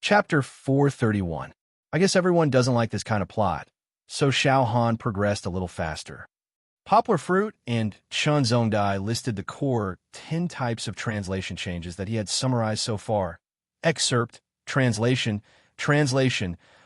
Chapter 431. I guess everyone doesn't like this kind of plot, so Xiao Han progressed a little faster. Poplar Fruit and Chun Zongdai listed the core 10 types of translation changes that he had summarized so far. Excerpt, translation,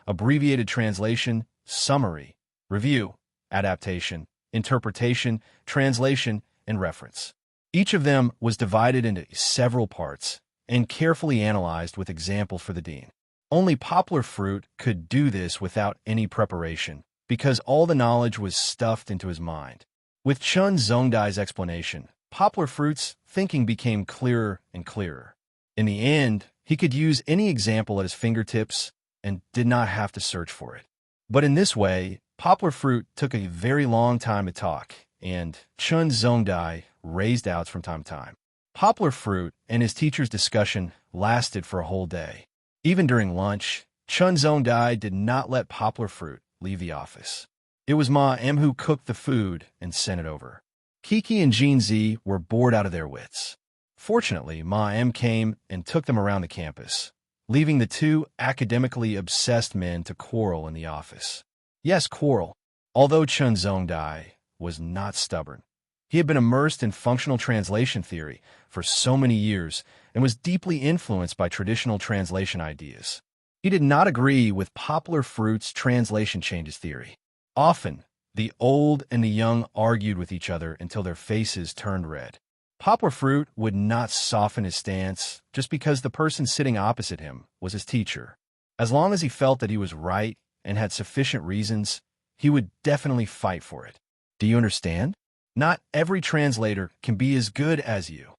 abbreviated translation, summary, review, adaptation, interpretation, translation, and reference. Each of them was divided into several parts and carefully analyzed with examples for the dean. Only Poplar Fruit could do this without any preparation, because all the knowledge was stuffed into his mind. With Chun Zongdai's explanation, Poplar Fruit's thinking became clearer and clearer. In the end, he could use any example at his fingertips and did not have to search for it. But in this way, Poplar Fruit took a very long time to talk, and Chun Zongdai raised doubts from time to time. Poplar Fruit and his teacher's discussion lasted for a whole day. Even during lunch, Chun Zongdai did not let Poplar Fruit leave the office. It was Ma Em who cooked the food and sent it over. Kiki and Jean Z were bored out of their wits. Fortunately, Ma Em came and took them around the campus, leaving the two academically obsessed men to quarrel in the office. Yes, quarrel. Although Chun Zongdai was not stubborn. He had been immersed in functional translation theory for so many years and was deeply influenced by traditional translation ideas. He did not agree with Poplar Fruit's translation changes theory. Often, the old and the young argued with each other until their faces turned red. Poplar Fruit would not soften his stance just because the person sitting opposite him was his teacher. As long as he felt that he was right and had sufficient reasons, he would definitely fight for it. Do you understand? Not every translator can be as good as you.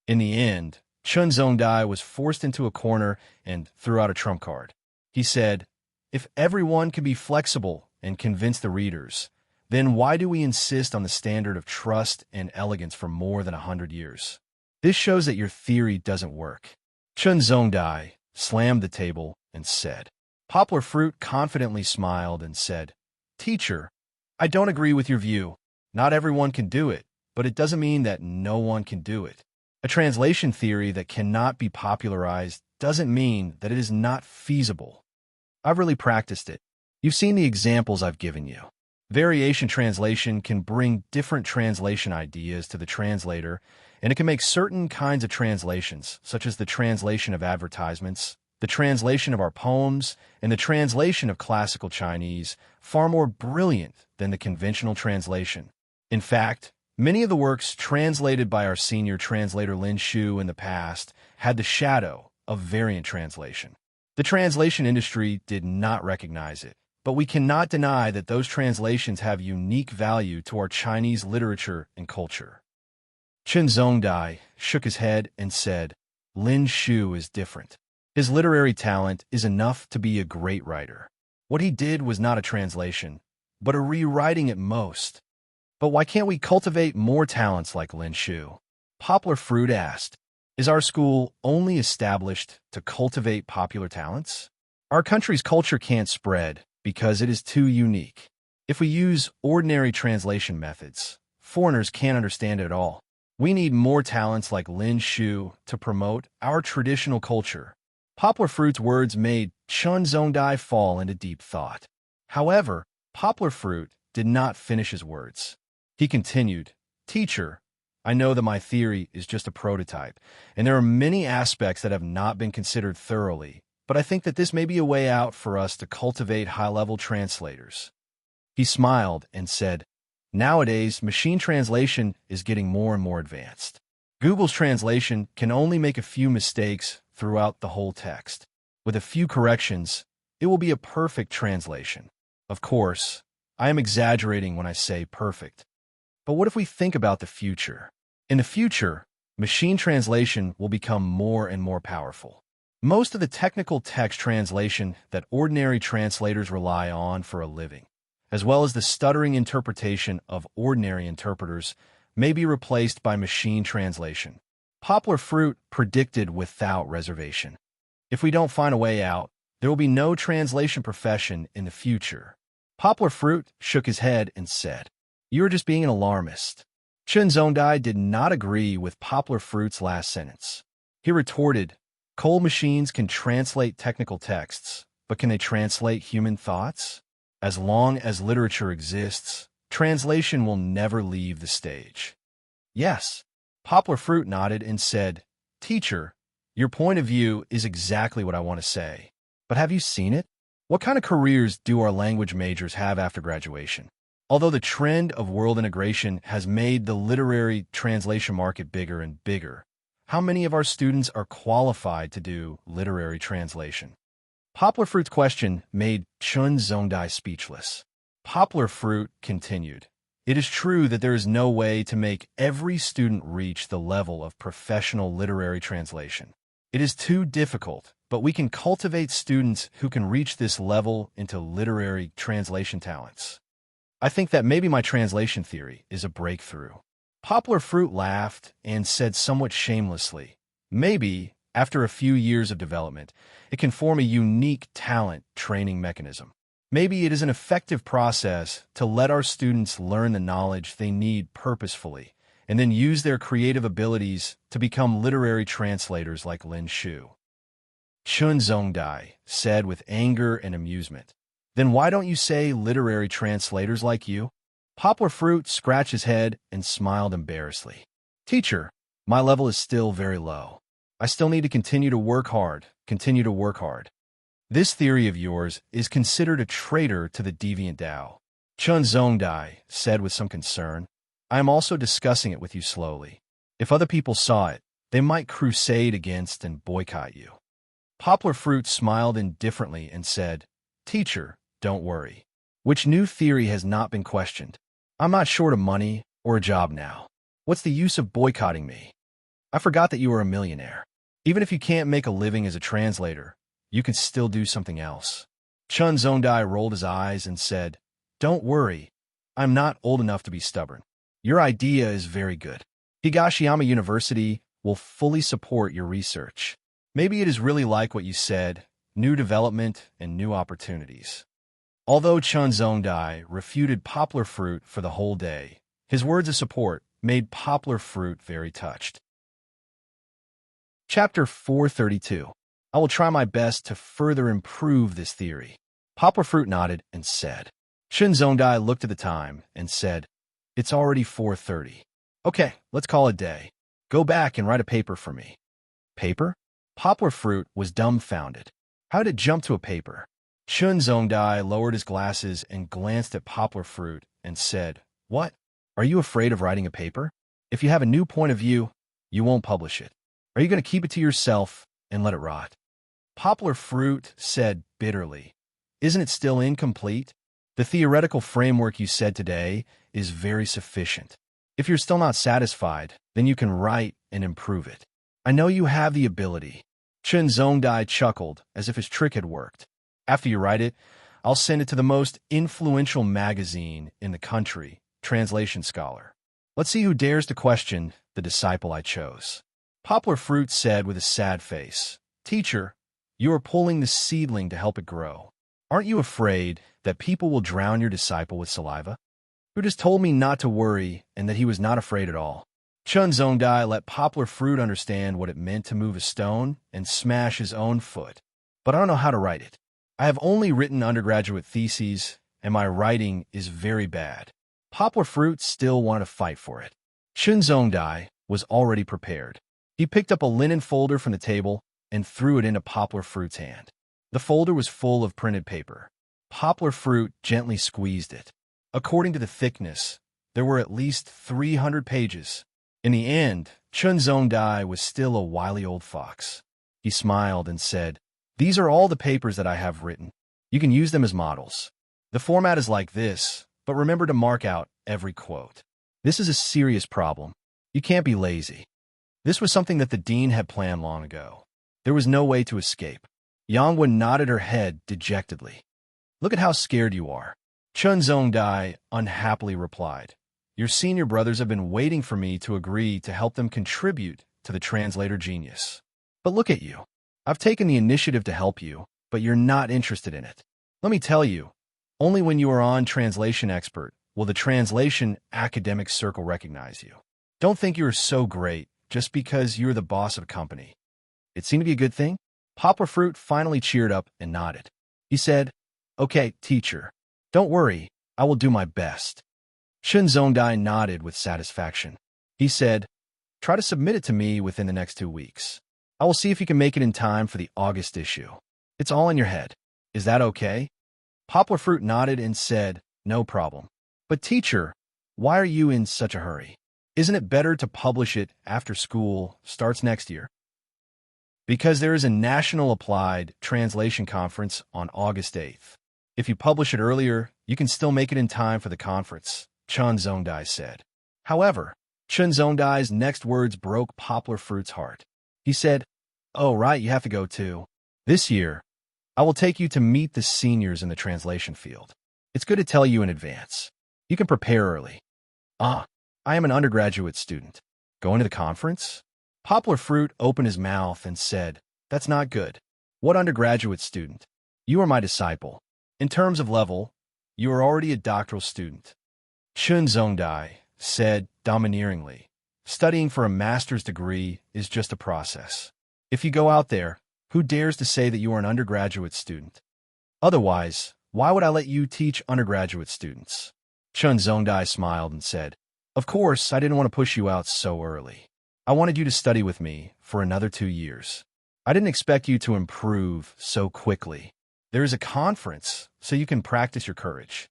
In the end, Chun Zongdai was forced into a corner and threw out a trump card. He said, "If everyone can be flexible and convince the readers, then why do we insist on the standard of trust and elegance for more than 100 years? This shows that your theory doesn't work." Chun Zongdai slammed the table and said. Poplar Fruit confidently smiled and said, "Teacher, I don't agree with your view. Not everyone can do it, but it doesn't mean that no one can do it. A translation theory that cannot be popularized doesn't mean that it is not feasible. I've really practiced it. You've seen the examples I've given you. Variation translation can bring different translation ideas to the translator, and it can make certain kinds of translations, such as the translation of advertisements, the translation of our poems, and the translation of classical Chinese, far more brilliant than the conventional translation. In fact, many of the works translated by our senior translator Lin Shu in the past had the shadow of variant translation. The translation industry did not recognize it, but we cannot deny that those translations have unique value to our Chinese literature and culture. Chun Zongdai shook his head and said, "Lin Shu is different. His literary talent is enough to be a great writer. What he did was not a translation, but a rewriting at most. But why can't we cultivate more talents like Lin Shu?" Poplar Fruit asked, "Is our school only established to cultivate popular talents? Our country's culture can't spread because it is too unique. If we use ordinary translation methods, foreigners can't understand it at all. We need more talents like Lin Shu to promote our traditional culture." Poplar Fruit's words made Chun Zongdai fall into deep thought. However, Poplar Fruit did not finish his words. He continued, "Teacher, I know that my theory is just a prototype, and there are many aspects that have not been considered thoroughly, but I think that this may be a way out for us to cultivate high-level translators." He smiled and said, "Nowadays, machine translation is getting more and more advanced. Google's translation can only make a few mistakes throughout the whole text. With a few corrections, it will be a perfect translation. Of course, I am exaggerating when I say perfect. But what if we think about the future? In the future, machine translation will become more and more powerful. Most of the technical text translation that ordinary translators rely on for a living, as well as the stuttering interpretation of ordinary interpreters, may be replaced by machine translation." Poplar Fruit predicted without reservation. If we don't find a way out, there will be no translation profession in the future. Poplar Fruit shook his head and said, "You are just being an alarmist." Chun Zongdai did not agree with Poplar Fruit's last sentence. He retorted, Cold machines can translate technical texts, but can they translate human thoughts? As long as literature exists, translation will never leave the stage. Yes. Poplar Fruit nodded and said, Teacher, your point of view is exactly what I want to say. But have you seen it? What kind of careers do our language majors have after graduation? Although the trend of world integration has made the literary translation market bigger and bigger, how many of our students are qualified to do literary translation? Poplar Fruit's question made Chun Zongdai speechless. Poplar Fruit continued, It is true that there is no way to make every student reach the level of professional literary translation. It is too difficult, but we can cultivate students who can reach this level into literary translation talents. I think that maybe my translation theory is a breakthrough. Poplar Fruit laughed and said somewhat shamelessly, Maybe, after a few years of development, it can form a unique talent training mechanism. Maybe it is an effective process to let our students learn the knowledge they need purposefully, and then use their creative abilities to become literary translators like Lin Shu. Chun Zongdai said with anger and amusement, Then why don't you say literary translators like you? Poplar Fruit scratched his head and smiled embarrassedly. Teacher, my level is still very low. I still need to continue to work hard. This theory of yours is considered a traitor to the deviant Tao. Chun Zongdai said with some concern, I am also discussing it with you slowly. If other people saw it, they might crusade against and boycott you. Poplar Fruit smiled indifferently and said, Teacher, don't worry. Which new theory has not been questioned? I'm not short of money or a job now. What's the use of boycotting me? I forgot that you are a millionaire. Even if you can't make a living as a translator, you can still do something else. Chun Zongdai rolled his eyes and said, Don't worry. I'm not old enough to be stubborn. Your idea is very good. Higashiyama University will fully support your research. Maybe it is really like what you said, new development and new opportunities. Although Chun Zongdai refuted Poplar Fruit for the whole day, his words of support made Poplar Fruit very touched. Chapter 432. I will try my best to further improve this theory. Poplar Fruit nodded and said. Chun Zongdai looked at the time and said, It's already 4:30. Okay, let's call it a day. Go back and write a paper for me. Paper? Poplar Fruit was dumbfounded. How did it jump to a paper? Chun Zongdai lowered his glasses and glanced at Poplar Fruit and said, What? Are you afraid of writing a paper? If you have a new point of view, you won't publish it. Are you going to keep it to yourself and let it rot? Poplar Fruit said bitterly, Isn't it still incomplete? The theoretical framework you said today is very sufficient. If you're still not satisfied, then you can write and improve it. I know you have the ability. Chun Zongdai chuckled as if his trick had worked. After you write it, I'll send it to the most influential magazine in the country, Translation Scholar. Let's see who dares to question the disciple I chose. Poplar Fruit said with a sad face, Teacher, you are pulling the seedling to help it grow. Aren't you afraid that people will drown your disciple with saliva? Who just told me not to worry and that he was not afraid at all? Chun Zongdai let Poplar Fruit understand what it meant to move a stone and smash his own foot. But I don't know how to write it. I have only written undergraduate theses, and my writing is very bad. Poplar Fruit still wanted to fight for it. Chun Zongdai was already prepared. He picked up a linen folder from the table and threw it into Poplar Fruit's hand. The folder was full of printed paper. Poplar Fruit gently squeezed it. According to the thickness, there were at least 300 pages. In the end, Chun Zongdai was still a wily old fox. He smiled and said, These are all the papers that I have written. You can use them as models. The format is like this, but remember to mark out every quote. This is a serious problem. You can't be lazy. This was something that the dean had planned long ago. There was no way to escape. Yangwen nodded her head dejectedly. Look at how scared you are. Chun Zongdai unhappily replied, Your senior brothers have been waiting for me to agree to help them contribute to the translator genius. But look at you. I've taken the initiative to help you, but you're not interested in it. Let me tell you, only when you are on Translation Expert will the translation academic circle recognize you. Don't think you are so great just because you're the boss of a company. It seemed to be a good thing. Poplar Fruit finally cheered up and nodded. He said, "Okay, teacher. Don't worry, I will do my best." Chun Zongdai nodded with satisfaction. He said, "Try to submit it to me within the next 2 weeks. I will see if you can make it in time for the August issue. It's all in your head. Is that okay?" Poplar Fruit nodded and said, "No problem. But teacher, why are you in such a hurry? Isn't it better to publish it after school starts next year?" "Because there is a National Applied Translation Conference on August 8th. If you publish it earlier, you can still make it in time for the conference," Chun Zongdai said. However, Chun Zongdai's next words broke Poplar Fruit's heart. He said, "Oh, right, you have to go too. This year, I will take you to meet the seniors in the translation field. It's good to tell you in advance. You can prepare early." "Ah, I am an undergraduate student. Going to the conference?" Poplar Fruit opened his mouth and said, "That's not good. What undergraduate student? You are my disciple. In terms of level, you are already a doctoral student." Chun Zongdai said domineeringly, "Studying for a master's degree is just a process. If you go out there, who dares to say that you are an undergraduate student? Otherwise, why would I let you teach undergraduate students?" Chun Zongdai smiled and said, "Of course, I didn't want to push you out so early. I wanted you to study with me for another 2 years. I didn't expect you to improve so quickly. There is a conference, so you can practice your courage."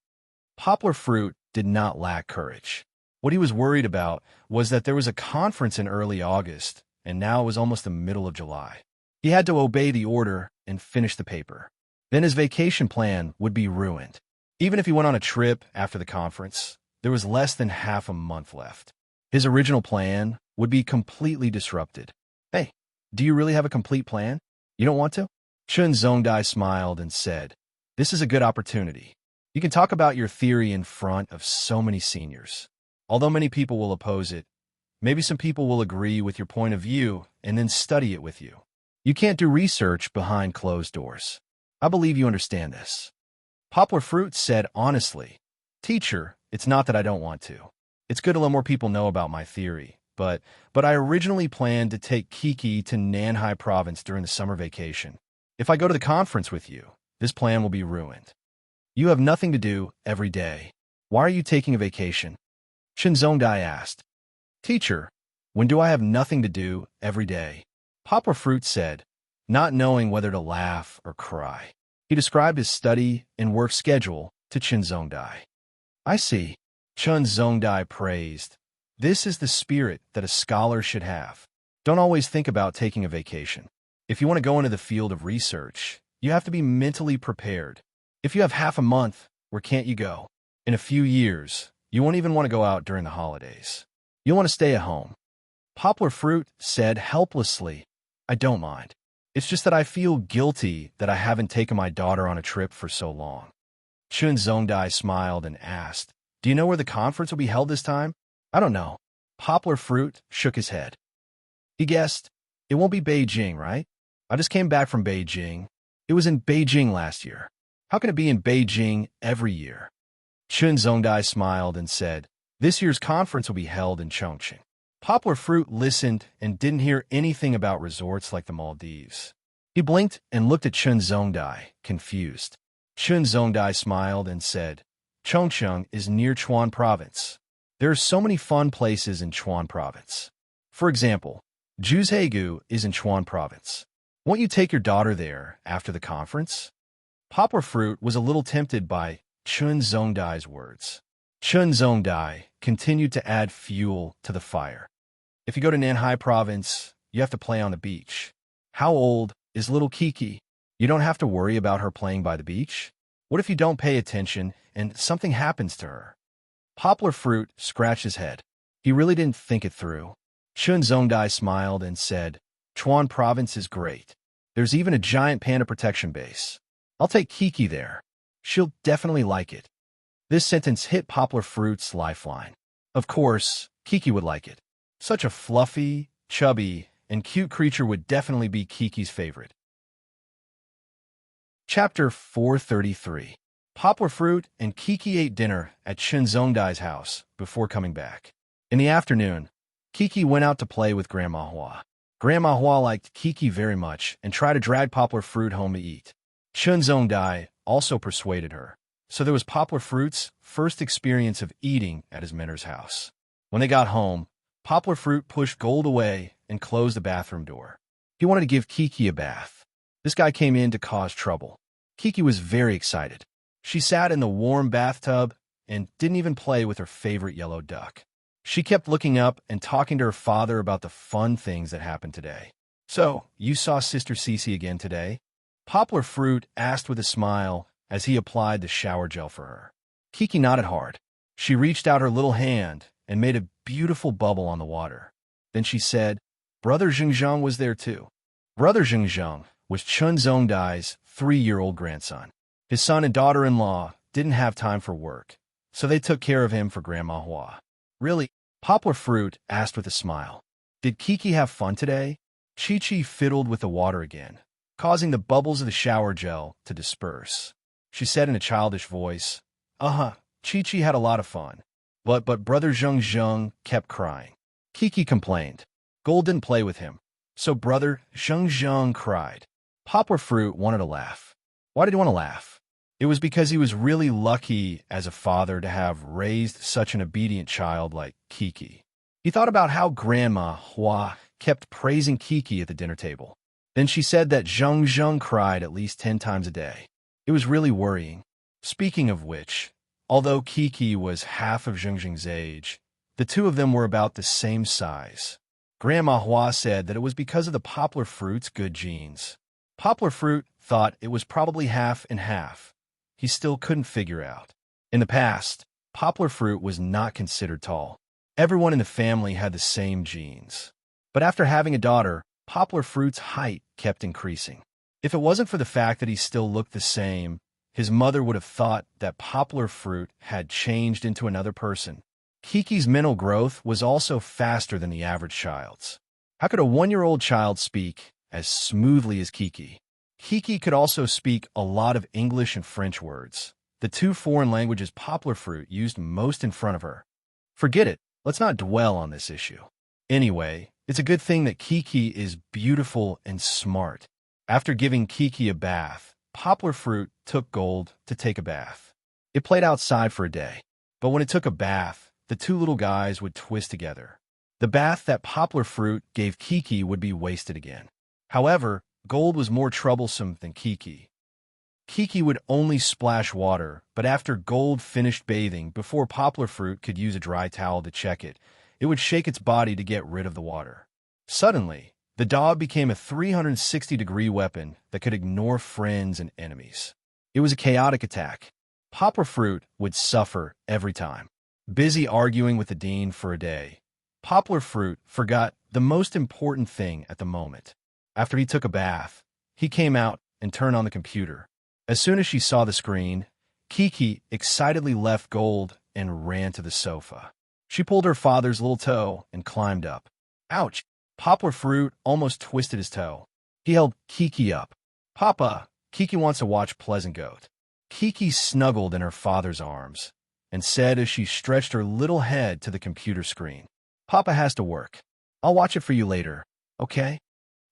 Poplar Fruit did not lack courage. What he was worried about was that there was a conference in early August, and now it was almost the middle of July. He had to obey the order and finish the paper. Then his vacation plan would be ruined. Even if he went on a trip after the conference, there was less than half a month left. His original plan would be completely disrupted. "Hey, do you really have a complete plan? You don't want to?" Chun Zongdai smiled and said, "This is a good opportunity. You can talk about your theory in front of so many seniors. Although many people will oppose it, maybe some people will agree with your point of view and then study it with you. You can't do research behind closed doors. I believe you understand this." Poplar Fruit said honestly, "Teacher, it's not that I don't want to. It's good to let more people know about my theory, but I originally planned to take Kiki to Nanhai Province during the summer vacation. If I go to the conference with you, this plan will be ruined. You have nothing to do every day. Why are you taking a vacation?" Chun Zongdai asked. "Teacher, when do I have nothing to do every day?" Poplar Fruit said, not knowing whether to laugh or cry. He described his study and work schedule to Chun Zongdai. "I see," Chun Zongdai praised. "This is the spirit that a scholar should have. Don't always think about taking a vacation. If you want to go into the field of research, you have to be mentally prepared. If you have half a month, where can't you go? In a few years, you won't even want to go out during the holidays. You'll want to stay at home." Poplar Fruit said helplessly, "I don't mind. It's just that I feel guilty that I haven't taken my daughter on a trip for so long." Chun Zongdai smiled and asked, "Do you know where the conference will be held this time?" "I don't know." Poplar Fruit shook his head. He guessed, "It won't be Beijing, right? I just came back from Beijing. It was in Beijing last year. How can it be in Beijing every year?" Chun Zongdai smiled and said, "This year's conference will be held in Chongqing." Poplar Fruit listened and didn't hear anything about resorts like the Maldives. He blinked and looked at Chun Zongdai, confused. Chun Zongdai smiled and said, "Chongqing is near Chuan Province. There are so many fun places in Chuan Province. For example, Juzhegu is in Chuan Province. Won't you take your daughter there after the conference?" Poplar Fruit was a little tempted by Chun Zongdai's words. Chun Zongdai continued to add fuel to the fire. "If you go to Nanhai Province, you have to play on the beach. How old is little Kiki? You don't have to worry about her playing by the beach. What if you don't pay attention and something happens to her?" Poplar Fruit scratched his head. He really didn't think it through. Chun Zongdai smiled and said, "Chuan Province is great. There's even a giant panda protection base. I'll take Kiki there. She'll definitely like it." This sentence hit Poplar Fruit's lifeline. Of course, Kiki would like it. Such a fluffy, chubby, and cute creature would definitely be Kiki's favorite. Chapter 433. Poplar Fruit and Kiki ate dinner at Chun Zongdai's house before coming back. In the afternoon, Kiki went out to play with Grandma Hua. Grandma Hua liked Kiki very much and tried to drag poplar fruit home to eat. Chun Zongdai also persuaded her. So there was Poplar Fruit's first experience of eating at his mentor's house. When they got home, Poplar Fruit pushed Gold away and closed the bathroom door. He wanted to give Kiki a bath. This guy came in to cause trouble. Kiki was very excited. She sat in the warm bathtub and didn't even play with her favorite yellow duck. She kept looking up and talking to her father about the fun things that happened today. "So, you saw Sister Cece again today?" Poplar Fruit asked with a smile as he applied the shower gel for her. Kiki nodded hard. She reached out her little hand and made a beautiful bubble on the water. Then she said, "Brother Zhengzheng was there too." Brother Zhengzheng was Chun Zongdai's 3-year-old grandson. His son and daughter-in-law didn't have time for work, so they took care of him for Grandma Hua. "Really?" Poplar Fruit asked with a smile. "Did Kiki have fun today?" Chi-Chi fiddled with the water again, causing the bubbles of the shower gel to disperse. She said in a childish voice, "Uh-huh, Chi-Chi had a lot of fun." But Brother Zhengzheng kept crying. Kiki complained. Gold didn't play with him, so Brother Zhengzheng cried. Poplar Fruit wanted to laugh. Why did he want to laugh? It was because he was really lucky as a father to have raised such an obedient child like Kiki. He thought about how Grandma Hua kept praising Kiki at the dinner table. Then she said that Zhengzheng cried at least 10 times a day. It was really worrying. Speaking of which, although Kiki was half of Zhengzheng's age, the two of them were about the same size. Grandma Hua said that it was because of the Poplar Fruit's good genes. Poplar Fruit thought it was probably half and half. He still couldn't figure out. In the past, Poplar Fruit was not considered tall. Everyone in the family had the same genes. But after having a daughter, Poplar Fruit's height kept increasing. If it wasn't for the fact that he still looked the same, his mother would have thought that Poplar Fruit had changed into another person. Kiki's mental growth was also faster than the average child's. How could a 1-year-old child speak as smoothly as Kiki? Kiki could also speak a lot of English and French words, the 2 foreign languages Poplar Fruit used most in front of her. Forget it, let's not dwell on this issue. Anyway, it's a good thing that Kiki is beautiful and smart. After giving Kiki a bath, Poplar Fruit took Gold to take a bath. It played outside for a day, but when it took a bath, the 2 little guys would twist together. The bath that Poplar Fruit gave Kiki would be wasted again. However, Gold was more troublesome than Kiki. Kiki would only splash water, but after Gold finished bathing, before Poplar Fruit could use a dry towel to check it, it would shake its body to get rid of the water. Suddenly, the dog became a 360-degree weapon that could ignore friends and enemies. It was a chaotic attack. Poplar Fruit would suffer every time. Busy arguing with the dean for a day, Poplar Fruit forgot the most important thing at the moment. After he took a bath, he came out and turned on the computer. As soon as she saw the screen, Kiki excitedly left Gold and ran to the sofa. She pulled her father's little toe and climbed up. Ouch! Poplar Fruit almost twisted his toe. He held Kiki up. "Papa, Kiki wants to watch Pleasant Goat." Kiki snuggled in her father's arms and said as she stretched her little head to the computer screen, "Papa has to work. I'll watch it for you later, okay?"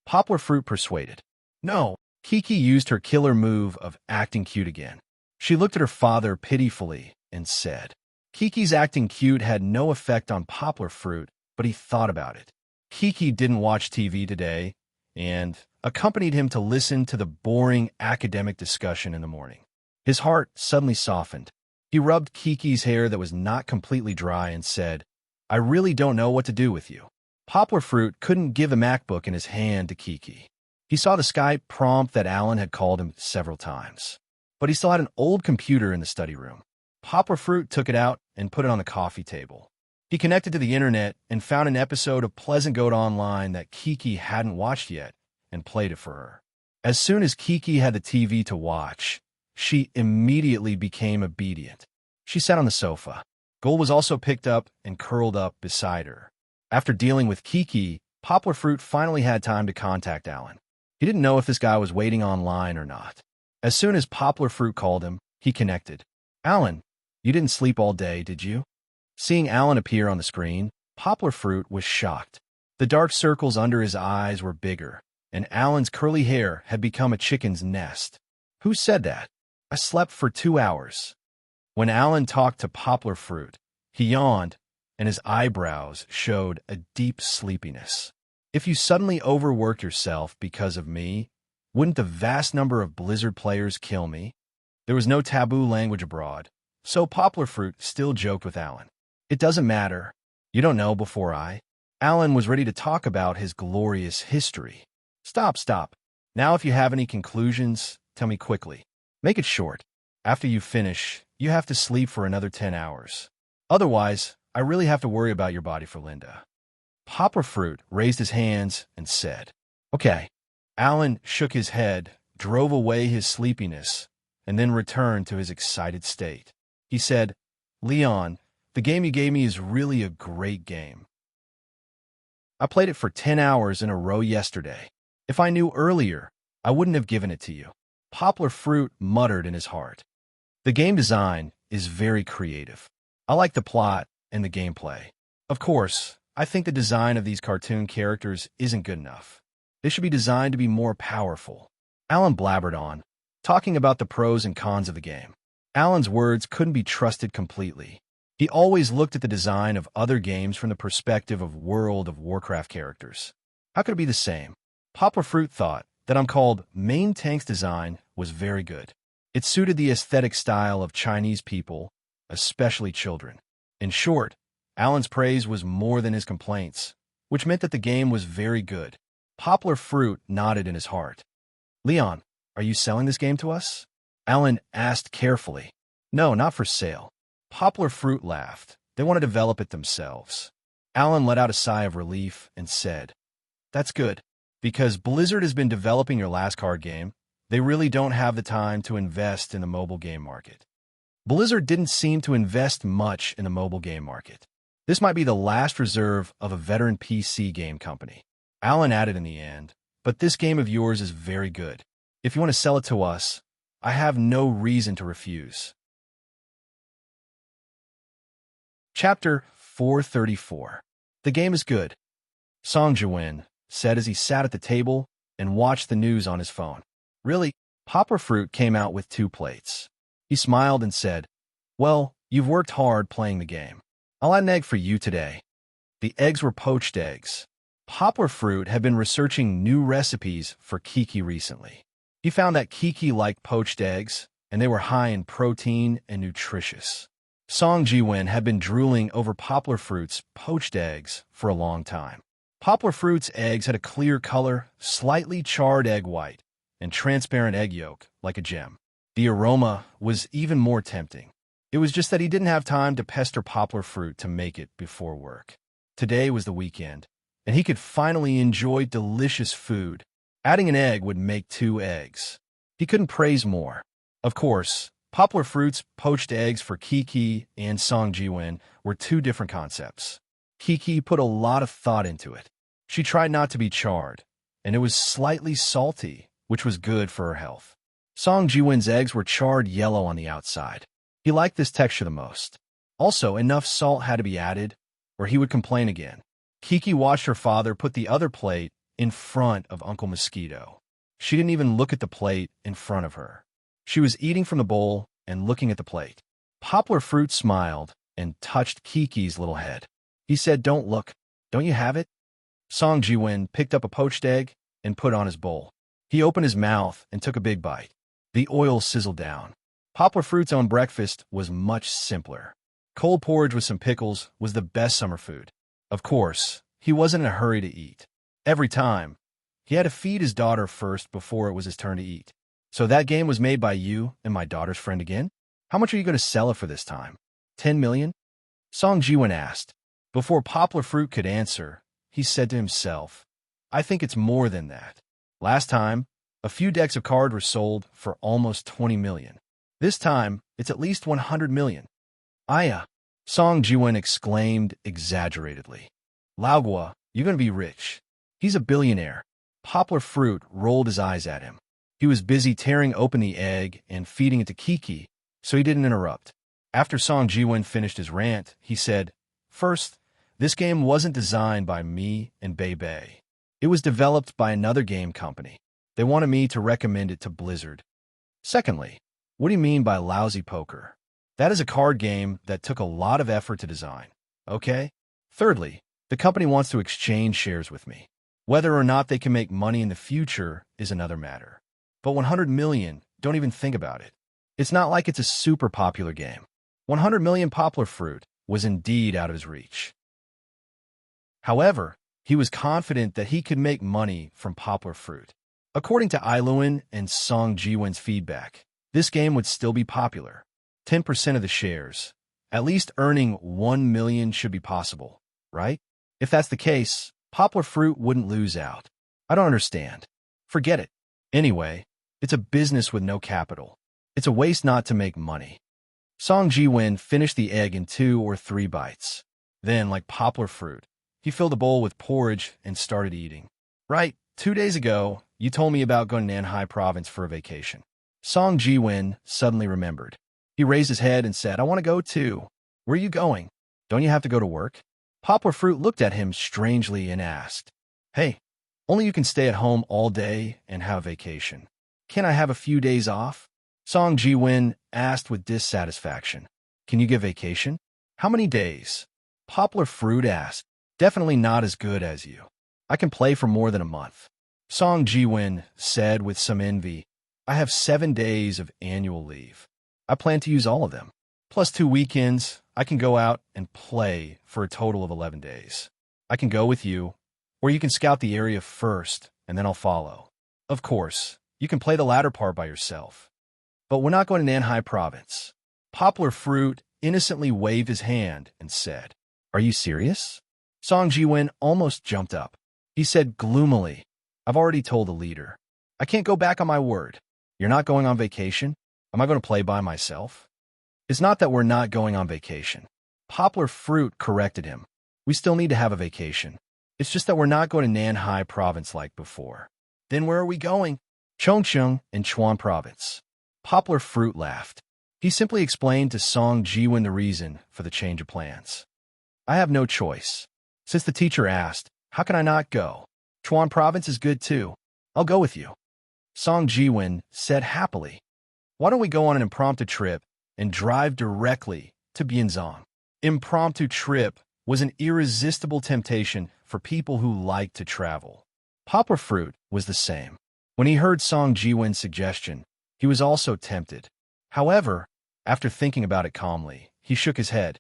Poplar Fruit persuaded. "No." Kiki used her killer move of acting cute again. She looked at her father pitifully and said, Kiki's acting cute had no effect on Poplar Fruit, but he thought about it. Kiki didn't watch TV today and accompanied him to listen to the boring academic discussion in the morning. His heart suddenly softened. He rubbed Kiki's hair that was not completely dry and said, "I really don't know what to do with you." Poplar Fruit couldn't give a MacBook in his hand to Kiki. He saw the Skype prompt that Alan had called him several times, but he still had an old computer in the study room. Poplar Fruit took it out and put it on the coffee table. He connected to the internet and found an episode of Pleasant Goat Online that Kiki hadn't watched yet and played it for her. As soon as Kiki had the TV to watch, she immediately became obedient. She sat on the sofa. Gold was also picked up and curled up beside her. After dealing with Kiki, Poplar Fruit finally had time to contact Alan. He didn't know if this guy was waiting online or not. As soon as Poplar Fruit called him, he connected. "Alan, you didn't sleep all day, did you?" Seeing Alan appear on the screen, Poplar Fruit was shocked. The dark circles under his eyes were bigger, and Alan's curly hair had become a chicken's nest. Who said that? I slept for 2 hours. When Alan talked to Poplar Fruit, he yawned, and his eyebrows showed a deep sleepiness. If you suddenly overwork yourself because of me, wouldn't the vast number of Blizzard players kill me? There was no taboo language abroad, so Poplar Fruit still joked with Alan. It doesn't matter. You don't know before I. Alan was ready to talk about his glorious history. Stop. Now if you have any conclusions, tell me quickly. Make it short. After you finish, you have to sleep for another 10 hours. Otherwise, I really have to worry about your body for Linda. Poplar Fruit raised his hands and said, Okay. Alan shook his head, drove away his sleepiness, and then returned to his excited state. He said, Leon, the game you gave me is really a great game. I played it for 10 hours in a row yesterday. If I knew earlier, I wouldn't have given it to you. Poplar Fruit muttered in his heart. The game design is very creative. I like the plot and the gameplay. Of course, I think the design of these cartoon characters isn't good enough. They should be designed to be more powerful. Alan blabbered on, talking about the pros and cons of the game. Alan's words couldn't be trusted completely. He always looked at the design of other games from the perspective of World of Warcraft characters. How could it be the same? Poplar Fruit thought that I'm called Main Tank's design was very good. It suited the aesthetic style of Chinese people, especially children. In short, Alan's praise was more than his complaints, which meant that the game was very good. Poplar Fruit nodded in his heart. Leon, are you selling this game to us? Alan asked carefully. No, not for sale. Poplar Fruit laughed. They want to develop it themselves. Alan let out a sigh of relief and said, That's good, because Blizzard has been developing your last card game. They really don't have the time to invest in the mobile game market. Blizzard didn't seem to invest much in the mobile game market. This might be the last reserve of a veteran PC game company. Alan added in the end, but this game of yours is very good. If you want to sell it to us, I have no reason to refuse. Chapter 434. The game is good, Song Jiwen said as he sat at the table and watched the news on his phone. Really? Poplar Fruit came out with 2 plates. He smiled and said, Well, you've worked hard playing the game. I'll add an egg for you today. The eggs were poached eggs. Poplar Fruit had been researching new recipes for Kiki recently. He found that Kiki liked poached eggs, and they were high in protein and nutritious. Song Jiwen had been drooling over Poplar Fruit's poached eggs for a long time. Poplar Fruit's eggs had a clear color, slightly charred egg white, and transparent egg yolk like a gem. The aroma was even more tempting. It was just that he didn't have time to pester Poplar Fruit to make it before work. Today was the weekend, and he could finally enjoy delicious food. Adding an egg would make 2 eggs. He couldn't praise more. Of course, Poplar Fruit's poached eggs for Kiki and Song Jiwen were 2 different concepts. Kiki put a lot of thought into it. She tried not to be charred, and it was slightly salty, which was good for her health. Song Jiwen's eggs were charred yellow on the outside. He liked this texture the most. Also, enough salt had to be added, or he would complain again. Kiki watched her father put the other plate in front of Uncle Mosquito. She didn't even look at the plate in front of her. She was eating from the bowl and looking at the plate. Poplar Fruit smiled and touched Kiki's little head. He said, Don't look. Don't you have it? Song Jiwen picked up a poached egg and put on his bowl. He opened his mouth and took a big bite. The oil sizzled down. Poplar Fruit's own breakfast was much simpler. Cold porridge with some pickles was the best summer food. Of course, he wasn't in a hurry to eat. Every time, he had to feed his daughter first before it was his turn to eat. So that game was made by you and my daughter's friend again? How much are you going to sell it for this time? 10 million? Song Jiwen asked. Before Poplar Fruit could answer, he said to himself, I think it's more than that. Last time, a few decks of cards were sold for almost 20 million. This time, it's at least 100 million. Aya, Song Jiwen exclaimed exaggeratedly. Laogua, you're going to be rich. He's a billionaire. Poplar Fruit rolled his eyes at him. He was busy tearing open the egg and feeding it to Kiki, so he didn't interrupt. After Song Jiwen finished his rant, he said, First, This game wasn't designed by me and Bei. It was developed by another game company. They wanted me to recommend it to Blizzard. Secondly, what do you mean by lousy poker? That is a card game that took a lot of effort to design. Okay? Thirdly, the company wants to exchange shares with me. Whether or not they can make money in the future is another matter. But 100 million, don't even think about it. It's not like it's a super popular game. 100 million poplar fruit was indeed out of his reach. However, he was confident that he could make money from poplar fruit. According to Iluan and Song Jiwen's feedback, this game would still be popular. 10% of the shares. At least earning 1 million should be possible, right? If that's the case, poplar fruit wouldn't lose out. I don't understand. Forget it. Anyway, it's a business with no capital. It's a waste not to make money. Song Jiwen finished the egg in 2 or 3 bites. Then, like poplar fruit, he filled the bowl with porridge and started eating. Right, 2 days ago, you told me about going to Nanhai province for a vacation. Song Jiwen suddenly remembered. He raised his head and said, I want to go too. Where are you going? Don't you have to go to work? Poplar fruit looked at him strangely and asked, Hey, only you can stay at home all day and have a vacation. Can't I have a few days off? Song Jiwen asked with dissatisfaction. Can you give vacation? How many days? Poplar fruit asked. Definitely not as good as you. I can play for more than a month. Song Jiwen said with some envy, I have 7 days of annual leave. I plan to use all of them. Plus 2 weekends, I can go out and play for a total of 11 days. I can go with you, or you can scout the area first, and then I'll follow. Of course, you can play the latter part by yourself. But we're not going to Nanhai province. Poplar fruit innocently waved his hand and said, Are you serious? Song Jiwen almost jumped up. He said gloomily, I've already told the leader. I can't go back on my word. You're not going on vacation? Am I going to play by myself? It's not that we're not going on vacation. Poplar fruit corrected him. We still need to have a vacation. It's just that we're not going to Nanhai province like before. Then where are we going? Chongqing in Chuan province. Poplar fruit laughed. He simply explained to Song Jiwen the reason for the change of plans. I have no choice. Since the teacher asked, how can I not go? Chuan province is good too. I'll go with you. Song Jiwen said happily. Why don't we go on an impromptu trip and drive directly to Bianzong? Impromptu trip was an irresistible temptation for people who liked to travel. Poplar fruit was the same. When he heard Song Jiwen's suggestion, he was also tempted. However, after thinking about it calmly, he shook his head.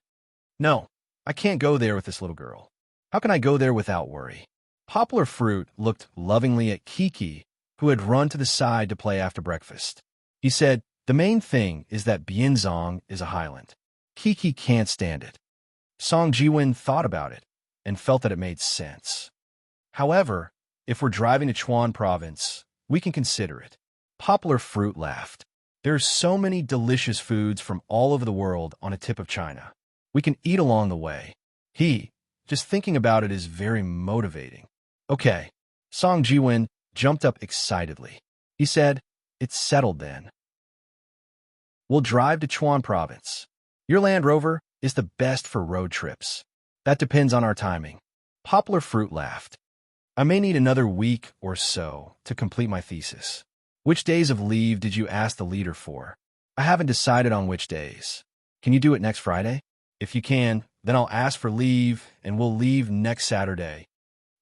No, I can't go there with this little girl. How can I go there without worry? Poplar fruit looked lovingly at Kiki, who had run to the side to play after breakfast. He said, the main thing is that Bianzong is a highland. Kiki can't stand it. Song Jiwen thought about it and felt that it made sense. However, if we're driving to Chuan province, we can consider it. Poplar fruit laughed. There's so many delicious foods from all over the world on a tip of China. We can eat along the way. Just thinking about it is very motivating. Okay. Song Jiwen jumped up excitedly. He said, it's settled then. We'll drive to Chuan province. Your Land Rover is the best for road trips. That depends on our timing. Poplar fruit laughed. I may need another week or so to complete my thesis. Which days of leave did you ask the leader for? I haven't decided on which days. Can you do it next Friday? If you can, then I'll ask for leave and we'll leave next Saturday.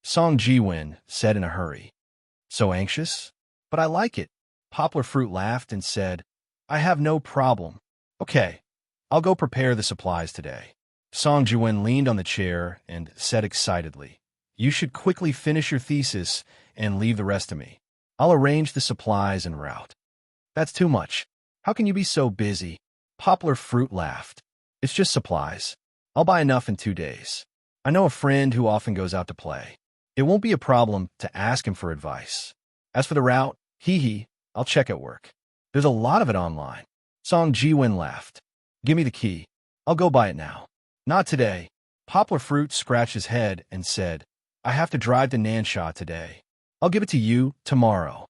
Song Jiwen said in a hurry. So anxious? But I like it. Poplar fruit laughed and said, I have no problem. Okay, I'll go prepare the supplies today. Song Jiwen leaned on the chair and said excitedly, you should quickly finish your thesis and leave the rest to me. I'll arrange the supplies en route. That's too much. How can you be so busy? Poplar fruit laughed. It's just supplies. I'll buy enough in 2 days. I know a friend who often goes out to play. It won't be a problem to ask him for advice. As for the route, I'll check at work. There's a lot of it online. Song Jiwen laughed. Give me the key. I'll go buy it now. Not today. Poplar fruit scratched his head and said, I have to drive to Nansha today. I'll give it to you tomorrow.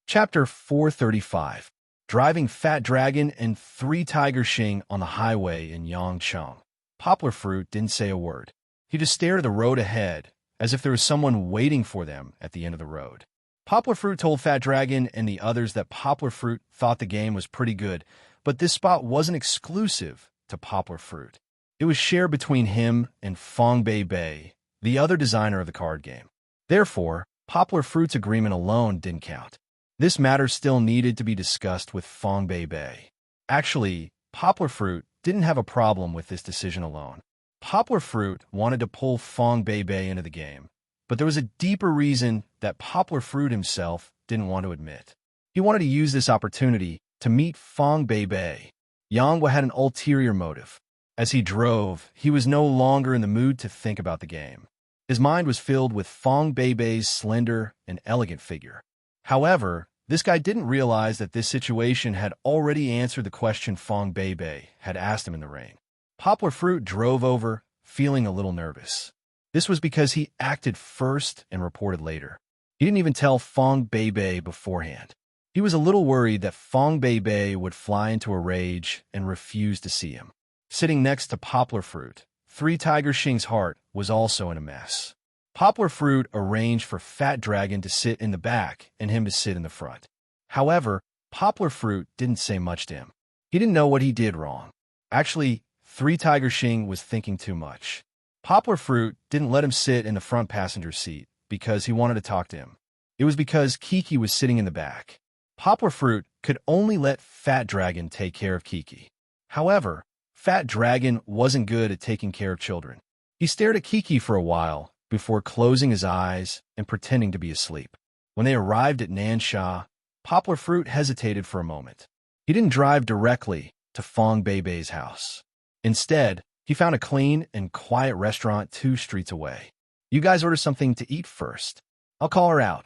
Chapter 435. Driving Fat Dragon and 3 Tiger Xing on the highway in Yangcheng. Poplar Fruit didn't say a word. He just stared at the road ahead, as if there was someone waiting for them at the end of the road. Poplar Fruit told Fat Dragon and the others that Poplar Fruit thought the game was pretty good, but this spot wasn't exclusive to Poplar Fruit. It was shared between him and Fong Bei Bei, the other designer of the card game. Therefore, Poplar Fruit's agreement alone didn't count. This matter still needed to be discussed with Fong Bei Bei. Actually, Poplar Fruit didn't have a problem with this decision alone. Poplar Fruit wanted to pull Fong Bei Bei into the game, but there was a deeper reason that Poplar Fruit himself didn't want to admit. He wanted to use this opportunity to meet Fong Bei Bei. Yang had an ulterior motive. As he drove, he was no longer in the mood to think about the game. His mind was filled with Fong Bei Bei's slender and elegant figure. However, this guy didn't realize that this situation had already answered the question Fong Bei Bei had asked him in the rain. Poplar Fruit drove over, feeling a little nervous. This was because he acted first and reported later. He didn't even tell Fong Bei Bei beforehand. He was a little worried that Fong Bei Bei would fly into a rage and refuse to see him. Sitting next to Poplar Fruit, Three Tiger Xing's heart was also in a mess. Poplar Fruit arranged for Fat Dragon to sit in the back and him to sit in the front. However, Poplar Fruit didn't say much to him. He didn't know what he did wrong. Actually, Three Tiger Xing was thinking too much. Poplar Fruit didn't let him sit in the front passenger seat because he wanted to talk to him. It was because Kiki was sitting in the back. Poplar Fruit could only let Fat Dragon take care of Kiki. However, Fat Dragon wasn't good at taking care of children. He stared at Kiki for a while before closing his eyes and pretending to be asleep. When they arrived at Nansha, Poplar Fruit hesitated for a moment. He didn't drive directly to Fong Bei Bei's house. Instead, he found a clean and quiet restaurant 2 streets away. "You guys order something to eat first. I'll call her out,"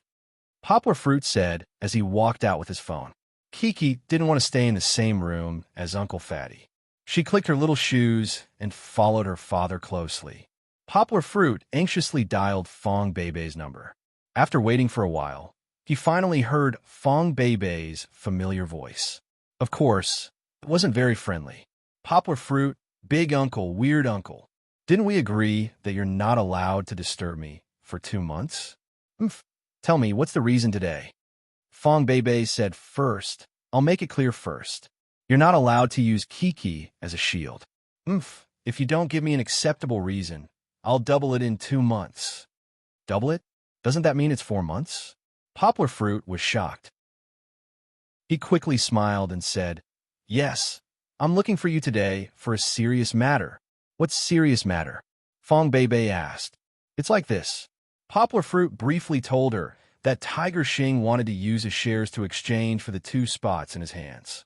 Poplar Fruit said as he walked out with his phone. Kiki didn't want to stay in the same room as Uncle Fatty. She clicked her little shoes and followed her father closely. Poplar Fruit anxiously dialed Fong Bei Bei's number. After waiting for a while, he finally heard Fong Bei Bei's familiar voice. Of course, it wasn't very friendly. "Poplar Fruit, big uncle, weird uncle. Didn't we agree that you're not allowed to disturb me for 2 months? Tell me, what's the reason today?" Fong Bei Bei said, "First, I'll make it clear first. You're not allowed to use Kiki as a shield. If you don't give me an acceptable reason, I'll double it in 2 months." "Double it? Doesn't that mean it's 4 months?" Poplar Fruit was shocked. He quickly smiled and said, "Yes, I'm looking for you today for a serious matter." "What serious matter?" Fong Bei Bei asked. "It's like this." Poplar Fruit briefly told her that Tiger Xing wanted to use his shares to exchange for the 2 spots in his hands.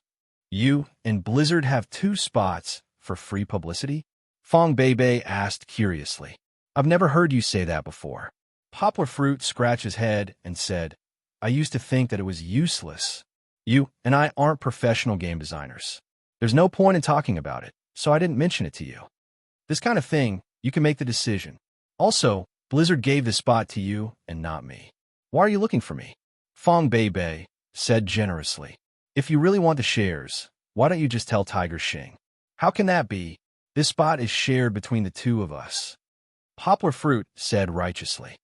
"You and Blizzard have 2 spots for free publicity?" Fong Bei Bei asked curiously. "I've never heard you say that before." Poplar Fruit scratched his head and said, "I used to think that it was useless. You and I aren't professional game designers. There's no point in talking about it, so I didn't mention it to you. This kind of thing, you can make the decision. Also, Blizzard gave the spot to you and not me. Why are you looking for me?" Fong Bei Bei said generously, "If you really want the shares, why don't you just tell Tiger Xing?" "How can that be? This spot is shared between the 2 of us." Poplar Fruit said righteously.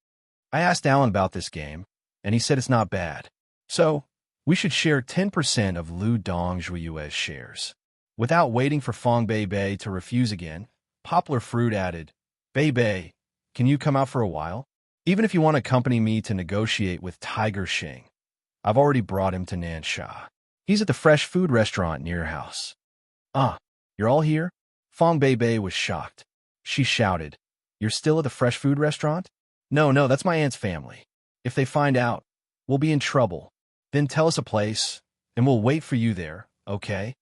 "I asked Alan about this game, and he said it's not bad. So, we should share 10% of Lu Dongzhuiyue's shares." Without waiting for Fong Bei Bei to refuse again, Poplar Fruit added, "Bei Bei, can you come out for a while? Even if you want to accompany me to negotiate with Tiger Xing. I've already brought him to Nansha. He's at the fresh food restaurant near your house." You're all here?" Fong Bei Bei was shocked. She shouted, "You're still at the fresh food restaurant?" No, that's my aunt's family. If they find out, we'll be in trouble. Then tell us a place, and we'll wait for you there, okay?"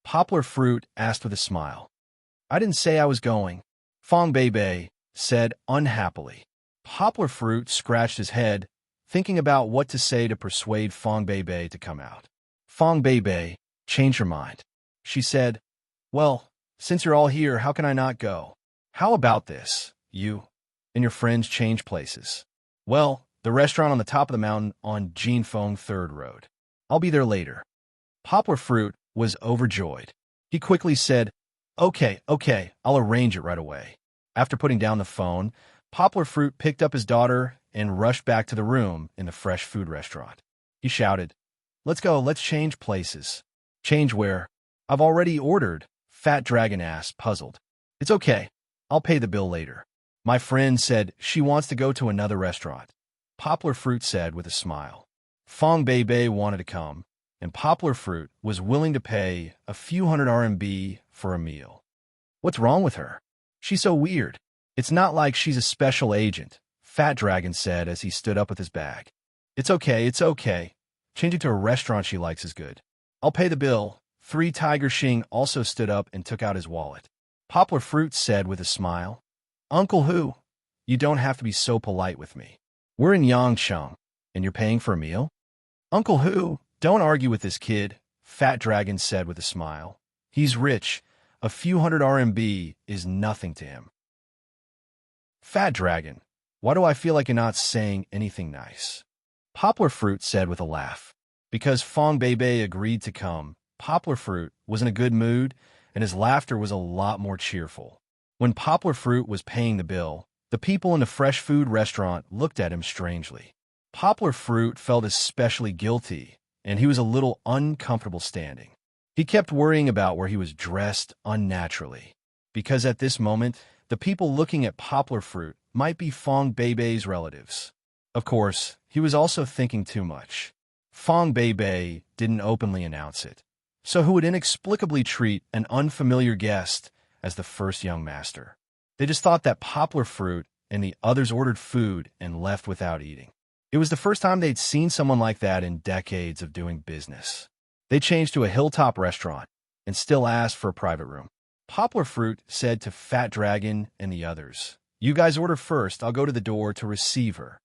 Poplar Fruit asked with a smile. "I didn't say I was going," Fong Bei Bei said unhappily. Poplar Fruit scratched his head, thinking about what to say to persuade Fong Bei Bei to come out. Fong Bei Bei changed her mind. She said, "Well, since you're all here, how can I not go? How about this? You and your friends change places. Well, the restaurant on the top of the mountain on Jinfeng 3rd Road. I'll be there later." Poplar Fruit was overjoyed. He quickly said, Okay, I'll arrange it right away. After putting down the phone, Poplar Fruit picked up his daughter and rushed back to the room in the fresh food restaurant. He shouted, "Let's go, let's change places." "Change where?" "I've already ordered," Fat Dragon asked, puzzled. "It's okay. I'll pay the bill later." "My friend said she wants to go to another restaurant," Poplar Fruit said with a smile. Fong Bei wanted to come, and Poplar Fruit was willing to pay a few hundred RMB for a meal. "What's wrong with her? She's so weird." "It's not like she's a special agent," Fat Dragon said as he stood up with his bag. It's okay. Changing to a restaurant she likes is good. I'll pay the bill." Three Tiger Xing also stood up and took out his wallet. Poplar Fruit said with a smile, "Uncle Hu, you don't have to be so polite with me. We're in Yangcheng, and you're paying for a meal?" "Uncle Hu, don't argue with this kid," Fat Dragon said with a smile. "He's rich. A few hundred RMB is nothing to him." "Fat Dragon, why do I feel like you're not saying anything nice?" Poplar Fruit said with a laugh. Because Fong Bei agreed to come, Poplar Fruit was in a good mood, and his laughter was a lot more cheerful. When Poplar Fruit was paying the bill, the people in the fresh food restaurant looked at him strangely. Poplar Fruit felt especially guilty, and he was a little uncomfortable standing. He kept worrying about where he was dressed unnaturally, because at this moment, the people looking at Poplar Fruit might be Fong Bei's relatives. Of course, he was also thinking too much. Fong Bei didn't openly announce it, so who would inexplicably treat an unfamiliar guest as the first young master? They just thought that Poplar Fruit and the others ordered food and left without eating. It was the first time they'd seen someone like that in decades of doing business. They changed to a hilltop restaurant and still asked for a private room. Poplar Fruit said to Fat Dragon and the others, "You guys order first, I'll go to the door to receive her."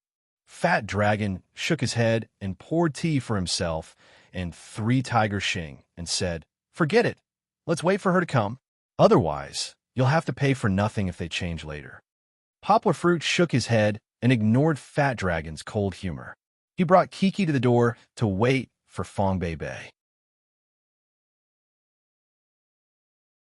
Fat Dragon shook his head and poured tea for himself and Three Tiger Xing and said, "Forget it. Let's wait for her to come. Otherwise, you'll have to pay for nothing if they change later." Poplar Fruit shook his head and ignored Fat Dragon's cold humor. He brought Kiki to the door to wait for Fong Bei.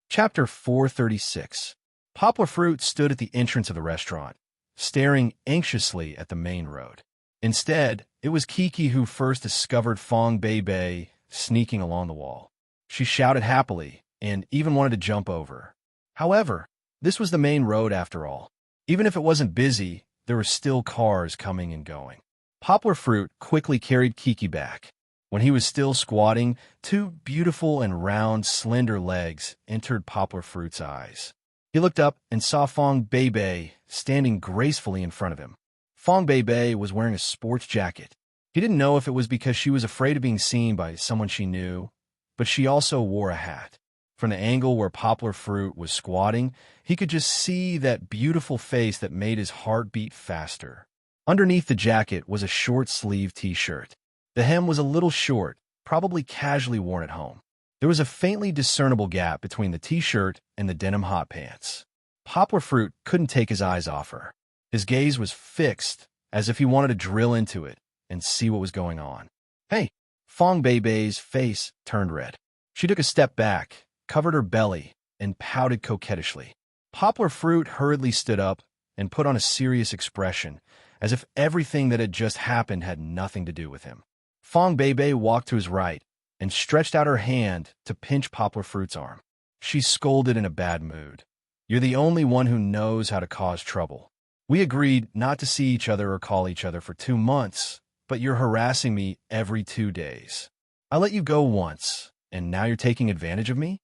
Chapter 436. Poplar Fruit stood at the entrance of the restaurant, staring anxiously at the main road. Instead, it was Kiki who first discovered Fong Bei sneaking along the wall. She shouted happily and even wanted to jump over. However, this was the main road after all. Even if it wasn't busy, there were still cars coming and going. Poplar Fruit quickly carried Kiki back. When he was still squatting, two beautiful and round, slender legs entered Poplar Fruit's eyes. He looked up and saw Fong Bei standing gracefully in front of him. Fong Bei was wearing a sports jacket. He didn't know if it was because she was afraid of being seen by someone she knew, but she also wore a hat. From the angle where Poplar Fruit was squatting, he could just see that beautiful face that made his heart beat faster. Underneath the jacket was a short-sleeved t-shirt. The hem was a little short, probably casually worn at home. There was a faintly discernible gap between the t-shirt and the denim hot pants. Poplar Fruit couldn't take his eyes off her. His gaze was fixed, as if he wanted to drill into it and see what was going on. "Hey!" Fong Bei's face turned red. She took a step back, covered her belly, and pouted coquettishly. Poplar Fruit hurriedly stood up and put on a serious expression, as if everything that had just happened had nothing to do with him. Fong Bei walked to his right and stretched out her hand to pinch Poplar Fruit's arm. She scolded in a bad mood. "You're the only one who knows how to cause trouble. We agreed not to see each other or call each other for 2 months, but you're harassing me every 2 days. I let you go once, and now you're taking advantage of me?"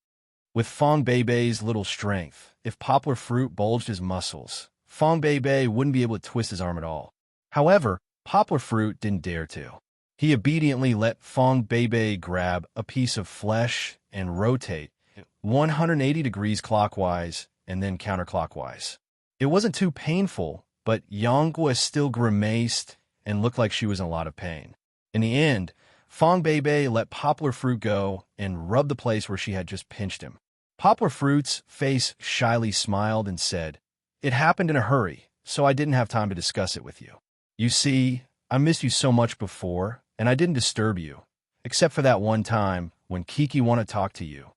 With Fong Bei's little strength, if Poplar Fruit bulged his muscles, Fong Bei wouldn't be able to twist his arm at all. However, Poplar Fruit didn't dare to. He obediently let Fong Bei grab a piece of flesh and rotate 180 degrees clockwise and then counterclockwise. It wasn't too painful, but Yanghua still grimaced and looked like she was in a lot of pain. In the end, Fong Bei let Poplar Fruit go and rubbed the place where she had just pinched him. Poplar Fruit's face shyly smiled and said, "It happened in a hurry, so I didn't have time to discuss it with you. You see, I missed you so much before, and I didn't disturb you, except for that one time when Kiki wanted to talk to you."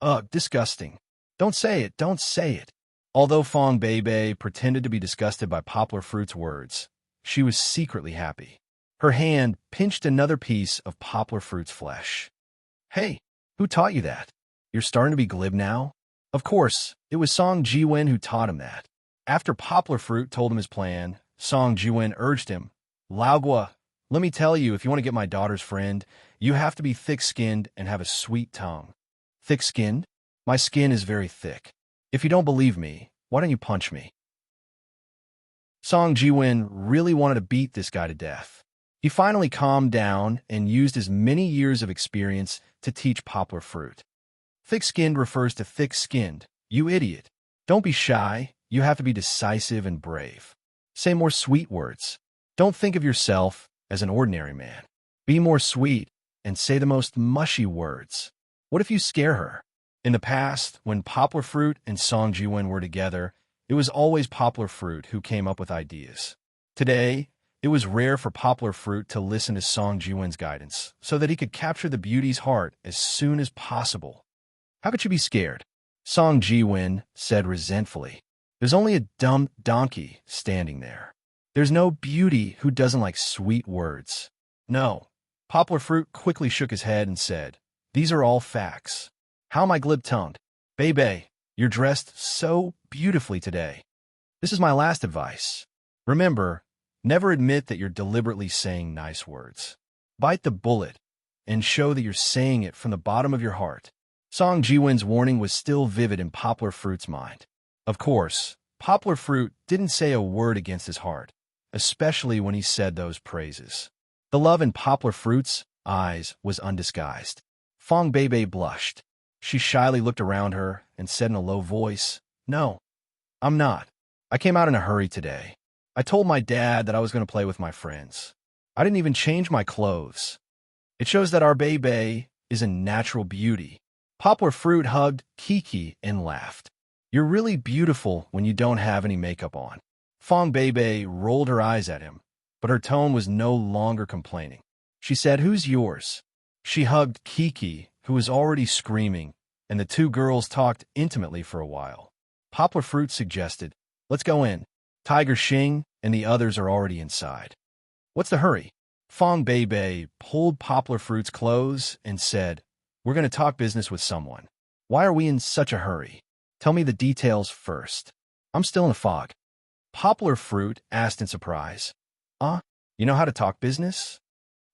Ugh, disgusting. Don't say it, don't say it. Although Fong Bei pretended to be disgusted by Poplar Fruit's words, she was secretly happy. Her hand pinched another piece of Poplar Fruit's flesh. Hey, who taught you that? You're starting to be glib now? Of course, it was Song Jiwen who taught him that. After Poplar Fruit told him his plan, Song Jiwen urged him, Laogua, let me tell you, if you want to get my daughter's friend, you have to be thick-skinned and have a sweet tongue. Thick-skinned? My skin is very thick. If you don't believe me, why don't you punch me? Song Jiwen really wanted to beat this guy to death. He finally calmed down and used his many years of experience to teach Poplar Fruit. Thick-skinned refers to thick-skinned. You idiot. Don't be shy. You have to be decisive and brave. Say more sweet words. Don't think of yourself as an ordinary man. Be more sweet and say the most mushy words. What if you scare her? In the past, when Poplar Fruit and Song Jiwen were together, it was always Poplar Fruit who came up with ideas. Today, it was rare for Poplar Fruit to listen to Song Jiwen's guidance so that he could capture the beauty's heart as soon as possible. How could you be scared? Song Jiwen said resentfully. There's only a dumb donkey standing there. There's no beauty who doesn't like sweet words. No. Poplar Fruit quickly shook his head and said, These are all facts. How am I glib-tongued? Bei, you're dressed so beautifully today. This is my last advice. Remember, never admit that you're deliberately saying nice words. Bite the bullet and show that you're saying it from the bottom of your heart. Song Jiwen's warning was still vivid in Poplar Fruit's mind. Of course, Poplar Fruit didn't say a word against his heart, especially when he said those praises. The love in Poplar Fruit's eyes was undisguised. Fong Bei blushed. She shyly looked around her and said in a low voice, No, I'm not. I came out in a hurry today. I told my dad that I was going to play with my friends. I didn't even change my clothes. It shows that our Bei is a natural beauty. Poplar Fruit hugged Kiki and laughed. You're really beautiful when you don't have any makeup on. Fong Bei rolled her eyes at him, but her tone was no longer complaining. She said, Who's yours? She hugged Kiki, who was already screaming, and the two girls talked intimately for a while. Poplar Fruit suggested, Let's go in. Tiger Xing and the others are already inside. What's the hurry? Fong Bei pulled Poplar Fruit's clothes and said, We're going to talk business with someone. Why are we in such a hurry? Tell me the details first. I'm still in a fog. Poplar Fruit asked in surprise. You know how to talk business?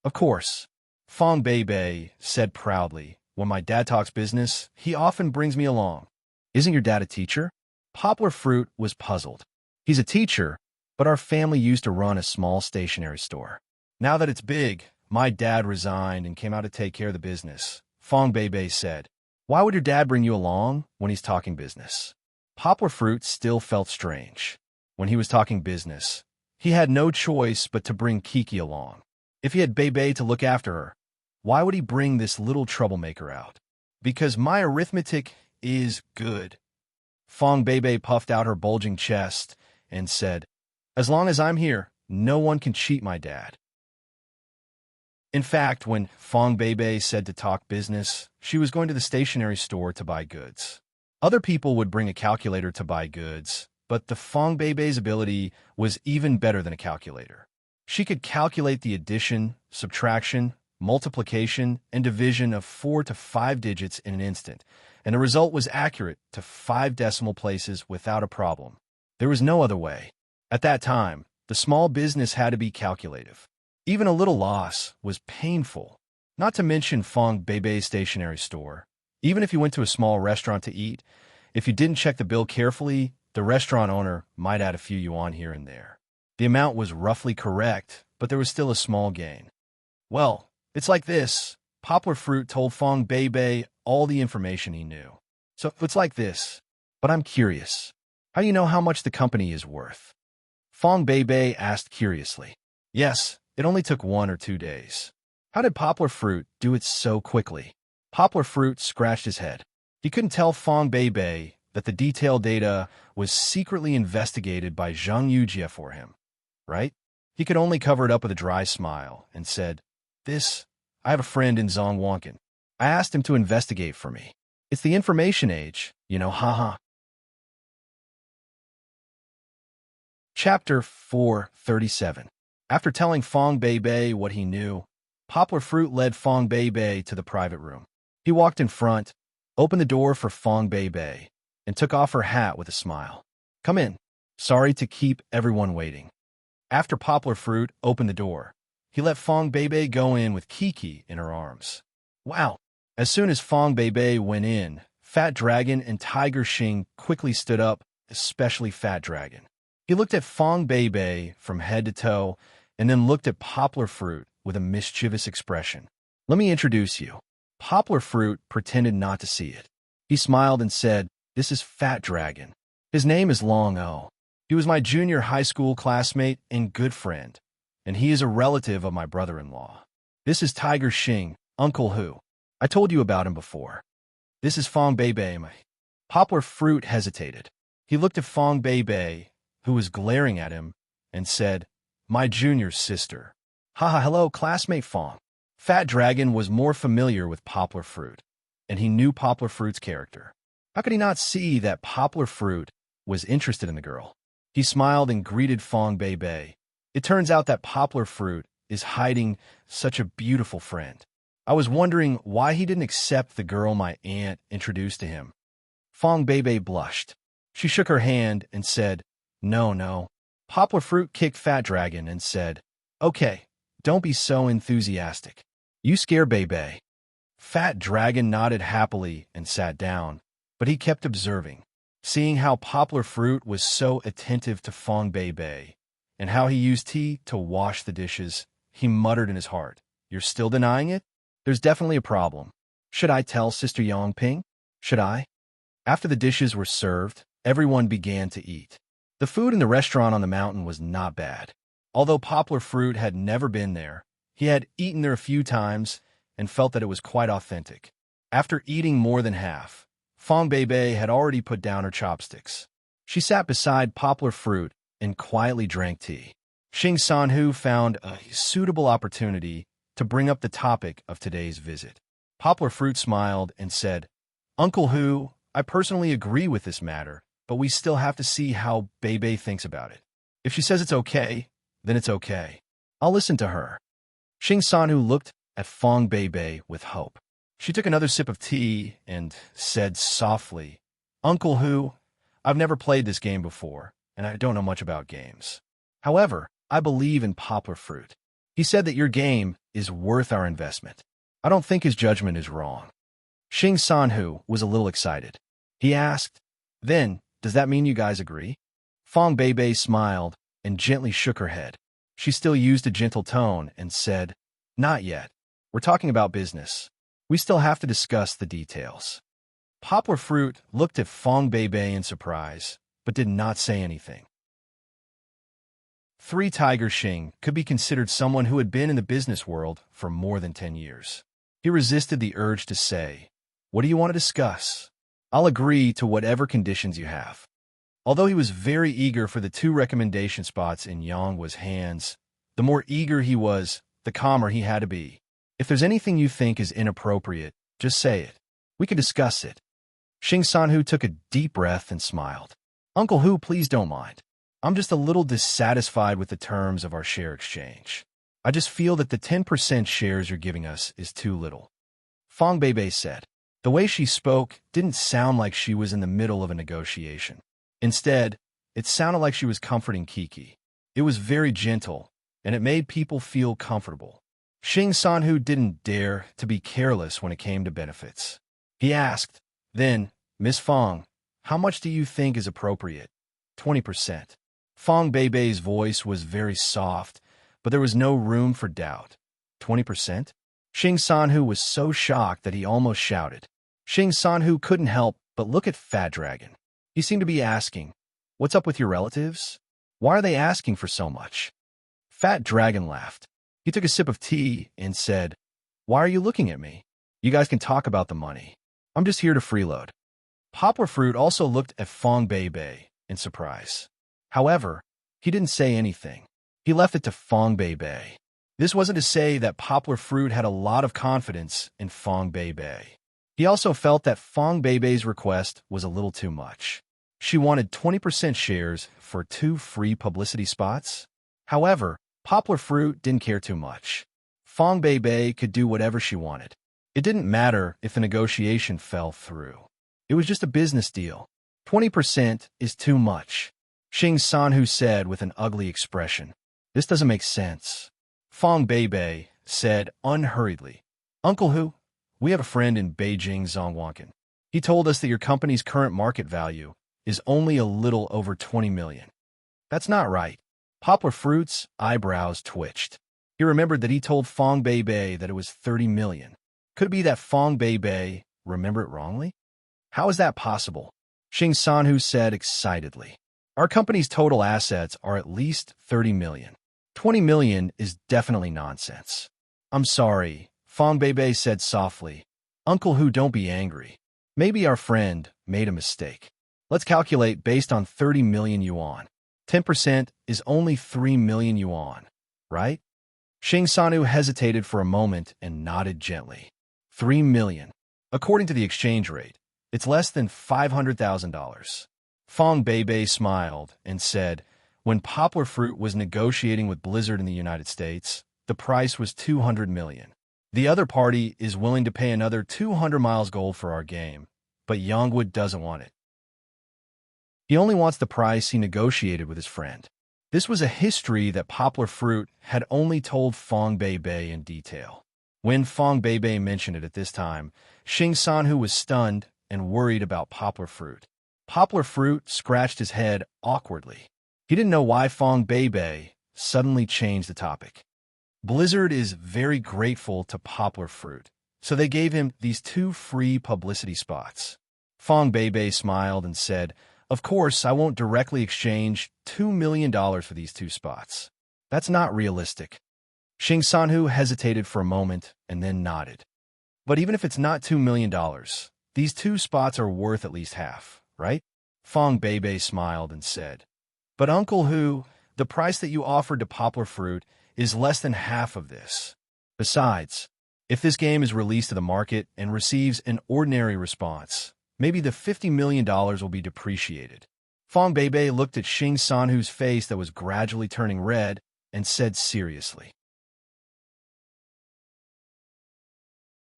Of course. Fong Bei said proudly, When my dad talks business, he often brings me along. Isn't your dad a teacher? Poplar Fruit was puzzled. He's a teacher, but our family used to run a small stationery store. Now that it's big, my dad resigned and came out to take care of the business. Fong Bei said, Why would your dad bring you along when he's talking business? Poplar Fruit still felt strange. When he was talking business, he had no choice but to bring Kiki along. If he had Bei to look after her, why would he bring this little troublemaker out? Because my arithmetic is good. Fong Bei puffed out her bulging chest and said, As long as I'm here, no one can cheat my dad. In fact, when Fong Bei said to talk business, she was going to the stationery store to buy goods. Other people would bring a calculator to buy goods, but the Fong Bei's ability was even better than a calculator. She could calculate the addition, subtraction, multiplication, and division of 4 to 5 digits in an instant, and the result was accurate to 5 decimal places without a problem. There was no other way. At that time, the small business had to be calculative. Even a little loss was painful. Not to mention Fong Bei's stationery store. Even if you went to a small restaurant to eat, if you didn't check the bill carefully, the restaurant owner might add a few yuan here and there. The amount was roughly correct, but there was still a small gain. Well, it's like this. Poplar Fruit told Fong Bei all the information he knew. So it's like this. But I'm curious. How do you know how much the company is worth? Fong Bei asked curiously. Yes, it only took 1 or 2 days. How did Poplar Fruit do it so quickly? Poplar Fruit scratched his head. He couldn't tell Fong Bei that the detailed data was secretly investigated by Zhang Yujie for him, right? He could only cover it up with a dry smile and said, I have a friend in Zhongwankan. I asked him to investigate for me. It's the information age, haha. Chapter 437. After telling Fong Bei what he knew, Poplar Fruit led Fong Bei to the private room. He walked in front, opened the door for Fong Bei, and took off her hat with a smile. Come in. Sorry to keep everyone waiting. After Poplar Fruit opened the door, he let Fong Bei go in with Kiki in her arms. Wow! As soon as Fong Bei went in, Fat Dragon and Tiger Xing quickly stood up, especially Fat Dragon. He looked at Fong Bei from head to toe, and then looked at Poplar Fruit with a mischievous expression. Let me introduce you. Poplar Fruit pretended not to see it. He smiled and said, This is Fat Dragon. His name is Long O. He was my junior high school classmate and good friend, and he is a relative of my brother-in-law. This is Tiger Xing, Uncle Hu. I told you about him before. This is Fong Bei. Poplar Fruit hesitated. He looked at Fong Bei, who was glaring at him, and said, My junior sister. Haha, hello, classmate Fong. Fat Dragon was more familiar with Poplar Fruit, and he knew Poplar Fruit's character. How could he not see that Poplar Fruit was interested in the girl? He smiled and greeted Fong Bei. It turns out that Poplar Fruit is hiding such a beautiful friend. I was wondering why he didn't accept the girl my aunt introduced to him. Fong Bei blushed. She shook her hand and said, No. Poplar Fruit kicked Fat Dragon and said, Okay, don't be so enthusiastic. You scare Bei. Fat Dragon nodded happily and sat down, but he kept observing. Seeing how Poplar Fruit was so attentive to Fong Bei, and how he used tea to wash the dishes, he muttered in his heart, You're still denying it? There's definitely a problem. Should I tell Sister Yongping? Should I? After the dishes were served, everyone began to eat. The food in the restaurant on the mountain was not bad. Although Poplar Fruit had never been there, he had eaten there a few times and felt that it was quite authentic. After eating more than half, Fong Bei had already put down her chopsticks. She sat beside Poplar Fruit and quietly drank tea. Xing Sanhu found a suitable opportunity to bring up the topic of today's visit. Poplar Fruit smiled and said, Uncle Hu, I personally agree with this matter, but we still have to see how Bei thinks about it. If she says it's okay, then it's okay. I'll listen to her. Xing Sanhu looked at Fong Bei with hope. She took another sip of tea and said softly, Uncle Hu, I've never played this game before, and I don't know much about games. However, I believe in Poplar Fruit. He said that your game is worth our investment. I don't think his judgment is wrong. Xing Sanhu was a little excited. He asked, Then, does that mean you guys agree? Fong Bei smiled and gently shook her head. She still used a gentle tone and said, Not yet. We're talking about business. We still have to discuss the details. Poplar Fruit looked at Fong Bei in surprise, but did not say anything. Tiger Xing could be considered someone who had been in the business world for more than 10 years. He resisted the urge to say, What do you want to discuss? I'll agree to whatever conditions you have. Although he was very eager for the 2 recommendation spots in Yanghua's hands, the more eager he was, the calmer he had to be. If there's anything you think is inappropriate, just say it. We can discuss it. Xing Sanhu took a deep breath and smiled. Uncle Hu, please don't mind. I'm just a little dissatisfied with the terms of our share exchange. I just feel that the 10% shares you're giving us is too little. Fong Bei said. The way she spoke didn't sound like she was in the middle of a negotiation. Instead, it sounded like she was comforting Kiki. It was very gentle, and it made people feel comfortable. Xing Sanhu didn't dare to be careless when it came to benefits. He asked, Then, Miss Fong, how much do you think is appropriate? 20%. Fong Bei's voice was very soft, but there was no room for doubt. 20%? Xing Sanhu was so shocked that he almost shouted. Xing Sanhu couldn't help but look at Fat Dragon. He seemed to be asking, What's up with your relatives? Why are they asking for so much? Fat Dragon laughed. He took a sip of tea and said, Why are you looking at me? You guys can talk about the money. I'm just here to freeload. Poplar Fruit also looked at Fong Bei in surprise. However, he didn't say anything. He left it to Fong Bei. This wasn't to say that Poplar Fruit had a lot of confidence in Fong Bei. He also felt that Fong Beibei's request was a little too much. She wanted 20% shares for 2 free publicity spots. However, Poplar Fruit didn't care too much. Fong Beibei could do whatever she wanted. It didn't matter if the negotiation fell through. It was just a business deal. 20% is too much, Xing Sanhu said with an ugly expression. This doesn't make sense. Fong Beibei said unhurriedly, Uncle Hu, we have a friend in Beijing, Zhongwankan. He told us that your company's current market value is only a little over 20 million. That's not right. Poplar Fruit's eyebrows twitched. He remembered that he told Fong Beibei that it was 30 million. Could it be that Fong Beibei remembered it wrongly? How is that possible? Xing Sanhu said excitedly. Our company's total assets are at least 30 million. 20 million is definitely nonsense. I'm sorry, Fong Beibei said softly. Uncle Hu, don't be angry. Maybe our friend made a mistake. Let's calculate based on 30 million yuan. 10% is only 3 million yuan, right? Xing Sanhu hesitated for a moment and nodded gently. 3 million. According to the exchange rate, it's less than $500,000. Fong Beibei smiled and said, when Poplar Fruit was negotiating with Blizzard in the United States, the price was 200 million. The other party is willing to pay another 200 miles gold for our game, but Yongwood doesn't want it. He only wants the price he negotiated with his friend. This was a history that Poplar Fruit had only told Fong Beibei in detail. When Fong Beibei mentioned it at this time, Xing Sanhu was stunned and worried about Poplar Fruit. Poplar Fruit scratched his head awkwardly. He didn't know why Fong Beibei suddenly changed the topic. Blizzard is very grateful to Poplar Fruit, so they gave him these 2 free publicity spots. Fong Beibei smiled and said, of course, I won't directly exchange $2 million for these 2 spots. That's not realistic. Xing Sanhu hesitated for a moment and then nodded. But even if it's not $2 million, these 2 spots are worth at least half, right? Fong Beibei smiled and said, but Uncle Hu, the price that you offered to Poplar Fruit is less than half of this. Besides, if this game is released to the market and receives an ordinary response, maybe the $50 million will be depreciated. Fong Beibei looked at Xing Sanhu's face that was gradually turning red and said seriously.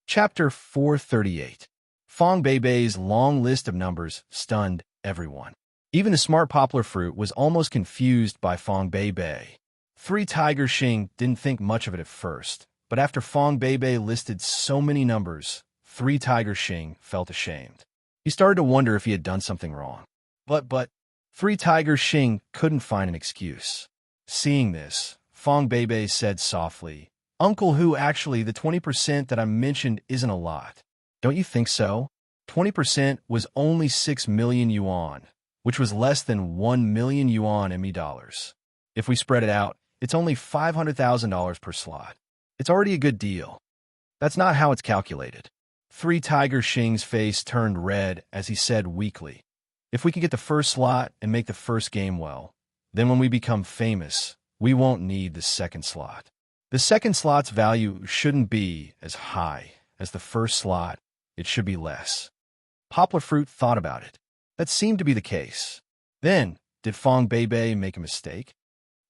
Chapter 438. Fong Beibei's long list of numbers stunned everyone. Even the smart Poplar Fruit was almost confused by Fong Beibei. 3 Tiger Xing didn't think much of it at first, but after Fong Beibei listed so many numbers, 3 Tiger Xing felt ashamed. He started to wonder if he had done something wrong. But 3 Tiger Xing couldn't find an excuse. Seeing this, Fong Beibei said softly, Uncle Hu, actually, the 20% that I mentioned isn't a lot. Don't you think so? 20% was only 6 million yuan, which was less than 1 million yuan ME dollars. If we spread it out, it's only $500,000 per slot. It's already a good deal. That's not how it's calculated. 3 Tiger Xing's face turned red as he said weakly, if we can get the first slot and make the first game well, then when we become famous, we won't need the second slot. The second slot's value shouldn't be as high as the first slot. It should be less. Poplar Fruit thought about it. That seemed to be the case. Then, did Fong Beibei make a mistake?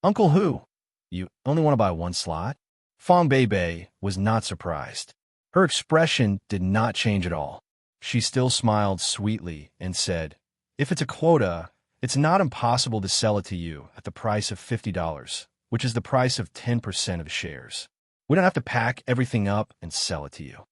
Uncle Hu, you only want to buy 1 slot? Fong Beibei was not surprised. Her expression did not change at all. She still smiled sweetly and said, if it's a quota, it's not impossible to sell it to you at the price of $50, which is the price of 10% of the shares. We don't have to pack everything up and sell it to you.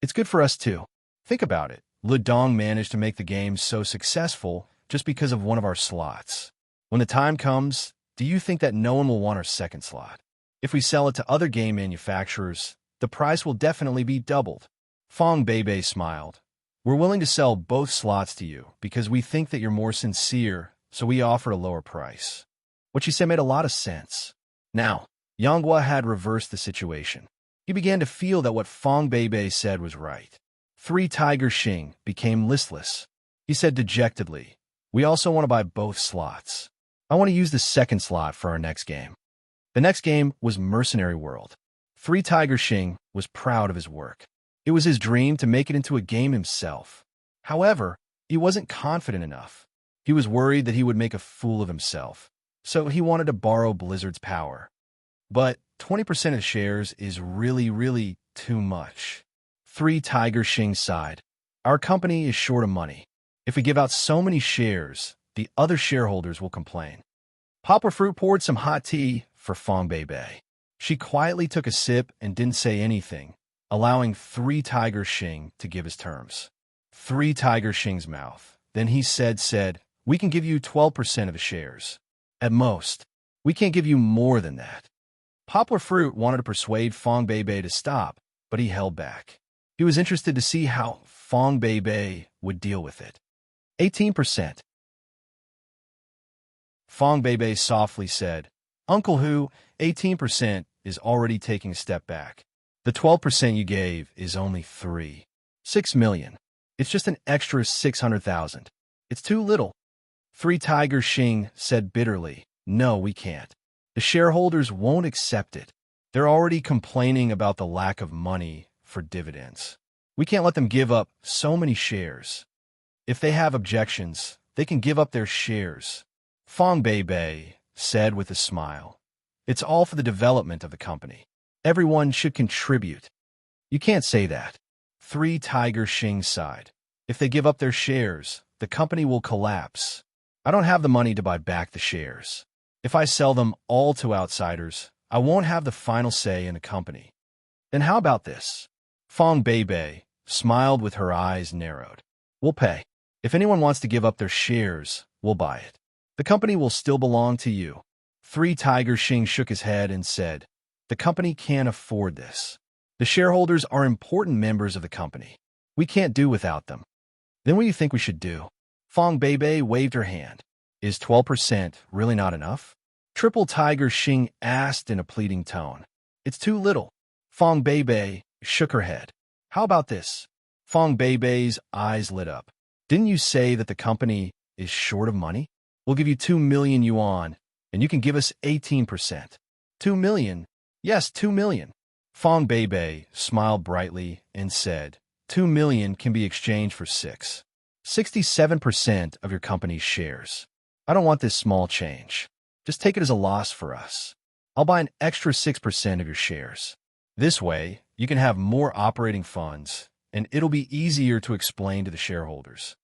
It's good for us too. Think about it. Le Dong managed to make the game so successful just because of one of our slots. When the time comes, do you think that no one will want our second slot? If we sell it to other game manufacturers, the price will definitely be doubled. Fong Beibei smiled. We're willing to sell both slots to you because we think that you're more sincere, so we offered a lower price. What she said made a lot of sense. Now, Yanghua had reversed the situation. He began to feel that what Fong Beibei said was right. 3 Tiger Xing became listless. He said dejectedly, we also want to buy both slots. I want to use the second slot for our next game. The next game was Mercenary World. 3 Tiger Xing was proud of his work. It was his dream to make it into a game himself. However, he wasn't confident enough. He was worried that he would make a fool of himself, so he wanted to borrow Blizzard's power. But 20% of shares is really too much. 3 Tiger Xing sighed. Our company is short of money. If we give out so many shares, the other shareholders will complain. Poplar Fruit poured some hot tea for Fong Beibei. She quietly took a sip and didn't say anything, allowing 3 Tiger Xing to give his terms. 3 Tiger Xing's mouth. Then he said, we can give you 12% of the shares. At most, we can't give you more than that. Poplar Fruit wanted to persuade Fong Beibei to stop, but he held back. He was interested to see how Fong Beibei would deal with it. 18%. Fong Beibei softly said, Uncle Hu, 18% is already taking a step back. The 12% you gave is only 6 million. It's just an extra 600,000. It's too little. 3 Tiger Xing said bitterly, no, we can't. The shareholders won't accept it. They're already complaining about the lack of money for dividends. We can't let them give up so many shares. If they have objections, they can give up their shares. Fong Beibei said with a smile, it's all for the development of the company. Everyone should contribute. You can't say that. 3 Tiger Xing sighed. If they give up their shares, the company will collapse. I don't have the money to buy back the shares. If I sell them all to outsiders, I won't have the final say in the company. Then how about this? Fong Beibei smiled with her eyes narrowed. We'll pay. If anyone wants to give up their shares, we'll buy it. The company will still belong to you. 3 Tiger Xing shook his head and said, the company can't afford this. The shareholders are important members of the company. We can't do without them. Then what do you think we should do? Fong Beibei waved her hand. Is 12% really not enough? Triple Tiger Xing asked in a pleading tone. It's too little. Fong Beibei shook her head. How about this? Fong Beibei's eyes lit up. Didn't you say that the company is short of money? We'll give you 2 million yuan, and you can give us 18%. 2 million? Yes, 2 million. Fong Beibei smiled brightly and said, 2 million can be exchanged for 67% of your company's shares. I don't want this small change. Just take it as a loss for us. I'll buy an extra 6% of your shares. This way, you can have more operating funds, and it'll be easier to explain to the shareholders.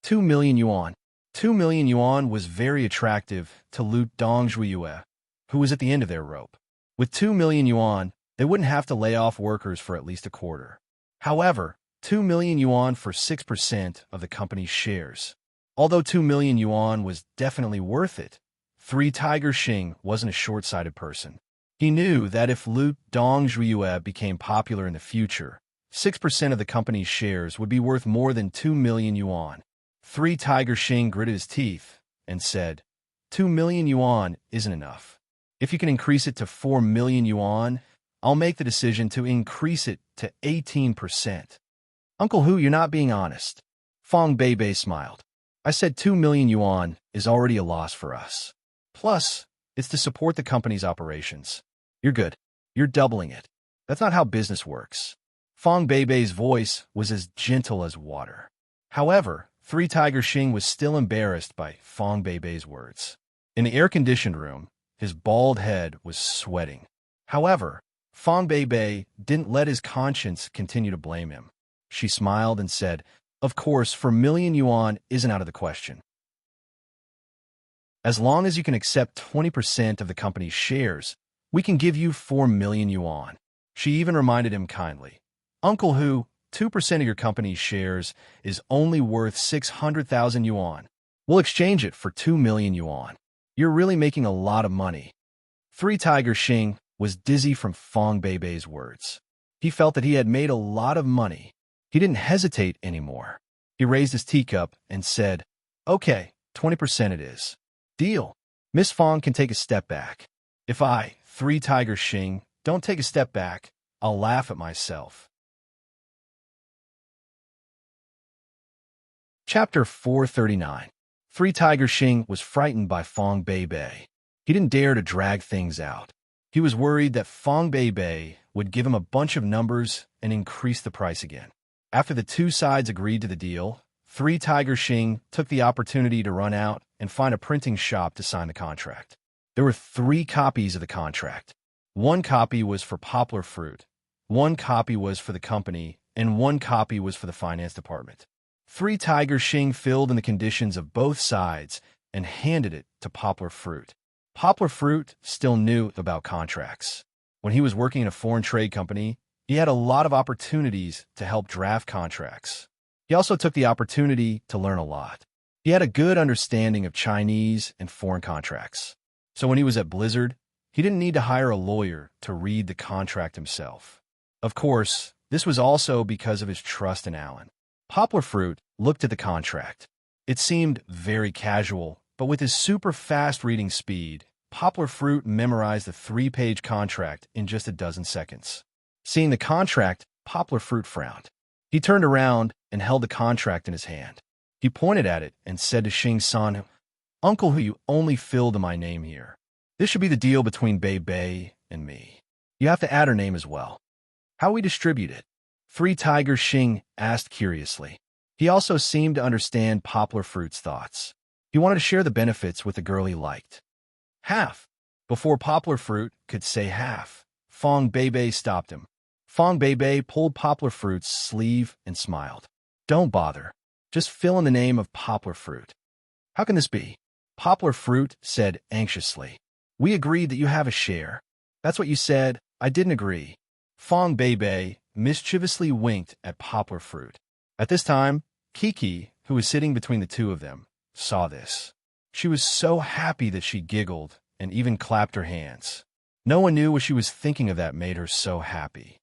2 million yuan. 2 million yuan was very attractive to Lu Dongzhuiyue, who was at the end of their rope. With 2 million yuan, they wouldn't have to lay off workers for at least a quarter. However, 2 million yuan for 6% of the company's shares. Although 2 million yuan was definitely worth it, 3 Tiger Xing wasn't a short-sighted person. He knew that if Lu Dongzhuiyue became popular in the future, 6% of the company's shares would be worth more than 2 million yuan. 3 Tiger Xing gritted his teeth and said, 2 million yuan isn't enough. If you can increase it to 4 million yuan, I'll make the decision to increase it to 18%. Uncle Hu, you're not being honest. Fong Beibei smiled. I said 2 million yuan is already a loss for us. Plus, it's to support the company's operations. You're good. You're doubling it. That's not how business works. Fong Beibei's voice was as gentle as water. However, 3 Tiger Xing was still embarrassed by Fong Beibei's words. In the air-conditioned room, his bald head was sweating. However, Fong Beibei didn't let his conscience continue to blame him. She smiled and said, of course, 4 million yuan isn't out of the question. As long as you can accept 20% of the company's shares, we can give you 4 million yuan. She even reminded him kindly, Uncle Hu, 2% of your company's shares is only worth 600,000 yuan. We'll exchange it for 2 million yuan. You're really making a lot of money. 3 Tiger Xing was dizzy from Fong Beibei's words. He felt that he had made a lot of money. He didn't hesitate anymore. He raised his teacup and said, okay, 20% it is. Deal. Miss Fong can take a step back. If I, 3 Tiger Xing, don't take a step back, I'll laugh at myself. Chapter 439. 3 Tiger Xing was frightened by Fong Beibei. He didn't dare to drag things out. He was worried that Fong Beibei would give him a bunch of numbers and increase the price again. After the two sides agreed to the deal, Three Tiger Xing took the opportunity to run out and find a printing shop to sign the contract. There were 3 copies of the contract. 1 copy was for Poplar Fruit, 1 copy was for the company, and 1 copy was for the finance department. Three Tiger Xing filled in the conditions of both sides and handed it to Poplar Fruit. Poplar Fruit still knew about contracts. When he was working in a foreign trade company, he had a lot of opportunities to help draft contracts. He also took the opportunity to learn a lot. He had a good understanding of Chinese and foreign contracts. So when he was at Blizzard, he didn't need to hire a lawyer to read the contract himself. Of course, this was also because of his trust in Alan. Poplar Fruit looked at the contract. It seemed very casual, but with his super fast reading speed, Poplar Fruit memorized the 3-page contract in just a dozen seconds. Seeing the contract, Poplar Fruit frowned. He turned around and held the contract in his hand. He pointed at it and said to Xing-san, "Uncle, who you only filled in my name here. This should be the deal between Bei Bei and me. You have to add her name as well. How we distribute it?" Three Tiger Xing asked curiously. He also seemed to understand Poplar Fruit's thoughts. He wanted to share the benefits with the girl he liked. Half. Before Poplar Fruit could say half, Fong Bei Bei stopped him. Fong Bei Bei pulled Poplar Fruit's sleeve and smiled. "Don't bother. Just fill in the name of Poplar Fruit." "How can this be?" Poplar Fruit said anxiously. "We agreed that you have a share." "That's what you said. I didn't agree." Fong Bei Bei mischievously winked at Poplar Fruit. At this time, Kiki, who was sitting between the two of them, saw this. She was so happy that she giggled and even clapped her hands. No one knew what she was thinking of that made her so happy.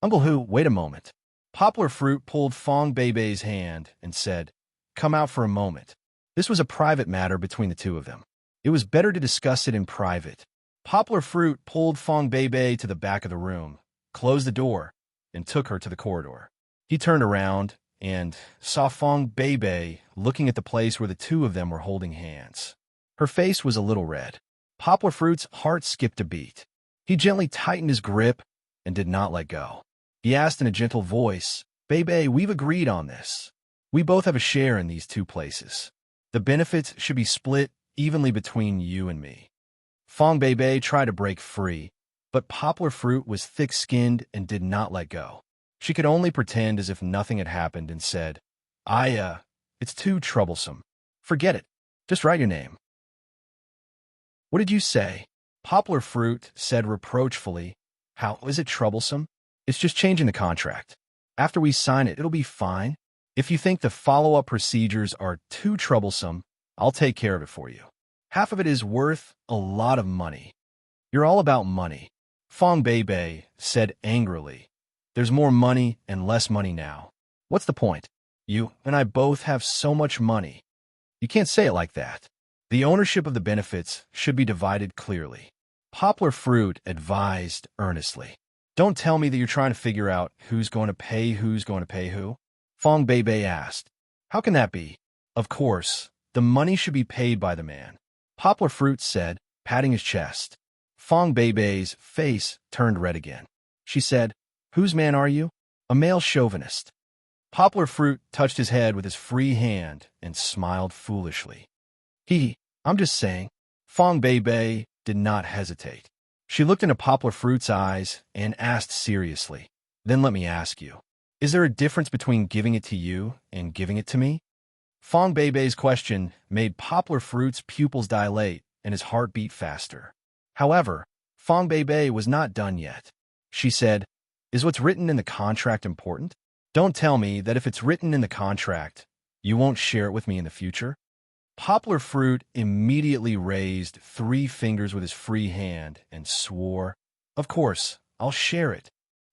"Uncle Hu, wait a moment." Poplar Fruit pulled Fong Bei Bei's hand and said, "Come out for a moment." This was a private matter between the two of them. It was better to discuss it in private. Poplar Fruit pulled Fong Bei Bei to the back of the room, closed the door, and took her to the corridor. He turned around and saw Fong Bei Bei looking at the place where the two of them were holding hands. Her face was a little red. Poplar Fruit's heart skipped a beat. He gently tightened his grip and did not let go. He asked in a gentle voice, "Bei Bei, we've agreed on this. We both have a share in these 2 places. The benefits should be split evenly between you and me." Fong Bei Bei tried to break free, but Poplar Fruit was thick-skinned and did not let go. She could only pretend as if nothing had happened and said, It's too troublesome. Forget it. Just write your name." "What did you say?" Poplar Fruit said reproachfully. "How is it troublesome? It's just changing the contract. After we sign it, it'll be fine. If you think the follow-up procedures are too troublesome, I'll take care of it for you. Half of it is worth a lot of money." "You're all about money," Fong Bei Bei said angrily. "There's more money and less money now. What's the point? You and I both have so much money." "You can't say it like that. The ownership of the benefits should be divided clearly," Poplar Fruit advised earnestly. "Don't tell me that you're trying to figure out who's going to pay who," Fong Bei Bei asked. "How can that be?" "Of course, the money should be paid by the man," Poplar Fruit said, patting his chest. Fong Bei Bei's face turned red again. She said, "Whose man are you?" "A male chauvinist." Poplar Fruit touched his head with his free hand and smiled foolishly. I'm just saying." Fong Bei Bei did not hesitate. She looked into Poplar Fruit's eyes and asked seriously, "Then let me ask you, is there a difference between giving it to you and giving it to me?" Fong Bei Bei's question made Poplar Fruit's pupils dilate and his heart beat faster. However, Fong Bei Bei was not done yet. She said, "Is what's written in the contract important? Don't tell me that if it's written in the contract, you won't share it with me in the future." Poplar Fruit immediately raised 3 fingers with his free hand and swore, "Of course, I'll share it."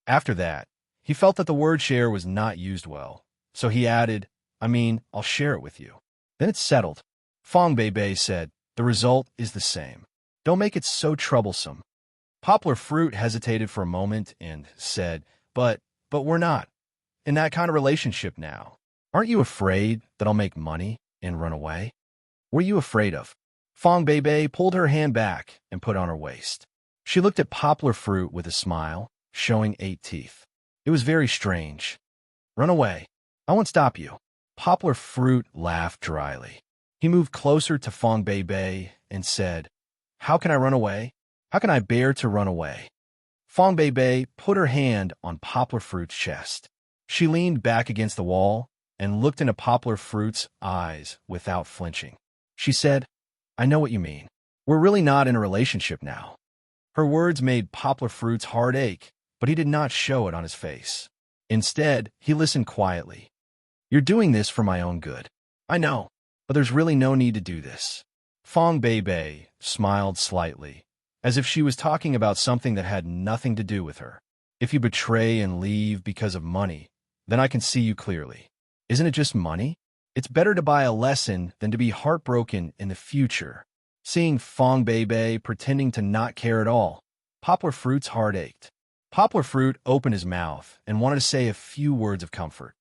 After that, he felt that the word share was not used well, so he added, I'll share it with you. "Then it's settled." Fong Bei Bei said, "The result is the same. Don't make it so troublesome." Poplar Fruit hesitated for a moment and said, But we're not in that kind of relationship now. Aren't you afraid that I'll make money and run away?" "What are you afraid of?" Fong Bei Bei pulled her hand back and put it on her waist. She looked at Poplar Fruit with a smile. showing 8 teeth. It was very strange. Run away. I won't stop you. Poplar Fruit laughed dryly. He moved closer to Fong Bei and said, How can I run away? How can I bear to run away? Fong Bei put her hand on Poplar Fruit's chest. She leaned back against the wall and looked into Poplar Fruit's eyes without flinching. She said, I know what you mean. We're really not in a relationship now. Her words made Poplar Fruit's heart ache, but he did not show it on his face. Instead, he listened quietly. You're doing this for my own good. I know, but there's really no need to do this. Fong Bei smiled slightly, as if she was talking about something that had nothing to do with her. If you betray and leave because of money, then I can see you clearly. Isn't it just money? It's better to buy a lesson than to be heartbroken in the future. Seeing Fong Bei pretending to not care at all, Poplar Fruit's heart ached. Poplar Fruit opened his mouth and wanted to say a few words of comfort.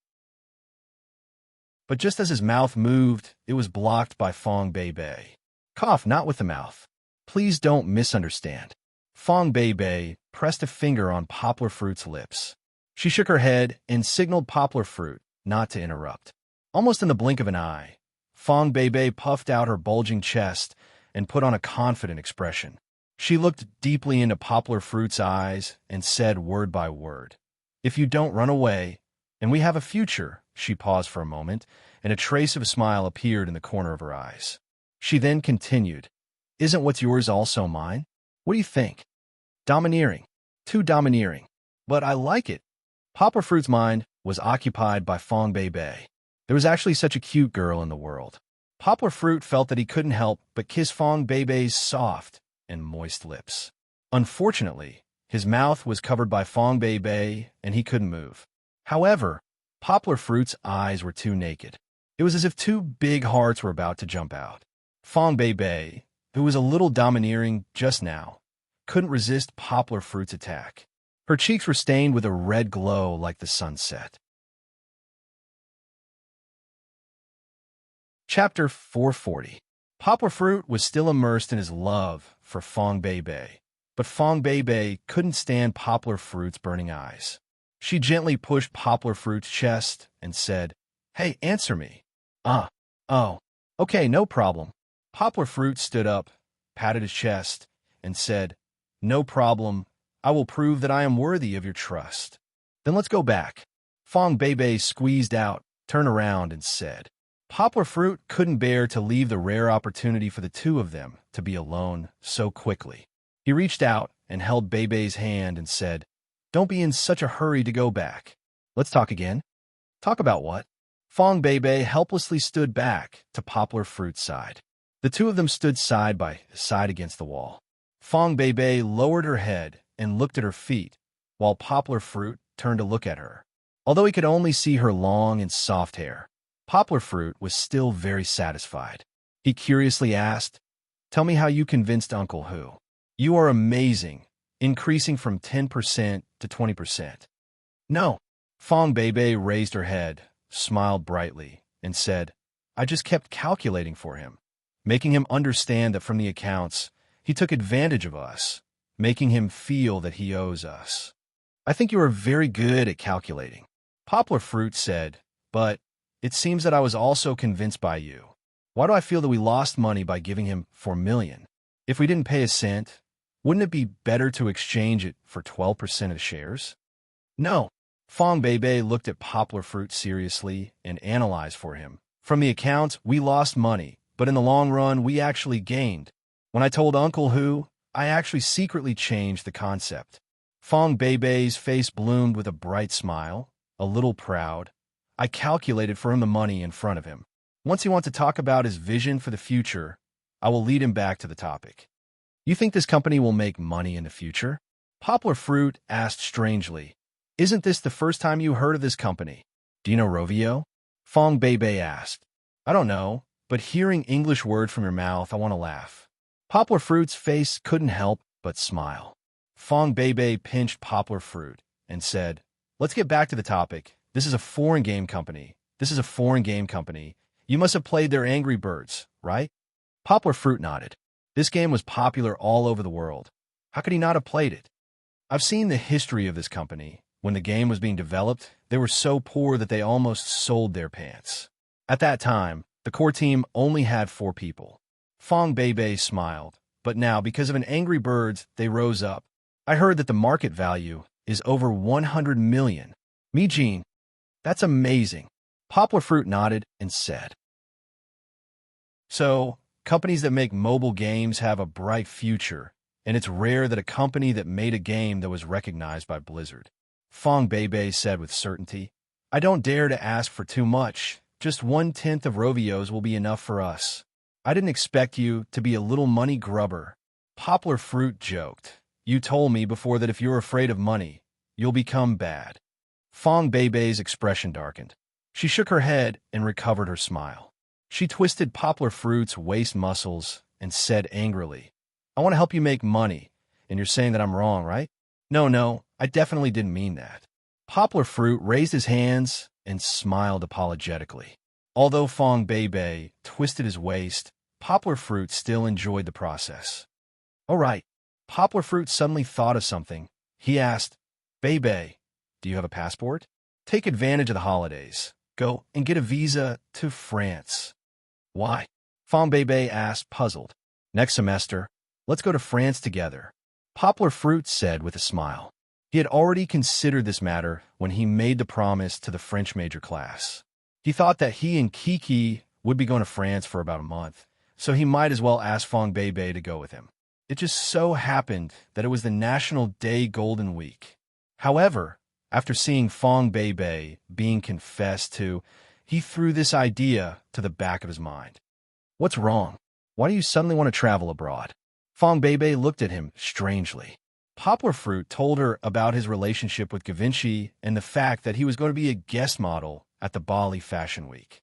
But just as his mouth moved, it was blocked by Fong Bei. Cough not with the mouth. Please don't misunderstand. Fong Bei pressed a finger on Poplar Fruit's lips. She shook her head and signaled Poplar Fruit not to interrupt. Almost in the blink of an eye, Fong Bei puffed out her bulging chest and put on a confident expression. She looked deeply into Poplar Fruit's eyes and said word by word, If you don't run away, and we have a future. She paused for a moment, and a trace of a smile appeared in the corner of her eyes. She then continued, Isn't what's yours also mine? What do you think? Domineering. Too domineering. But I like it. Poplar Fruit's mind was occupied by Fong Bei. There was actually such a cute girl in the world. Poplar Fruit felt that he couldn't help but kiss Fong Bei's soft and moist lips. Unfortunately, his mouth was covered by Fong Bei and he couldn't move. However, Poplar Fruit's eyes were too naked. It was as if two big hearts were about to jump out. Fong Bei, who was a little domineering just now, couldn't resist Poplar Fruit's attack. Her cheeks were stained with a red glow like the sunset. Chapter 440. Poplar Fruit was still immersed in his love for Fong Bei, but Fong Bei couldn't stand Poplar Fruit's burning eyes. She gently pushed Poplar Fruit's chest and said, Hey, answer me. Oh, okay, no problem. Poplar Fruit stood up, patted his chest, and said, No problem. I will prove that I am worthy of your trust. Then let's go back. Fong Bei squeezed out, turned around, and said, Poplar Fruit couldn't bear to leave the rare opportunity for the two of them to be alone so quickly. He reached out and held Bei's hand and said, Don't be in such a hurry to go back. Let's talk again. Talk about what? Fong Bei helplessly stood back to Poplar Fruit's side. The two of them stood side by side against the wall. Fong Bei lowered her head and looked at her feet, while Poplar Fruit turned to look at her. Although he could only see her long and soft hair, Poplar Fruit was still very satisfied. He curiously asked, Tell me how you convinced Uncle Hu. You are amazing, increasing from 10% to 20%. No. Fong Bei raised her head, smiled brightly, and said, I just kept calculating for him, making him understand that from the accounts, he took advantage of us, making him feel that he owes us. I think you are very good at calculating. Poplar Fruit said, But it seems that I was also convinced by you. Why do I feel that we lost money by giving him 4 million? If we didn't pay a cent, wouldn't it be better to exchange it for 12% of shares? No. Fong Bei looked at Poplar Fruit seriously and analyzed for him. From the accounts, we lost money, but in the long run, we actually gained. When I told Uncle Hu, I actually secretly changed the concept. Fong Bei's face bloomed with a bright smile, a little proud. I calculated for him the money in front of him. Once he wants to talk about his vision for the future, I will lead him back to the topic. You think this company will make money in the future? Poplar Fruit asked strangely. Isn't this the first time you heard of this company? Do you know Rovio? Fong Bei asked. I don't know, but hearing English words from your mouth, I want to laugh. Poplar Fruit's face couldn't help but smile. Fong Bei pinched Poplar Fruit and said, Let's get back to the topic. This is a foreign game company. You must have played their Angry Birds, right? Poplar Fruit nodded. This game was popular all over the world. How could he not have played it? I've seen the history of this company. When the game was being developed, they were so poor that they almost sold their pants. At that time, the core team only had 4 people. Fong Beibei smiled, but now, because of an angry birds, they rose up. I heard that the market value is over 100 million. Mi Jin, that's amazing. Poplar Fruit nodded and said. So, companies that make mobile games have a bright future, and it's rare that a company that made a game that was recognized by Blizzard. Fong Beibei said with certainty. I don't dare to ask for too much. Just 1/10 of Rovios will be enough for us. I didn't expect you to be a little money grubber. Poplar Fruit joked. You told me before that if you're afraid of money, you'll become bad. Fong Beibei's expression darkened. She shook her head and recovered her smile. She twisted Poplar Fruit's waist muscles and said angrily, I want to help you make money, and you're saying that I'm wrong, right? No, I definitely didn't mean that. Poplar Fruit raised his hands and smiled apologetically. Although Fong Beibei twisted his waist, Poplar Fruit still enjoyed the process. All right. Poplar Fruit suddenly thought of something. He asked, Beibei, do you have a passport? Take advantage of the holidays. Go and get a visa to France. Why? Fong Beibei asked, puzzled. Next semester, let's go to France together. Poplar Fruit said with a smile. He had already considered this matter when he made the promise to the French major class. He thought that he and Kiki would be going to France for about a month, so he might as well ask Fong Beibei to go with him. It just so happened that it was the National Day Golden Week. However, after seeing Fong Beibei being confessed to, he threw this idea to the back of his mind. What's wrong? Why do you suddenly want to travel abroad? Fong Beibei looked at him strangely. Poplar Fruit told her about his relationship with Givenchy and the fact that he was going to be a guest model at the Bali Fashion Week.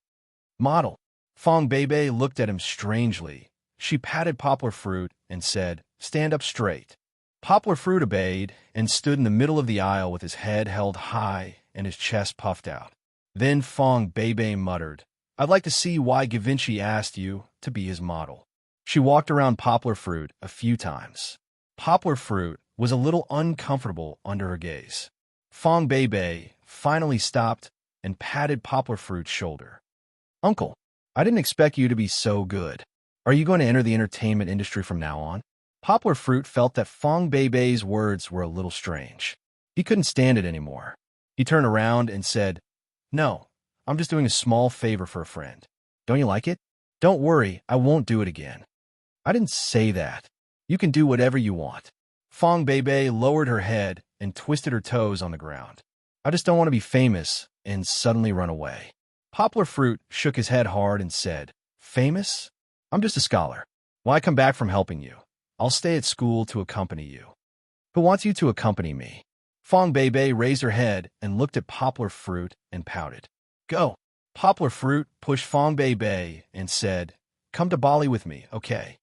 Model? Fong Beibei looked at him strangely. She patted Poplar Fruit and said, Stand up straight. Poplar Fruit obeyed and stood in the middle of the aisle with his head held high and his chest puffed out. Then Fong Beibei muttered, I'd like to see why Givenchy asked you to be his model. She walked around Poplar Fruit a few times. Poplar Fruit was a little uncomfortable under her gaze. Fong Beibei finally stopped and patted Poplar Fruit's shoulder. Uncle, I didn't expect you to be so good. Are you going to enter the entertainment industry from now on? Poplar Fruit felt that Fong Beibei's words were a little strange. He couldn't stand it anymore. He turned around and said, No, I'm just doing a small favor for a friend. Don't you like it? Don't worry, I won't do it again. I didn't say that. You can do whatever you want. Fong Beibei lowered her head and twisted her toes on the ground. I just don't want to be famous and suddenly run away. Poplar Fruit shook his head hard and said, Famous? I'm just a scholar. Why come back from helping you? I'll stay at school to accompany you. Who wants you to accompany me? Fong Beibei raised her head and looked at Poplar Fruit and pouted. Go. Poplar Fruit pushed Fong Beibei and said, Come to Bali with me, okay?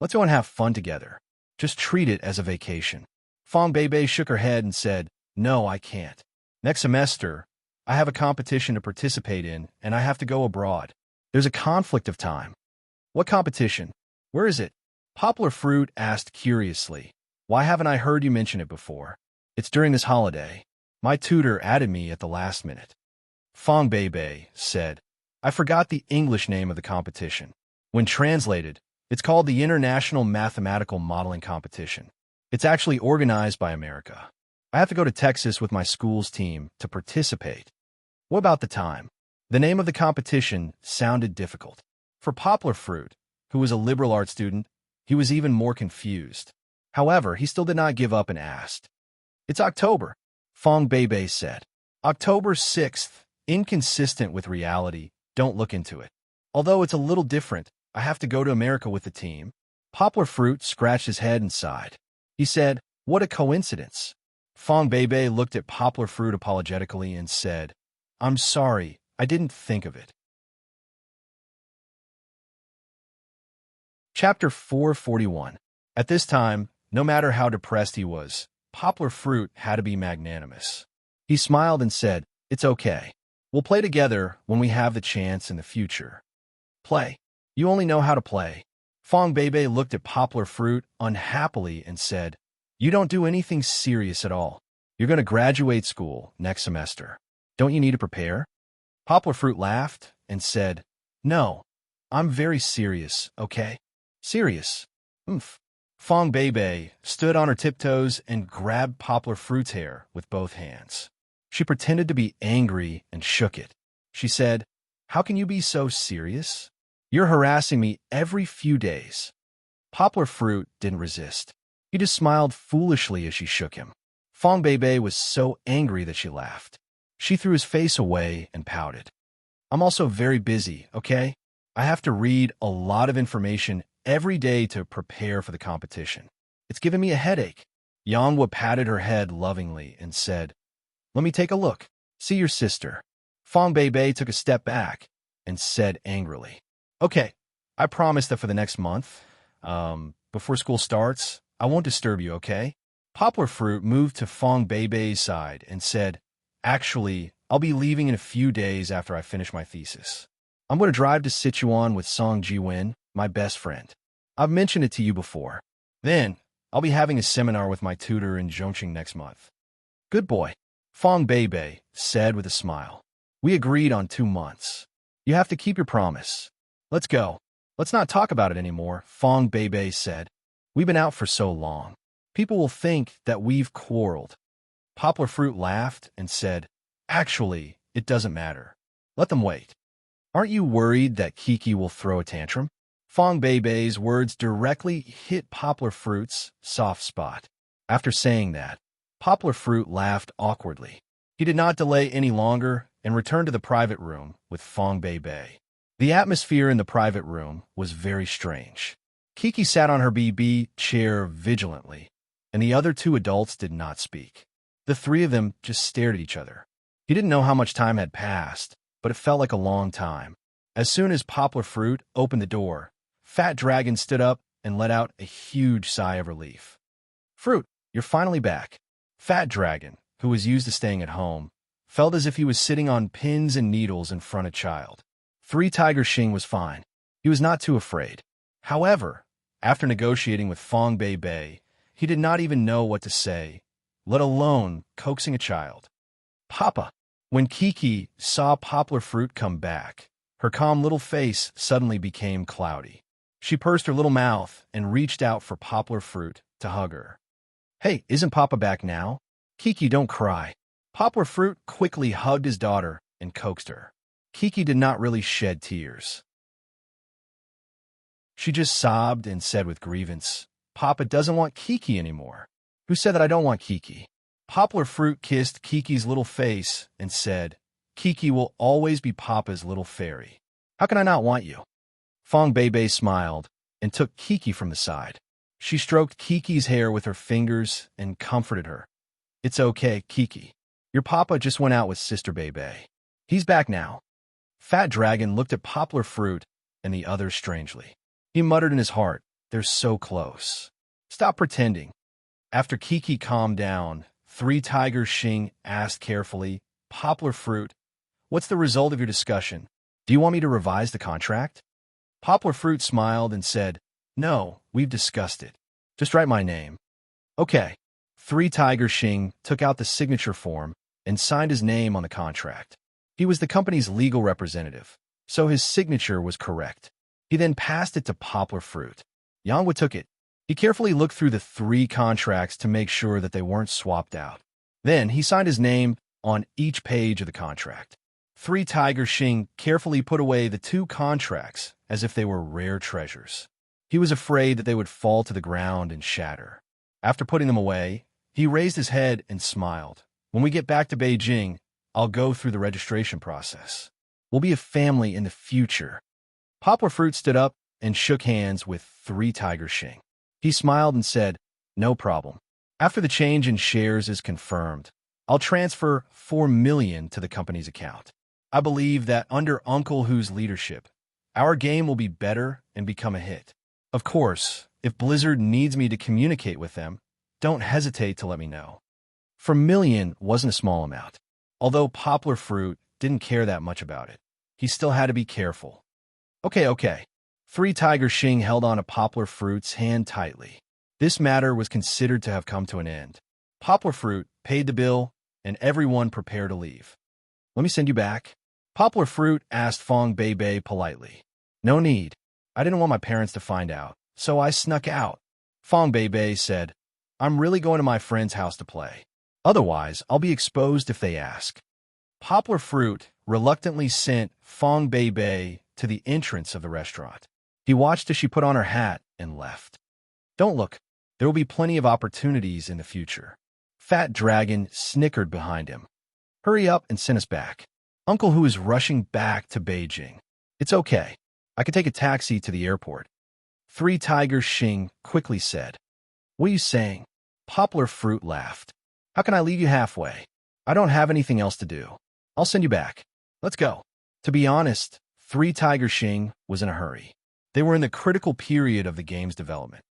Let's go and have fun together. Just treat it as a vacation. Fong Beibei shook her head and said, No, I can't. Next semester, I have a competition to participate in, and I have to go abroad. There's a conflict of time. What competition? Where is it? Poplar Fruit asked curiously. Why haven't I heard you mention it before? It's during this holiday. My tutor added me at the last minute. Fong Beibei said, I forgot the English name of the competition. When translated, it's called the International Mathematical Modeling Competition. It's actually organized by America. I have to go to Texas with my school's team to participate. What about the time? The name of the competition sounded difficult. For Poplar Fruit, who was a liberal arts student, he was even more confused. However, he still did not give up and asked. It's October, Fong Beibei said. October 6th, inconsistent with reality, don't look into it. Although it's a little different, I have to go to America with the team. Poplar Fruit scratched his head and sighed. He said, What a coincidence. Fong Beibei looked at Poplar Fruit apologetically and said, I'm sorry, I didn't think of it. Chapter 441. At this time, no matter how depressed he was, Poplar Fruit had to be magnanimous. He smiled and said, It's okay. We'll play together when we have the chance in the future. Play. You only know how to play. Fong Beibei looked at Poplar Fruit unhappily and said, You don't do anything serious at all. You're going to graduate school next semester. Don't you need to prepare? Poplar Fruit laughed and said, No, I'm very serious, okay? Serious. Oomph. Fong Bei stood on her tiptoes and grabbed Poplar Fruit's hair with both hands. She pretended to be angry and shook it. She said, How can you be so serious? You're harassing me every few days. Poplar Fruit didn't resist. He just smiled foolishly as she shook him. Fong Bei was so angry that she laughed. She threw his face away and pouted. I'm also very busy, okay? I have to read a lot of information every day to prepare for the competition. It's giving me a headache. Yanhua patted her head lovingly and said, Let me take a look. See your sister. Fong Bei took a step back and said angrily, Okay, I promise that for the next month, before school starts, I won't disturb you, okay? Poplar Fruit moved to Fong Bei's side and said, Actually, I'll be leaving in a few days after I finish my thesis. I'm going to drive to Sichuan with Song Jiwen, my best friend. I've mentioned it to you before. Then, I'll be having a seminar with my tutor in Zhongqing next month. Good boy, Fong Bei said with a smile. We agreed on 2 months. You have to keep your promise. Let's go. Let's not talk about it anymore, Fong Bei said. We've been out for so long. People will think that we've quarreled. Poplar Fruit laughed and said, Actually, it doesn't matter. Let them wait. Aren't you worried that Kiki will throw a tantrum? Fong Bei's words directly hit Poplar Fruit's soft spot. After saying that, Poplar Fruit laughed awkwardly. He did not delay any longer and returned to the private room with Fong Bei. The atmosphere in the private room was very strange. Kiki sat on her BB chair vigilantly, and the other 2 adults did not speak. The 3 of them just stared at each other. He didn't know how much time had passed, but it felt like a long time. As soon as Poplar Fruit opened the door, Fat Dragon stood up and let out a huge sigh of relief. Fruit, you're finally back. Fat Dragon, who was used to staying at home, felt as if he was sitting on pins and needles in front of child. 3 Tiger Xing was fine. He was not too afraid. However, after negotiating with Fong Bei, he did not even know what to say, let alone coaxing a child. Papa! When Kiki saw Poplar Fruit come back, her calm little face suddenly became cloudy. She pursed her little mouth and reached out for Poplar Fruit to hug her. Hey, isn't Papa back now? Kiki, don't cry. Poplar Fruit quickly hugged his daughter and coaxed her. Kiki did not really shed tears. She just sobbed and said with grievance, Papa doesn't want Kiki anymore. Who said that I don't want Kiki? Poplar Fruit kissed Kiki's little face and said, Kiki will always be Papa's little fairy. How can I not want you? Fong Bei smiled and took Kiki from the side. She stroked Kiki's hair with her fingers and comforted her. It's okay, Kiki. Your Papa just went out with Sister Bei. He's back now. Fat Dragon looked at Poplar Fruit and the others strangely. He muttered in his heart, They're so close. Stop pretending. After Kiki calmed down, 3 Tiger Xing asked carefully, Poplar Fruit, what's the result of your discussion? Do you want me to revise the contract? Poplar Fruit smiled and said, No, we've discussed it. Just write my name. Okay. 3 Tiger Xing took out the signature form and signed his name on the contract. He was the company's legal representative, so his signature was correct. He then passed it to Poplar Fruit. Yanhua took it. He carefully looked through the 3 contracts to make sure that they weren't swapped out. Then he signed his name on each page of the contract. 3 Tiger Xing carefully put away the 2 contracts as if they were rare treasures. He was afraid that they would fall to the ground and shatter. After putting them away, he raised his head and smiled. When we get back to Beijing, I'll go through the registration process. We'll be a family in the future. Poplar Fruit stood up and shook hands with 3 Tiger Xing. He smiled and said, No problem. After the change in shares is confirmed, I'll transfer 4 million to the company's account. I believe that under Uncle Hu's leadership, our game will be better and become a hit. Of course, if Blizzard needs me to communicate with them, don't hesitate to let me know. 4 million wasn't a small amount. Although Poplar Fruit didn't care that much about it, he still had to be careful. Okay. 3 Tiger Xing held on to Poplar Fruit's hand tightly. This matter was considered to have come to an end. Poplar Fruit paid the bill, and everyone prepared to leave. Let me send you back. Poplar Fruit asked Fong Bei politely. No need. I didn't want my parents to find out, so I snuck out. Fong Bei said, I'm really going to my friend's house to play. Otherwise, I'll be exposed if they ask. Poplar Fruit reluctantly sent Fong Bei to the entrance of the restaurant. He watched as she put on her hat and left. Don't look. There will be plenty of opportunities in the future. Fat Dragon snickered behind him. Hurry up and send us back. Uncle Hu is rushing back to Beijing. It's okay. I can take a taxi to the airport. Three Tigers Xing quickly said. What are you saying? Poplar Fruit laughed. How can I leave you halfway? I don't have anything else to do. I'll send you back. Let's go. To be honest, Three Tigers Xing was in a hurry. They were in the critical period of the game's development.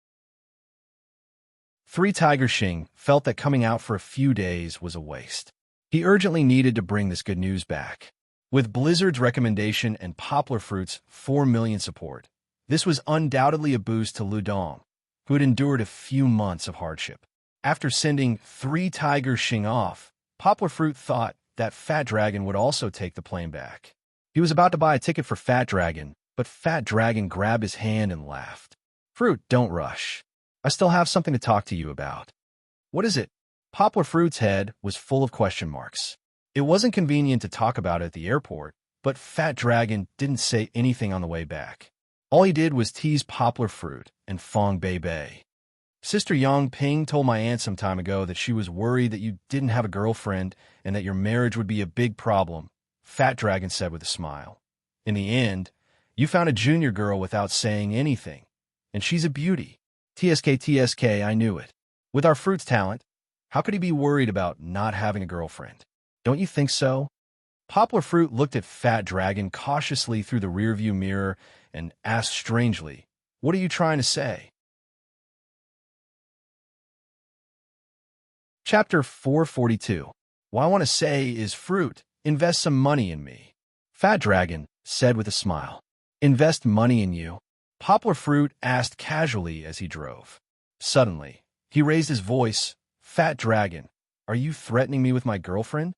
Three Tigers Xing felt that coming out for a few days was a waste. He urgently needed to bring this good news back. With Blizzard's recommendation and Poplar Fruit's 4 million support, this was undoubtedly a boost to Ludong, who had endured a few months of hardship. After sending Three Tigers Xing off, Poplar Fruit thought that Fat Dragon would also take the plane back. He was about to buy a ticket for Fat Dragon, but Fat Dragon grabbed his hand and laughed. Fruit, don't rush. I still have something to talk to you about. What is it? Poplar Fruit's head was full of question marks. It wasn't convenient to talk about it at the airport, but Fat Dragon didn't say anything on the way back. All he did was tease Poplar Fruit and Fong Bei. Sister Yang Ping told my aunt some time ago that she was worried that you didn't have a girlfriend and that your marriage would be a big problem, Fat Dragon said with a smile. In the end, you found a junior girl without saying anything, and she's a beauty. TSK, I knew it. With our Fruit's talent, how could he be worried about not having a girlfriend? Don't you think so? Poplar Fruit looked at Fat Dragon cautiously through the rearview mirror and asked strangely, What are you trying to say? Chapter 442. What I want to say is, Fruit, invest some money in me. Fat Dragon said with a smile. Invest money in you? Poplar Fruit asked casually as he drove. Suddenly, he raised his voice. Fat Dragon, are you threatening me with my girlfriend?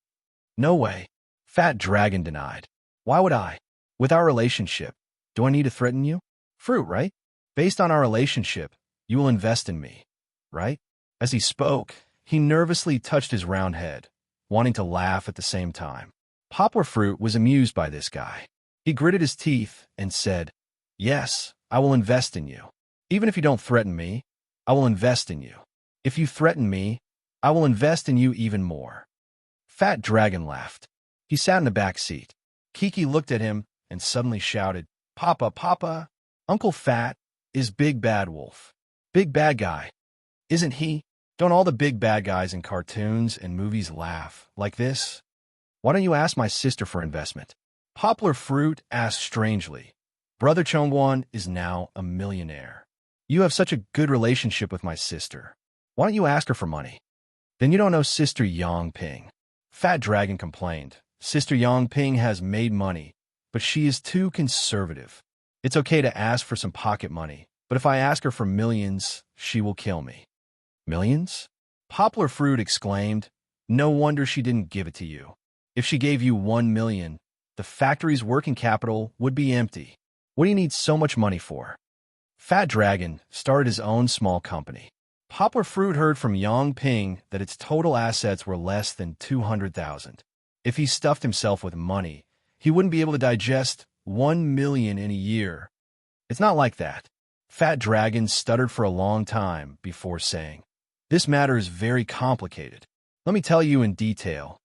No way. Fat Dragon denied. Why would I? With our relationship, do I need to threaten you? Fruit, right? Based on our relationship, you will invest in me, right? As he spoke, he nervously touched his round head, wanting to laugh at the same time. Poplar Fruit was amused by this guy. He gritted his teeth and said, Yes, I will invest in you. Even if you don't threaten me, I will invest in you. If you threaten me, I will invest in you even more. Fat Dragon laughed. He sat in the back seat. Kiki looked at him and suddenly shouted, Papa, Papa, Uncle Fat is Big Bad Wolf. Big bad guy. Isn't he? Don't all the big bad guys in cartoons and movies laugh like this? Why don't you ask my sister for investment? Poplar Fruit asked strangely. Brother Chongguan is now a millionaire. You have such a good relationship with my sister. Why don't you ask her for money? Then you don't know Sister Yang Ping. Fat Dragon complained. Sister Yang Ping has made money, but she is too conservative. It's okay to ask for some pocket money, but if I ask her for millions, she will kill me. Millions? Poplar Fruit exclaimed. No wonder she didn't give it to you. If she gave you 1 million, the factory's working capital would be empty. What do you need so much money for? Fat Dragon started his own small company. Poplar Fruit heard from Yang Ping that its total assets were less than 200,000. If he stuffed himself with money, he wouldn't be able to digest 1 million in a year. It's not like that. Fat Dragon stuttered for a long time before saying, This matter is very complicated. Let me tell you in detail.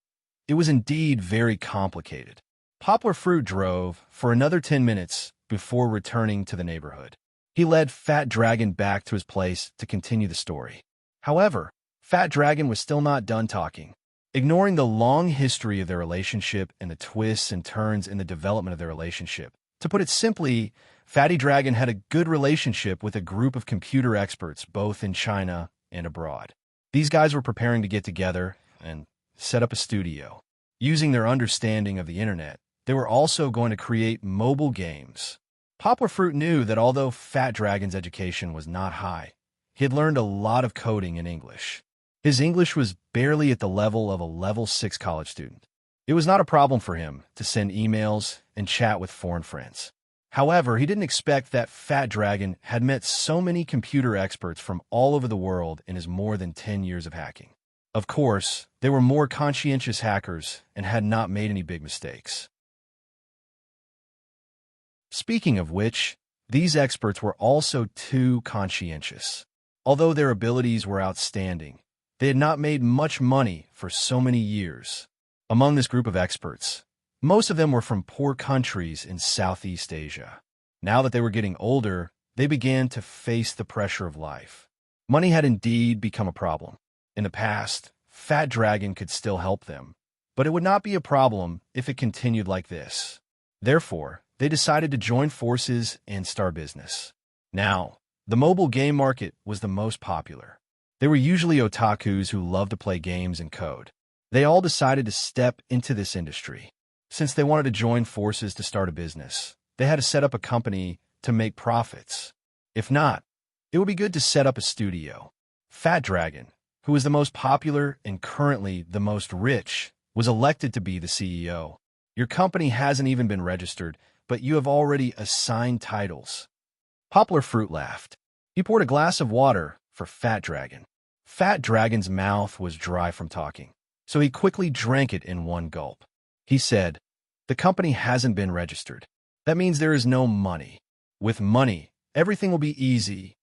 It was indeed very complicated. Poplar Fruit drove for another 10 minutes before returning to the neighborhood. He led Fat Dragon back to his place to continue the story. However, Fat Dragon was still not done talking. Ignoring the long history of their relationship and the twists and turns in the development of their relationship, to put it simply, Fatty Dragon had a good relationship with a group of computer experts both in China and abroad. These guys were preparing to get together and set up a studio. Using their understanding of the internet, they were also going to create mobile games. Poplar Fruit knew that although Fat Dragon's education was not high, he had learned a lot of coding in English. His English was barely at the level of a level 6 college student. It was not a problem for him to send emails and chat with foreign friends. However, he didn't expect that Fat Dragon had met so many computer experts from all over the world in his more than 10 years of hacking. Of course, they were more conscientious hackers and had not made any big mistakes. Speaking of which, these experts were also too conscientious. Although their abilities were outstanding, they had not made much money for so many years. Among this group of experts, most of them were from poor countries in Southeast Asia. Now that they were getting older, they began to face the pressure of life. Money had indeed become a problem. In the past, Fat Dragon could still help them, but it would not be a problem if it continued like this. Therefore, they decided to join forces and start business. Now, the mobile game market was the most popular. They were usually otakus who loved to play games and code. They all decided to step into this industry. Since they wanted to join forces to start a business, they had to set up a company to make profits. If not, it would be good to set up a studio. Fat Dragon, who was the most popular and currently the most rich, was elected to be the CEO. Your company hasn't even been registered, but you have already assigned titles. Poplar Fruit laughed. He poured a glass of water for Fat Dragon. Fat Dragon's mouth was dry from talking, so he quickly drank it in one gulp. He said, "The company hasn't been registered. That means there is no money. With money, everything will be easy.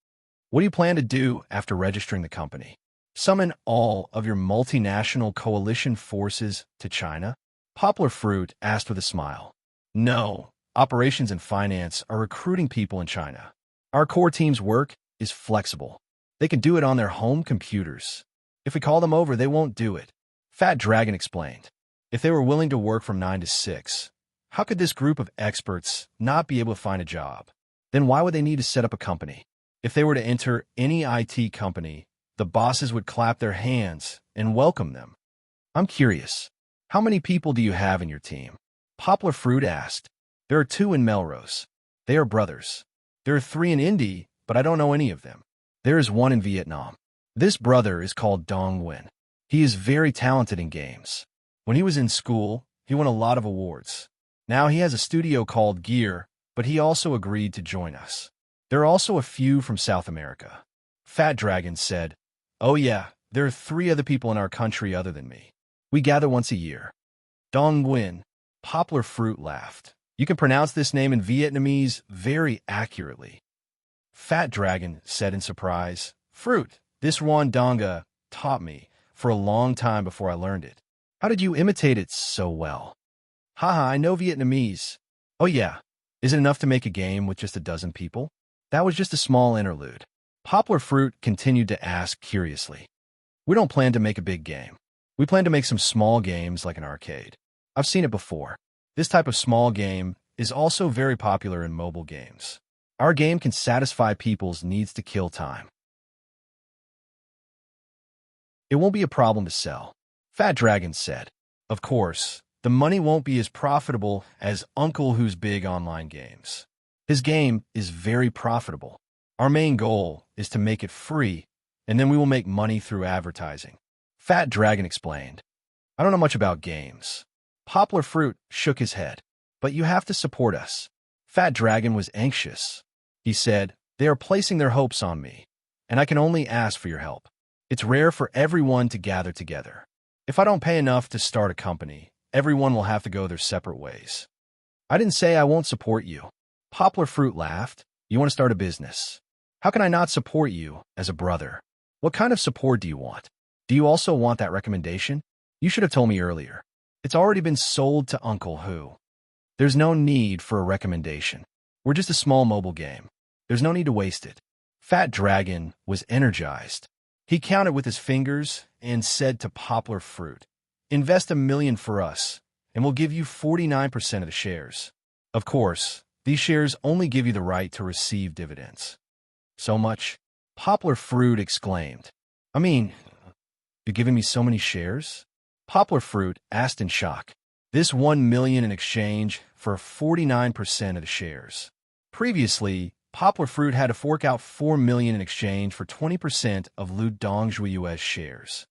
What do you plan to do after registering the company? Summon all of your multinational coalition forces to China?" Poplar Fruit asked with a smile. "No, operations and finance are recruiting people in China. Our core team's work is flexible. They can do it on their home computers. If we call them over, they won't do it." Fat Dragon explained. If they were willing to work from 9 to 6, how could this group of experts not be able to find a job? Then why would they need to set up a company? If they were to enter any IT company, the bosses would clap their hands and welcome them. "I'm curious, how many people do you have in your team?" Poplar Fruit asked. "There are 2 in Melrose. They are brothers. There are 3 in Indy, but I don't know any of them. There is 1 in Vietnam. This brother is called Dong Nguyen. He is very talented in games. When he was in school, he won a lot of awards. Now he has a studio called Gear, but he also agreed to join us. There are also a few from South America." Fat Dragon said, "Oh yeah, there are 3 other people in our country other than me. We gather once a year." Dong Nguyen. Poplar Fruit laughed. "You can pronounce this name in Vietnamese very accurately." Fat Dragon said in surprise, "Fruit, this Juan Donga taught me for a long time before I learned it. How did you imitate it so well?" "Haha, I know Vietnamese." "Oh yeah, is it enough to make a game with just a dozen people?" "That was just a small interlude." Poplar Fruit continued to ask curiously. "We don't plan to make a big game. We plan to make some small games like an arcade. I've seen it before. This type of small game is also very popular in mobile games. Our game can satisfy people's needs to kill time. It won't be a problem to sell." Fat Dragon said. "Of course, the money won't be as profitable as Uncle Who's Big online games. His game is very profitable. Our main goal is to make it free, and then we will make money through advertising." Fat Dragon explained. "I don't know much about games." Poplar Fruit shook his head. "But you have to support us." Fat Dragon was anxious. He said, "They are placing their hopes on me, and I can only ask for your help. It's rare for everyone to gather together. If I don't pay enough to start a company, everyone will have to go their separate ways." "I didn't say I won't support you." Poplar Fruit laughed. "You want to start a business. How can I not support you as a brother? What kind of support do you want? Do you also want that recommendation? You should have told me earlier. It's already been sold to Uncle Who. There's no need for a recommendation. We're just a small mobile game. There's no need to waste it." Fat Dragon was energized. He counted with his fingers and said to Poplar Fruit, "Invest $1 million for us, and we'll give you 49% of the shares. Of course, these shares only give you the right to receive dividends." "So much?" Poplar Fruit exclaimed. "I mean, you're giving me so many shares?" Poplar Fruit asked in shock. "This $1 million in exchange for 49% of the shares." Previously, Poplar Fruit had to fork out $4 million in exchange for 20% of Lu Dongjui's shares.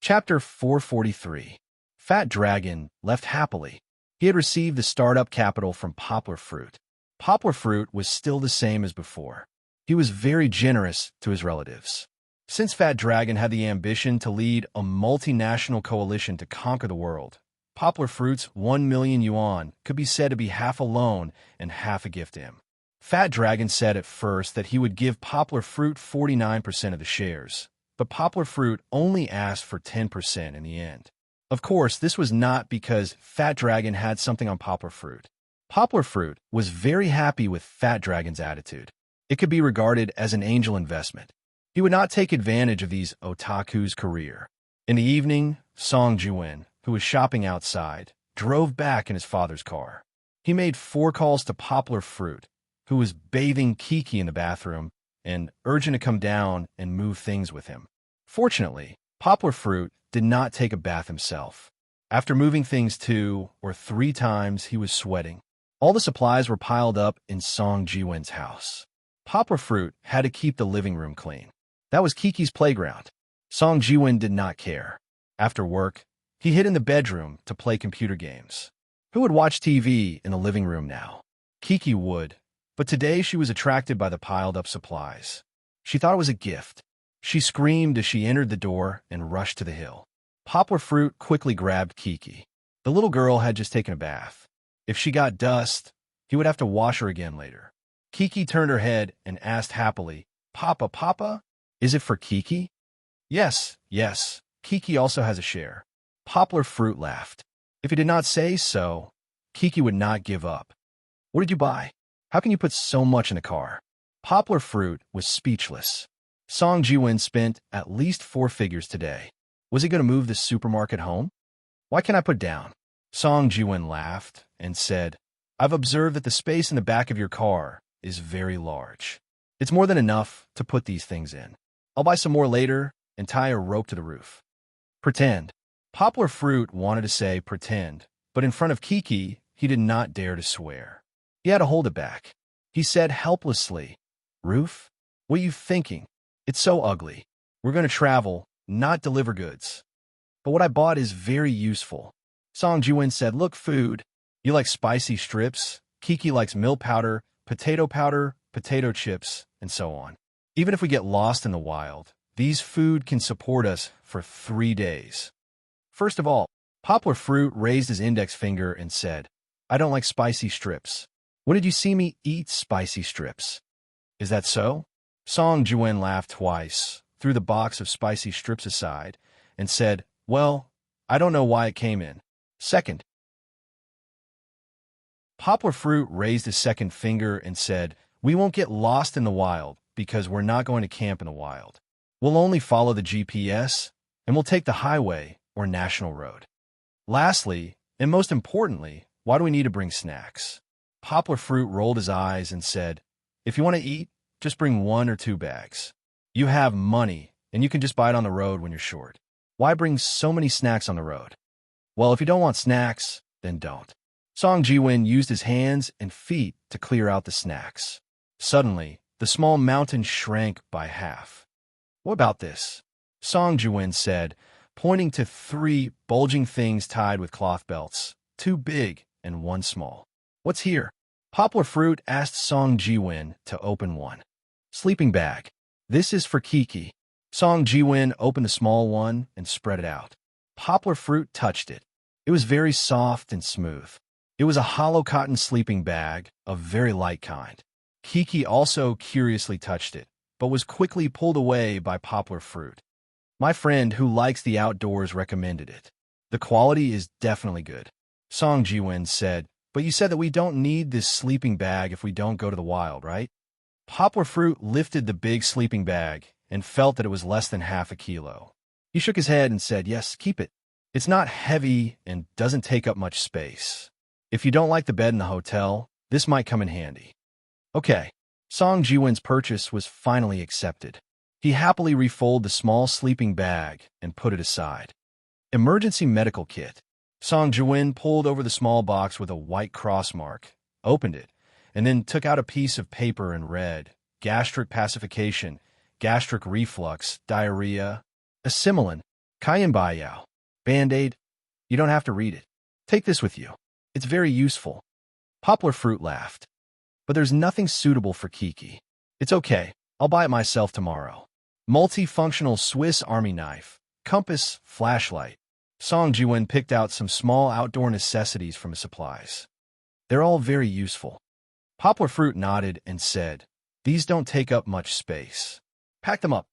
Chapter 443. Fat Dragon left happily. He had received the startup capital from Poplar Fruit. Poplar Fruit was still the same as before. He was very generous to his relatives. Since Fat Dragon had the ambition to lead a multinational coalition to conquer the world, Poplar Fruit's 1 million yuan could be said to be half a loan and half a gift to him. Fat Dragon said at first that he would give Poplar Fruit 49% of the shares, but Poplar Fruit only asked for 10% in the end. Of course, this was not because Fat Dragon had something on Poplar Fruit. Poplar Fruit was very happy with Fat Dragon's attitude. It could be regarded as an angel investment. He would not take advantage of these otaku's career. In the evening, Song Jiwen, who was shopping outside, drove back in his father's car. He made 4 calls to Poplar Fruit, who was bathing Kiki in the bathroom, and urging to come down and move things with him. Fortunately, Poplar Fruit did not take a bath himself. After moving things 2 or 3 times, he was sweating. All the supplies were piled up in Song Jiwen's house. Poplar Fruit had to keep the living room clean. That was Kiki's playground. Song Jiwen did not care. After work, he hid in the bedroom to play computer games. Who would watch TV in the living room now? Kiki would, but today she was attracted by the piled-up supplies. She thought it was a gift. She screamed as she entered the door and rushed to the hill. Poplar Fruit quickly grabbed Kiki. The little girl had just taken a bath. If she got dust, he would have to wash her again later. Kiki turned her head and asked happily, "Papa, Papa? Is it for Kiki?" Yes, yes. Kiki also has a share." Poplar Fruit laughed. If he did not say so, Kiki would not give up. "What did you buy? How can you put so much in a car?" Poplar Fruit was speechless. Song Jiwen spent at least 4 figures today. Was he going to move this supermarket home? "Why can't I put down?" Song Jiwen laughed and said, "I've observed that the space in the back of your car is very large. It's more than enough to put these things in. I'll buy some more later and tie a rope to the roof." "Pretend." Poplar Fruit wanted to say pretend, but in front of Kiki, he did not dare to swear. He had to hold it back. He said helplessly, "Roof? What are you thinking? It's so ugly. We're going to travel, not deliver goods." "But what I bought is very useful." Song Jiwen said, "Look, food. You like spicy strips. Kiki likes milk powder, potato chips, and so on. Even if we get lost in the wild, these food can support us for 3 days." First of all, Poplar Fruit raised his index finger and said, "I don't like spicy strips. When did you see me eat spicy strips?" "Is that so?" Song Jiwen laughed twice, threw the box of spicy strips aside, and said, "Well, I don't know why it came in." Second. Poplar Fruit raised his second finger and said, "We won't get lost in the wild because we're not going to camp in the wild. We'll only follow the GPS, and we'll take the highway or national road. Lastly, and most importantly, why do we need to bring snacks?" Poplar Fruit rolled his eyes and said, "If you want to eat, just bring 1 or 2 bags. You have money, and you can just buy it on the road when you're short. Why bring so many snacks on the road?" "Well, if you don't want snacks, then don't." Song Jiwen used his hands and feet to clear out the snacks. Suddenly, the small mountain shrank by half. "What about this?" Song Jiwen said, pointing to 3 bulging things tied with cloth belts, 2 big and 1 small. "What's here?" Poplar Fruit asked Song Jiwen to open one. "Sleeping bag. This is for Kiki." Song Jiwen opened the small one and spread it out. Poplar Fruit touched it. It was very soft and smooth. It was a hollow cotton sleeping bag, a very light kind. Kiki also curiously touched it, but was quickly pulled away by Poplar Fruit. "My friend who likes the outdoors recommended it. The quality is definitely good." Song Jiwen said, "But you said that we don't need this sleeping bag if we don't go to the wild, right?" Poplar Fruit lifted the big sleeping bag and felt that it was less than half a kilo. He shook his head and said, "Yes, keep it. It's not heavy and doesn't take up much space. If you don't like the bed in the hotel, this might come in handy." Okay. Song Jiwen's purchase was finally accepted. He happily refolded the small sleeping bag and put it aside. Emergency medical kit. Song Jiwen pulled over the small box with a white cross mark, opened it, and then took out a piece of paper and read, gastric pacification, gastric reflux, diarrhea, assimilan, Kayan Band-Aid. You don't have to read it. Take this with you. It's very useful. Poplar Fruit laughed. But there's nothing suitable for Kiki. It's okay. I'll buy it myself tomorrow. Multifunctional Swiss Army knife, compass, flashlight. Song Jiwen picked out some small outdoor necessities from his supplies. They're all very useful. Poplar Fruit nodded and said, "These don't take up much space. Pack them up."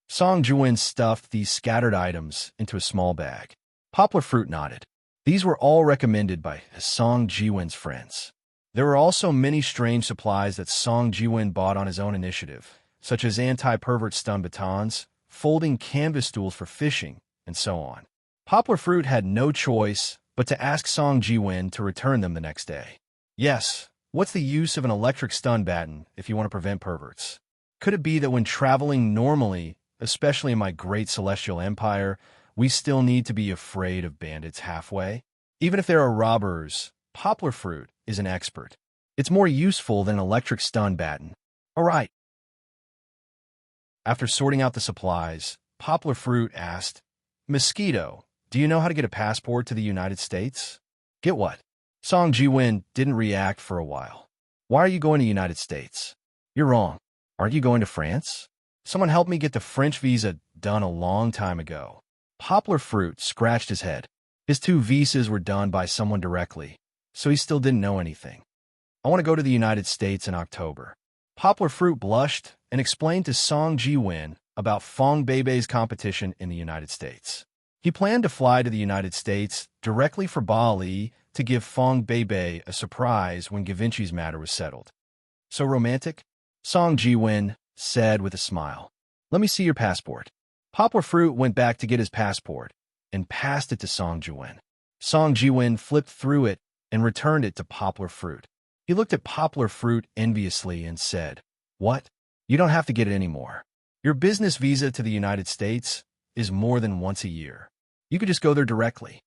Song Jiwen stuffed these scattered items into a small bag. Poplar Fruit nodded. These were all recommended by Song Jiwen's friends. There were also many strange supplies that Song Jiwen bought on his own initiative, such as anti-pervert stun batons, folding canvas stools for fishing, and so on. Poplar Fruit had no choice but to ask Song Jiwen to return them the next day. Yes, what's the use of an electric stun baton if you want to prevent perverts? Could it be that when traveling normally, especially in my great celestial empire, we still need to be afraid of bandits halfway? Even if there are robbers, Poplar Fruit is an expert. It's more useful than an electric stun baton. All right. After sorting out the supplies, Poplar Fruit asked, "Mosquito, do you know how to get a passport to the United States?" "Get what?" Song Jiwen didn't react for a while. "Why are you going to the United States?" "You're wrong. Aren't you going to France?" "Someone helped me get the French visa done a long time ago." Poplar Fruit scratched his head. His 2 visas were done by someone directly, so he still didn't know anything. "I want to go to the United States in October." Poplar Fruit blushed and explained to Song Jiwen about Fong Beibei's competition in the United States. He planned to fly to the United States directly for Bali to give Fong Beibei a surprise when Givenchy's matter was settled. "So romantic?" Song Jiwen said with a smile. "Let me see your passport." Poplar Fruit went back to get his passport and passed it to Song Jiwen. Song Jiwen flipped through it and returned it to Poplar Fruit. He looked at Poplar Fruit enviously and said, "What? You don't have to get it anymore. Your business visa to the United States is more than once a year. You could just go there directly."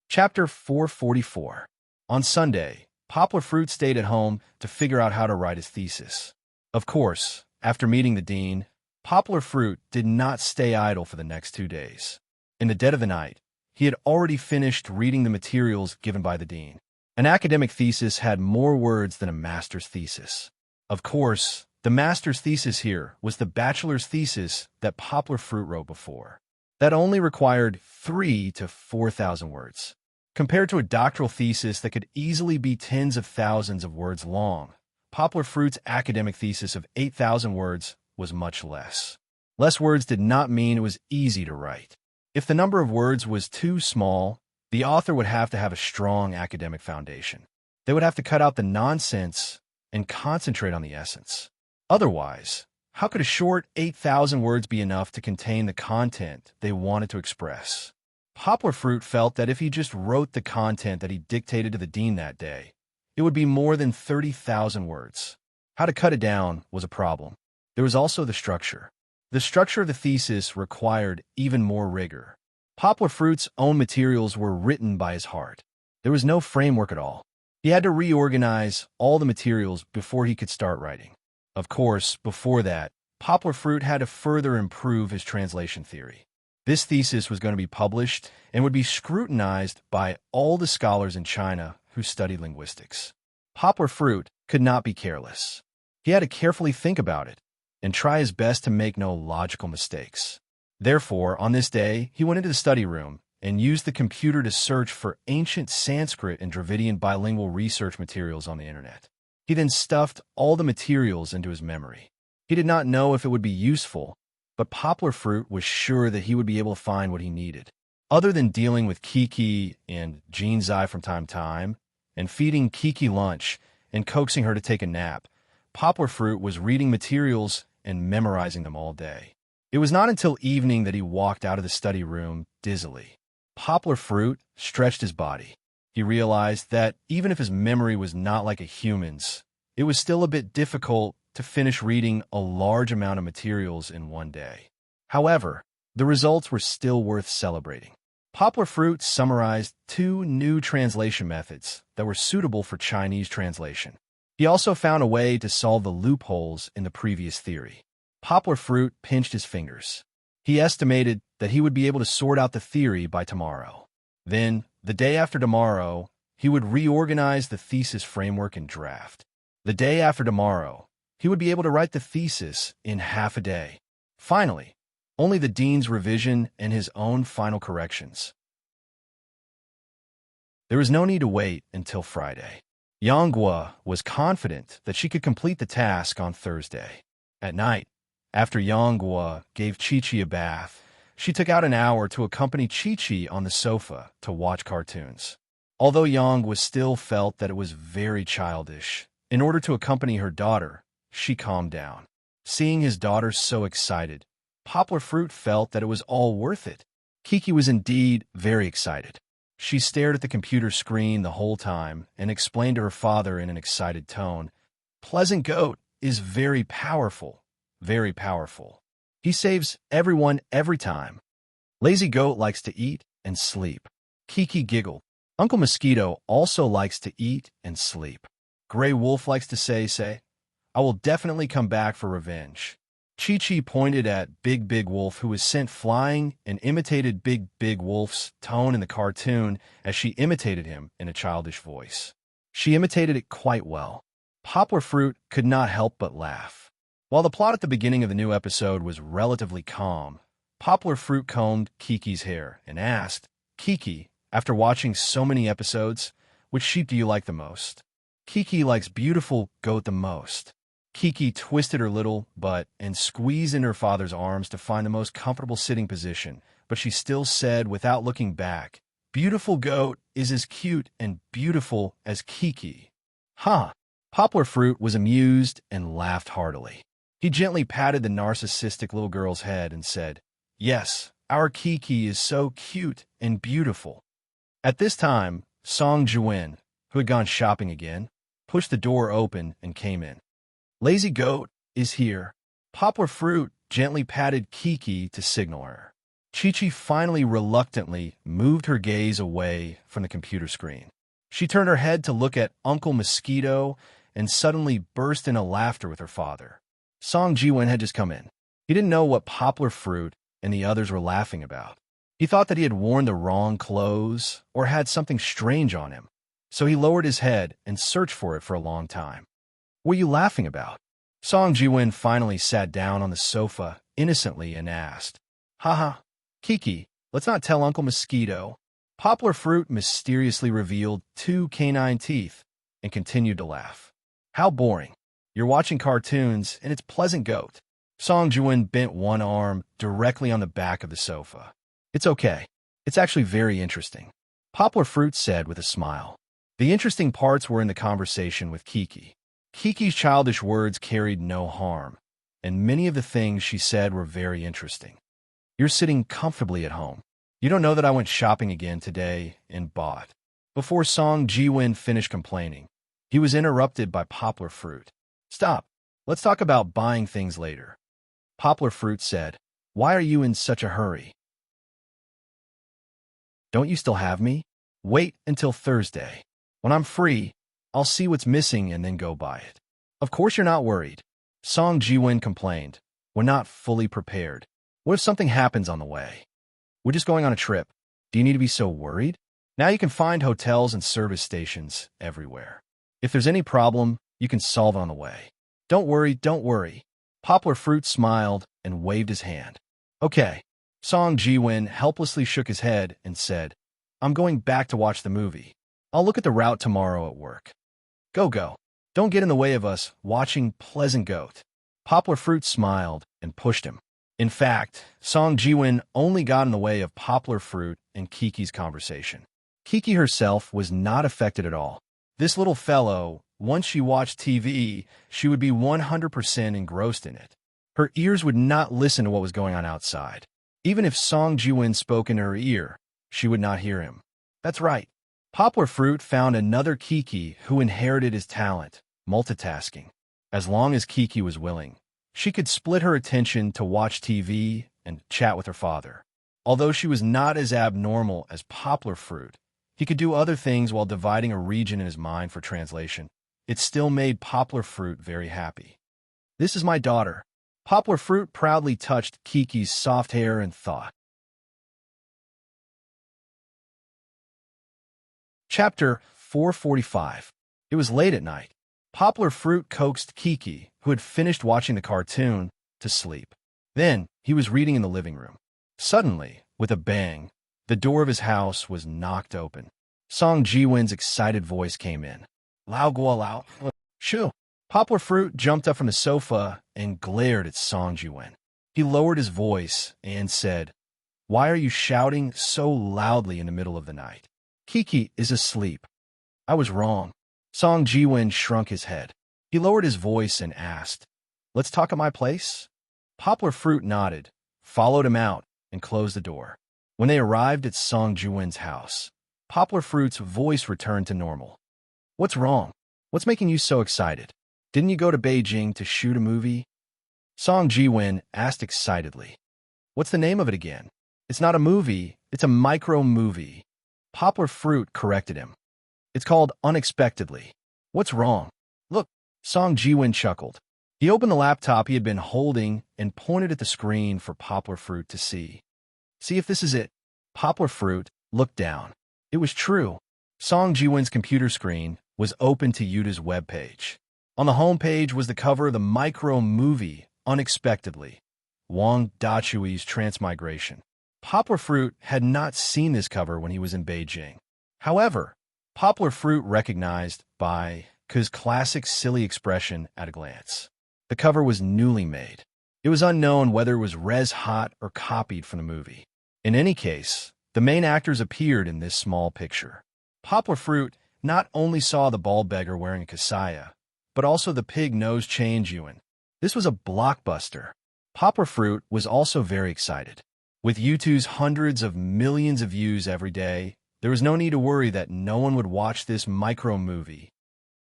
Chapter 444. On Sunday, Poplar Fruit stayed at home to figure out how to write his thesis. Of course, after meeting the dean, Poplar Fruit did not stay idle for the next 2 days. In the dead of the night, he had already finished reading the materials given by the dean. An academic thesis had more words than a master's thesis. Of course, the master's thesis here was the bachelor's thesis that Poplar Fruit wrote before. That only required 3,000 to 4,000 words. Compared to a doctoral thesis that could easily be tens of thousands of words long, Poplar Fruit's academic thesis of 8,000 words was much less. Less words did not mean it was easy to write. If the number of words was too small, the author would have to have a strong academic foundation. They would have to cut out the nonsense and concentrate on the essence. Otherwise, how could a short 8,000 words be enough to contain the content they wanted to express? Poplar Fruit felt that if he just wrote the content that he dictated to the dean that day, it would be more than 30,000 words. How to cut it down was a problem. There was also the structure. The structure of the thesis required even more rigor. Poplar Fruit's own materials were written by his heart. There was no framework at all. He had to reorganize all the materials before he could start writing. Of course, before that, Poplar Fruit had to further improve his translation theory. This thesis was going to be published and would be scrutinized by all the scholars in China who studied linguistics. Poplar Fruit could not be careless. He had to carefully think about it and try his best to make no logical mistakes. Therefore, on this day, he went into the study room and used the computer to search for ancient Sanskrit and Dravidian bilingual research materials on the internet. He then stuffed all the materials into his memory. He did not know if it would be useful, but Poplar Fruit was sure that he would be able to find what he needed. Other than dealing with Kiki and Jean Zai from time to time, and feeding Kiki lunch and coaxing her to take a nap, Poplar Fruit was reading materials and memorizing them all day. It was not until evening that he walked out of the study room dizzily. Poplar Fruit stretched his body. He realized that even if his memory was not like a human's, it was still a bit difficult to finish reading a large amount of materials in one day. However, the results were still worth celebrating. Poplar Fruit summarized 2 new translation methods that were suitable for Chinese translation. He also found a way to solve the loopholes in the previous theory. Poplar Fruit pinched his fingers. He estimated that he would be able to sort out the theory by tomorrow. Then, the day after tomorrow, he would reorganize the thesis framework and draft. The day after tomorrow, he would be able to write the thesis in half a day. Finally, only the dean's revision and his own final corrections. There was no need to wait until Friday. Yang Guo was confident that she could complete the task on Thursday. At night, after Yang Guo gave Chi-Chi a bath, she took out an hour to accompany Chi-Chi on the sofa to watch cartoons. Although Yang was still felt that it was very childish, in order to accompany her daughter, she calmed down. Seeing his daughter so excited, Poplar Fruit felt that it was all worth it. Kiki was indeed very excited. She stared at the computer screen the whole time and explained to her father in an excited tone, "Pleasant Goat is very powerful, very powerful. He saves everyone every time. Lazy Goat likes to eat and sleep." Kiki giggled. Uncle Mosquito also likes to eat and sleep. Gray Wolf likes to say, "I will definitely come back for revenge." Chi-Chi pointed at Big Wolf, who was sent flying, and imitated Big Wolf's tone in the cartoon as she imitated him in a childish voice. She imitated it quite well. Poplar Fruit could not help but laugh. While the plot at the beginning of the new episode was relatively calm, Poplar Fruit combed Kiki's hair and asked, "Kiki, after watching so many episodes, which sheep do you like the most?" "Kiki likes beautiful goat the most." Kiki twisted her little butt and squeezed in her father's arms to find the most comfortable sitting position, but she still said without looking back, "Beautiful Goat is as cute and beautiful as Kiki." Huh! Poplar Fruit was amused and laughed heartily. He gently patted the narcissistic little girl's head and said, "Yes, our Kiki is so cute and beautiful." At this time, Song Jiwen, who had gone shopping again, pushed the door open and came in. "Lazy Goat is here." Poplar Fruit gently patted Kiki to signal her. Chi-Chi finally reluctantly moved her gaze away from the computer screen. She turned her head to look at Uncle Mosquito and suddenly burst into laughter with her father. Song Jiwen had just come in. He didn't know what Poplar Fruit and the others were laughing about. He thought that he had worn the wrong clothes or had something strange on him, so he lowered his head and searched for it for a long time. "What are you laughing about?" Song Jiwen finally sat down on the sofa innocently and asked, "Haha, Kiki, let's not tell Uncle Mosquito." Poplar Fruit mysteriously revealed 2 canine teeth and continued to laugh. "How boring. You're watching cartoons and it's Pleasant Goat." Song Jiwen bent one arm directly on the back of the sofa. "It's okay. It's actually very interesting," Poplar Fruit said with a smile. The interesting parts were in the conversation with Kiki. Kiki's childish words carried no harm, and many of the things she said were very interesting. "You're sitting comfortably at home. You don't know that I went shopping again today and bought." Before Song Jiwen finished complaining, he was interrupted by Poplar Fruit. "Stop. Let's talk about buying things later." Poplar Fruit said, "Why are you in such a hurry? Don't you still have me? Wait until Thursday. When I'm free, I'll see what's missing and then go buy it." "Of course you're not worried," Song Jiwen complained. "We're not fully prepared. What if something happens on the way? We're just going on a trip. Do you need to be so worried? Now you can find hotels and service stations everywhere. If there's any problem, you can solve it on the way. Don't worry, don't worry." Poplar Fruit smiled and waved his hand. "Okay." Song Jiwen helplessly shook his head and said, "I'm going back to watch the movie. I'll look at the route tomorrow at work. Go. Don't get in the way of us watching Pleasant Goat." Poplar Fruit smiled and pushed him. In fact, Song Jiwen only got in the way of Poplar Fruit and Kiki's conversation. Kiki herself was not affected at all. This little fellow, once she watched TV, she would be 100% engrossed in it. Her ears would not listen to what was going on outside. Even if Song Jiwen spoke in her ear, she would not hear him. That's right. Poplar Fruit found another Kiki who inherited his talent, multitasking. As long as Kiki was willing, she could split her attention to watch TV and chat with her father. Although she was not as abnormal as poplar fruit, he could do other things while dividing a region in his mind for translation. It still made poplar fruit very happy. "This is my daughter." Poplar fruit proudly touched Kiki's soft hair and thought. Chapter 445. It was late at night. Poplar fruit coaxed Kiki, who had finished watching the cartoon, to sleep. Then he was reading in the living room. Suddenly, with a bang, the door of his house was knocked open. Song Jiwin's excited voice came in. "Lao guo lao. Shoo." Poplar fruit jumped up from the sofa and glared at Song Jiwin. He lowered his voice and said, "Why are you shouting so loudly in the middle of the night? Kiki is asleep." "I was wrong." Song Jiwin shrunk his head. He lowered his voice and asked, "Let's talk at my place?" Poplar fruit nodded, followed him out, and closed the door. When they arrived at Song Jiwin's house, Poplar fruit's voice returned to normal. "What's wrong? What's making you so excited? Didn't you go to Beijing to shoot a movie?" Song Jiwin asked excitedly. "What's the name of it again?" "It's not a movie, it's a micro-movie." Poplar fruit corrected him. "It's called Unexpectedly." "What's wrong?" "Look." Song Jiwin chuckled. He opened the laptop he had been holding and pointed at the screen for Poplar fruit to see. "See if this is it." Poplar fruit looked down. It was true. Song Jiwin's computer screen was open to Yuta's webpage. On the home page was the cover of the micro-movie Unexpectedly, Wang Dachui's Transmigration. Poplar fruit had not seen this cover when he was in Beijing. However, Poplar fruit recognized by Ke's classic silly expression at a glance. The cover was newly made. It was unknown whether it was res-hot or copied from the movie. In any case, the main actors appeared in this small picture. Poplar fruit not only saw the bald beggar wearing a kasaya, but also the pig nose chain Yuan. This was a blockbuster. Poplar fruit was also very excited. With YouTube's hundreds of millions of views every day, there was no need to worry that no one would watch this micro-movie.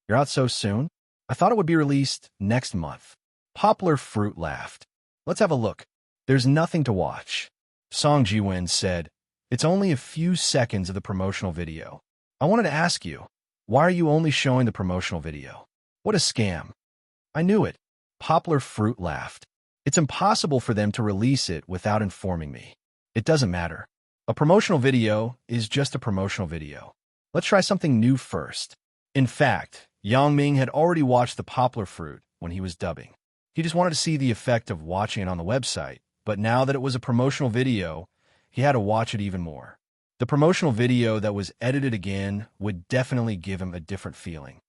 "You're out so soon? I thought it would be released next month." Poplar fruit laughed. "Let's have a look." "There's nothing to watch." Song Jiwin said, "It's only a few seconds of the promotional video." "I wanted to ask you, why are you only showing the promotional video?" "What a scam." "I knew it." Poplar fruit laughed. "It's impossible for them to release it without informing me." "It doesn't matter. A promotional video is just a promotional video. Let's try something new first." In fact, Yang Ming had already watched the Poplar fruit when he was dubbing. He just wanted to see the effect of watching it on the website, but now that it was a promotional video, he had to watch it even more. The promotional video that was edited again would definitely give him a different feeling.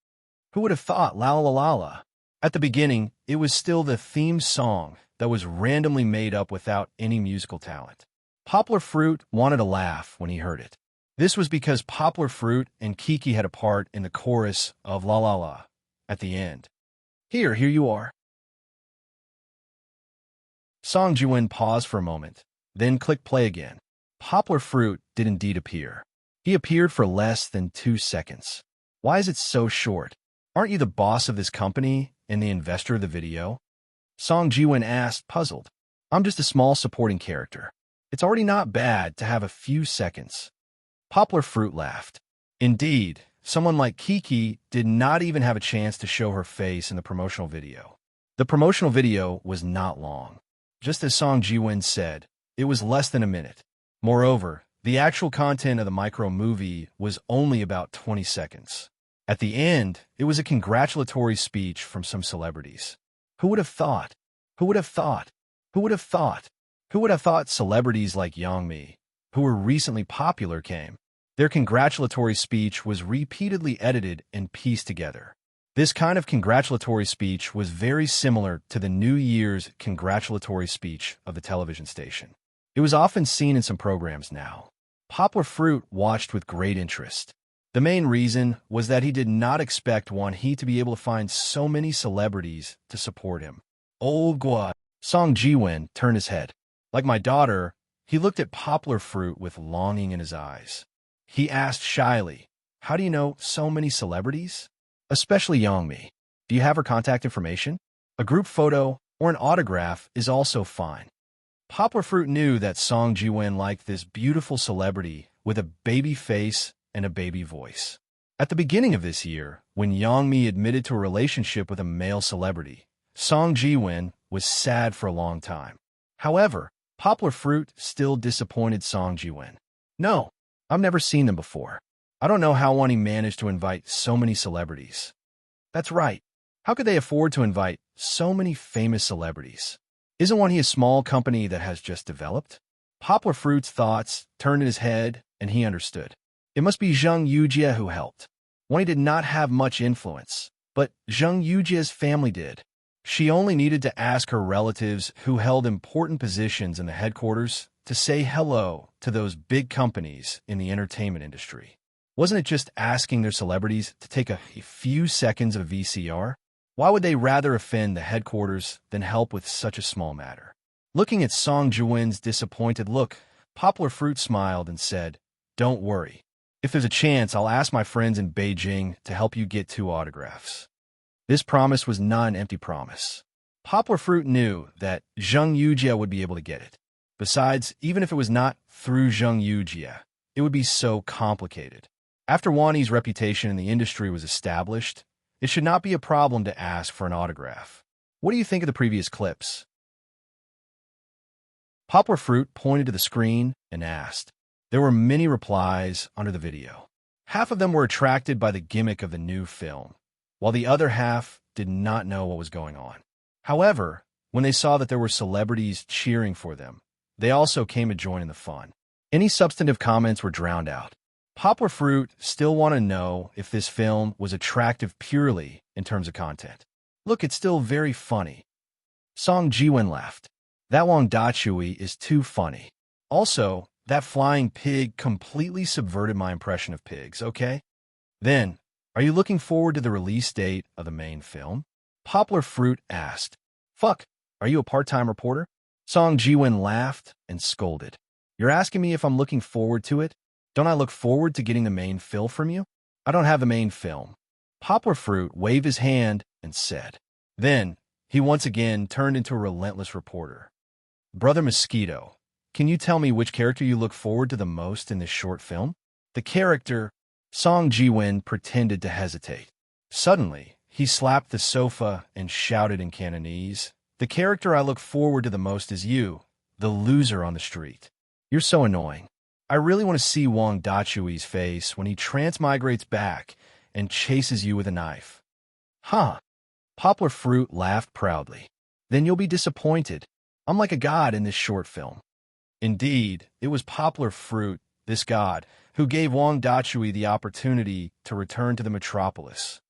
Who would have thought La La La La? At the beginning, it was still the theme song that was randomly made up without any musical talent. Poplar fruit wanted to laugh when he heard it. This was because Poplar fruit and Kiki had a part in the chorus of La La La at the end. Here you are." Song Jiwin paused for a moment, then clicked play again. Poplar fruit did indeed appear. He appeared for less than 2 seconds. "Why is it so short? Aren't you the boss of this company and the investor of the video?" Song Jiwin asked, puzzled. "I'm just a small supporting character. It's already not bad to have a few seconds." Poplar fruit laughed. Indeed, someone like Kiki did not even have a chance to show her face in the promotional video. The promotional video was not long. Just as Song Jiwin said, it was less than a minute. Moreover, the actual content of the micro-movie was only about 20 seconds. At the end, it was a congratulatory speech from some celebrities. Who would have thought? Who would have thought? Who would have thought? Who would have thought celebrities like Yang Mi, who were recently popular, came? Their congratulatory speech was repeatedly edited and pieced together. This kind of congratulatory speech was very similar to the New Year's congratulatory speech of the television station. It was often seen in some programs now. Poplar fruit watched with great interest. The main reason was that he did not expect Wan He to be able to find so many celebrities to support him. "Oh, God." Song Jiwin turned his head. Like my daughter, he looked at Poplar fruit with longing in his eyes. He asked shyly, "How do you know so many celebrities?" "Especially Yang Mi. Do you have her contact information? A group photo or an autograph is also fine." Poplar Fruit knew that Song Ji-wen liked this beautiful celebrity with a baby face and a baby voice. At the beginning of this year, when Yang-mi admitted to a relationship with a male celebrity, Song Ji-wen was sad for a long time. However, Poplar Fruit still disappointed Song Ji-wen. No, I've never seen them before. I don't know how Wani managed to invite so many celebrities. That's right. How could they afford to invite so many famous celebrities? Isn't Wani a small company that has just developed? Poplar Fruit's thoughts turned in his head, and he understood. It must be Zheng Yujie who helped. Wani did not have much influence, but Zheng Yujie's family did. She only needed to ask her relatives who held important positions in the headquarters to say hello to those big companies in the entertainment industry. Wasn't it just asking their celebrities to take a few seconds of VCR? Why would they rather offend the headquarters than help with such a small matter? Looking at Song Ji-wen's disappointed look, Poplar Fruit smiled and said, "Don't worry. If there's a chance, I'll ask my friends in Beijing to help you get 2 autographs." This promise was not an empty promise. Poplar Fruit knew that Zheng Yujie would be able to get it. Besides, even if it was not through Zheng Yujie, it would be so complicated. After Wani's reputation in the industry was established, it should not be a problem to ask for an autograph. What do you think of the previous clips? Poplar Fruit pointed to the screen and asked. There were many replies under the video. Half of them were attracted by the gimmick of the new film, while the other half did not know what was going on. However, when they saw that there were celebrities cheering for them, they also came to join in the fun. Any substantive comments were drowned out. Poplar Fruit still wanted to know if this film was attractive purely in terms of content. Look, it's still very funny. Song Ji-wen laughed. That Wang Dachui is too funny. Also, that flying pig completely subverted my impression of pigs, okay? Then, are you looking forward to the release date of the main film? Poplar Fruit asked. Fuck, are you a part-time reporter? Song Ji-wen laughed and scolded. You're asking me if I'm looking forward to it? Don't I look forward to getting the main film from you? I don't have the main film. Poplar Fruit waved his hand and said. Then, he once again turned into a relentless reporter. Brother Mosquito, can you tell me which character you look forward to the most in this short film? The character, Song Ji-wen pretended to hesitate. Suddenly, he slapped the sofa and shouted in Cantonese, the character I look forward to the most is you, the loser on the street. You're so annoying. I really want to see Wang Dachui's face when he transmigrates back and chases you with a knife. Huh. Poplar Fruit laughed proudly. Then you'll be disappointed. I'm like a god in this short film. Indeed, it was Poplar Fruit, this god, who gave Wang Dachui the opportunity to return to the metropolis.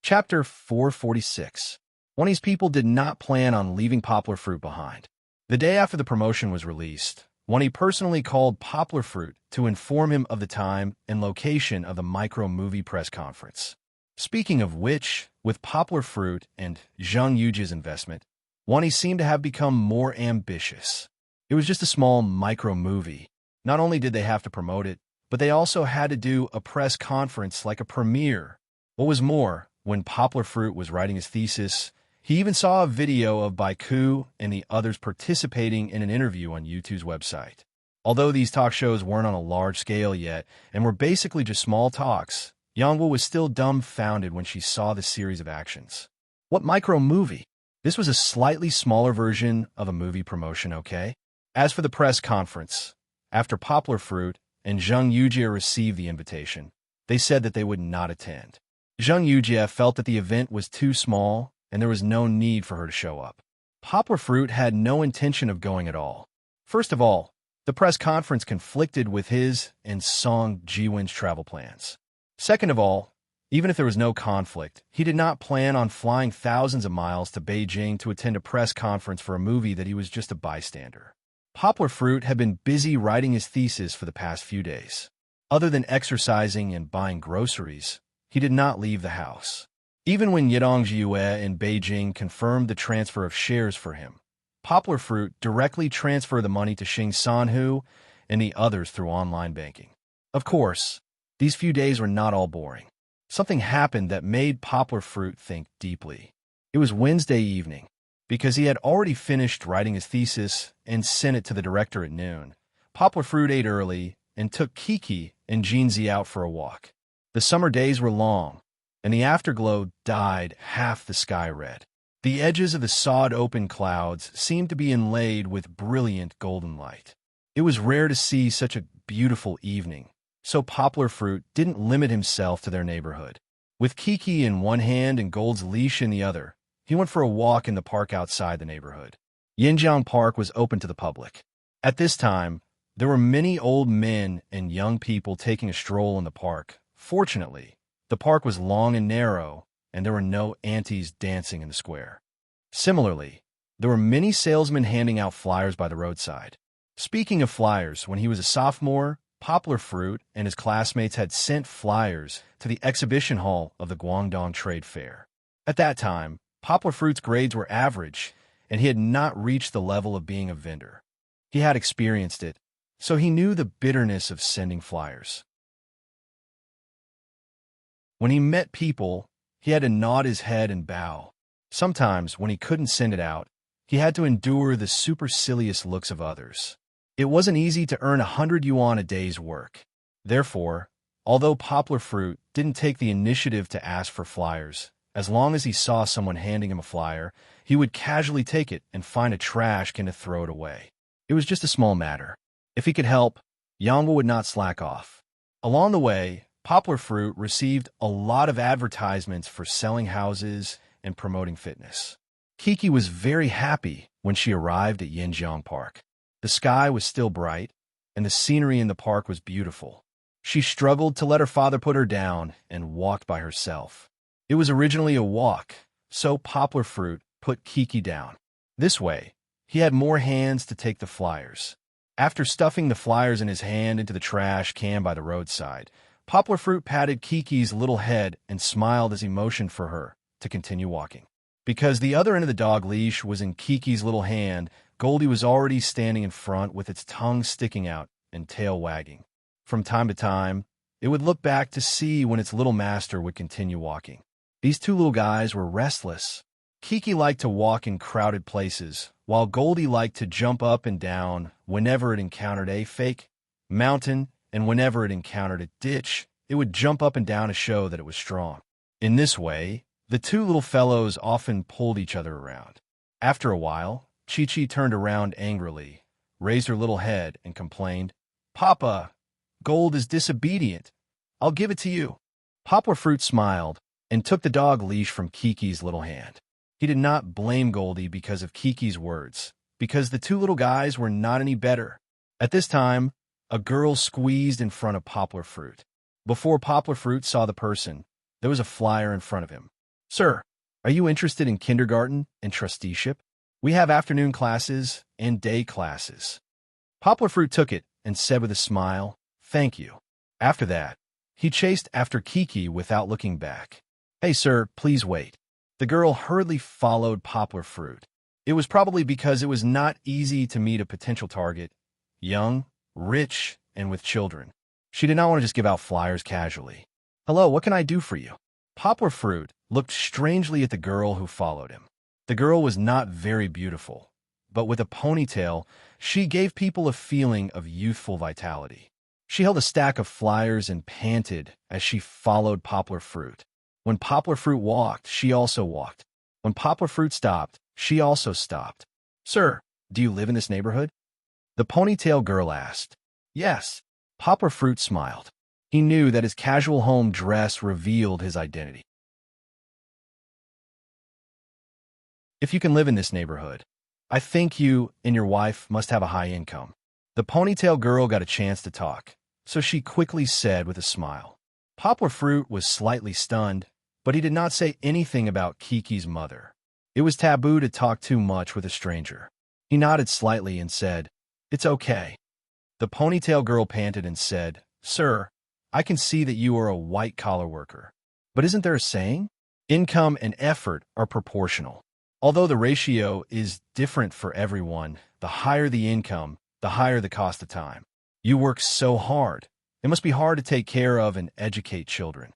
Chapter 446. Wani's people did not plan on leaving Poplar Fruit behind. The day after the promotion was released, Wani personally called Poplar Fruit to inform him of the time and location of the micro-movie press conference. Speaking of which, with Poplar Fruit and Zheng Yujie's investment, Wani seemed to have become more ambitious. It was just a small micro-movie. Not only did they have to promote it, but they also had to do a press conference like a premiere. What was more, when Poplar Fruit was writing his thesis, he even saw a video of Baiku and the others participating in an interview on YouTube's website. Although these talk shows weren't on a large scale yet and were basically just small talks, Yangwu was still dumbfounded when she saw the series of actions. What micro-movie? This was a slightly smaller version of a movie promotion, okay? As for the press conference, after Poplar Fruit and Zheng Yujie received the invitation, they said that they would not attend. Zheng Yujie felt that the event was too small and there was no need for her to show up. Poplar Fruit had no intention of going at all. First of all, the press conference conflicted with his and Song Ji-wen's travel plans. Second of all, even if there was no conflict, he did not plan on flying thousands of miles to Beijing to attend a press conference for a movie that he was just a bystander. Poplar Fruit had been busy writing his thesis for the past few days. Other than exercising and buying groceries, he did not leave the house. Even when Yedong Jiue in Beijing confirmed the transfer of shares for him, Poplar Fruit directly transferred the money to Xing Sanhu and the others through online banking. Of course, these few days were not all boring. Something happened that made Poplar Fruit think deeply. It was Wednesday evening. Because he had already finished writing his thesis and sent it to the director at noon, Poplar Fruit ate early and took Kiki and Jeansy out for a walk. The summer days were long, and the afterglow dyed half the sky red. The edges of the sawed-open clouds seemed to be inlaid with brilliant golden light. It was rare to see such a beautiful evening, so Poplar Fruit didn't limit himself to their neighborhood. With Kiki in one hand and Gold's leash in the other, he went for a walk in the park outside the neighborhood. Yinjiang Park was open to the public. At this time, there were many old men and young people taking a stroll in the park. Fortunately, the park was long and narrow, and there were no aunties dancing in the square. Similarly, there were many salesmen handing out flyers by the roadside. Speaking of flyers, when he was a sophomore, Poplar Fruit and his classmates had sent flyers to the exhibition hall of the Guangdong Trade Fair. At that time, Poplar Fruit's grades were average, and he had not reached the level of being a vendor. He had experienced it, so he knew the bitterness of sending flyers. When he met people, he had to nod his head and bow. Sometimes, when he couldn't send it out, he had to endure the supercilious looks of others. It wasn't easy to earn 100 yuan a day's work. Therefore, although Poplar Fruit didn't take the initiative to ask for flyers, as long as he saw someone handing him a flyer, he would casually take it and find a trash can to throw it away. It was just a small matter. If he could help, Yangbo would not slack off. Along the way, Poplar Fruit received a lot of advertisements for selling houses and promoting fitness. Kiki was very happy when she arrived at Yinjiang Park. The sky was still bright, and the scenery in the park was beautiful. She struggled to let her father put her down and walked by herself. It was originally a walk, so Poplar Fruit put Kiki down. This way, he had more hands to take the flyers. After stuffing the flyers in his hand into the trash can by the roadside, Poplar Fruit patted Kiki's little head and smiled as he motioned for her to continue walking. Because the other end of the dog leash was in Kiki's little hand, Goldie was already standing in front with its tongue sticking out and tail wagging. From time to time, it would look back to see when its little master would continue walking. These two little guys were restless. Kiki liked to walk in crowded places, while Goldie liked to jump up and down whenever it encountered a fake mountain, and whenever it encountered a ditch, it would jump up and down to show that it was strong. In this way, the two little fellows often pulled each other around. After a while, Chi-Chi turned around angrily, raised her little head, and complained, "Papa, Gold is disobedient. I'll give it to you." Poplar Fruit smiled and took the dog leash from Kiki's little hand. He did not blame Goldie because of Kiki's words, because the two little guys were not any better. At this time, a girl squeezed in front of Poplar Fruit. Before Poplar Fruit saw the person, there was a flyer in front of him. "Sir, are you interested in kindergarten and trusteeship? We have afternoon classes and day classes." Poplar Fruit took it and said with a smile, "Thank you." After that, he chased after Kiki without looking back. "Hey, sir, please wait." The girl hurriedly followed Poplar Fruit. It was probably because it was not easy to meet a potential target, young, rich, and with children. She did not want to just give out flyers casually. "Hello, what can I do for you?" Poplar Fruit looked strangely at the girl who followed him. The girl was not very beautiful, but with a ponytail, she gave people a feeling of youthful vitality. She held a stack of flyers and panted as she followed Poplar Fruit. When Poplar Fruit walked, she also walked. When Poplar Fruit stopped, she also stopped. "Sir, do you live in this neighborhood?" the ponytail girl asked. "Yes." Poplar Fruit smiled. He knew that his casual home dress revealed his identity. "If you can live in this neighborhood, I think you and your wife must have a high income." The ponytail girl got a chance to talk, so she quickly said with a smile. Poplar Fruit was slightly stunned, but he did not say anything about Kiki's mother. It was taboo to talk too much with a stranger. He nodded slightly and said, "It's okay." The ponytail girl panted and said, "Sir, I can see that you are a white-collar worker. But isn't there a saying? Income and effort are proportional. Although the ratio is different for everyone, the higher the income, the higher the cost of time. You work so hard. It must be hard to take care of and educate children."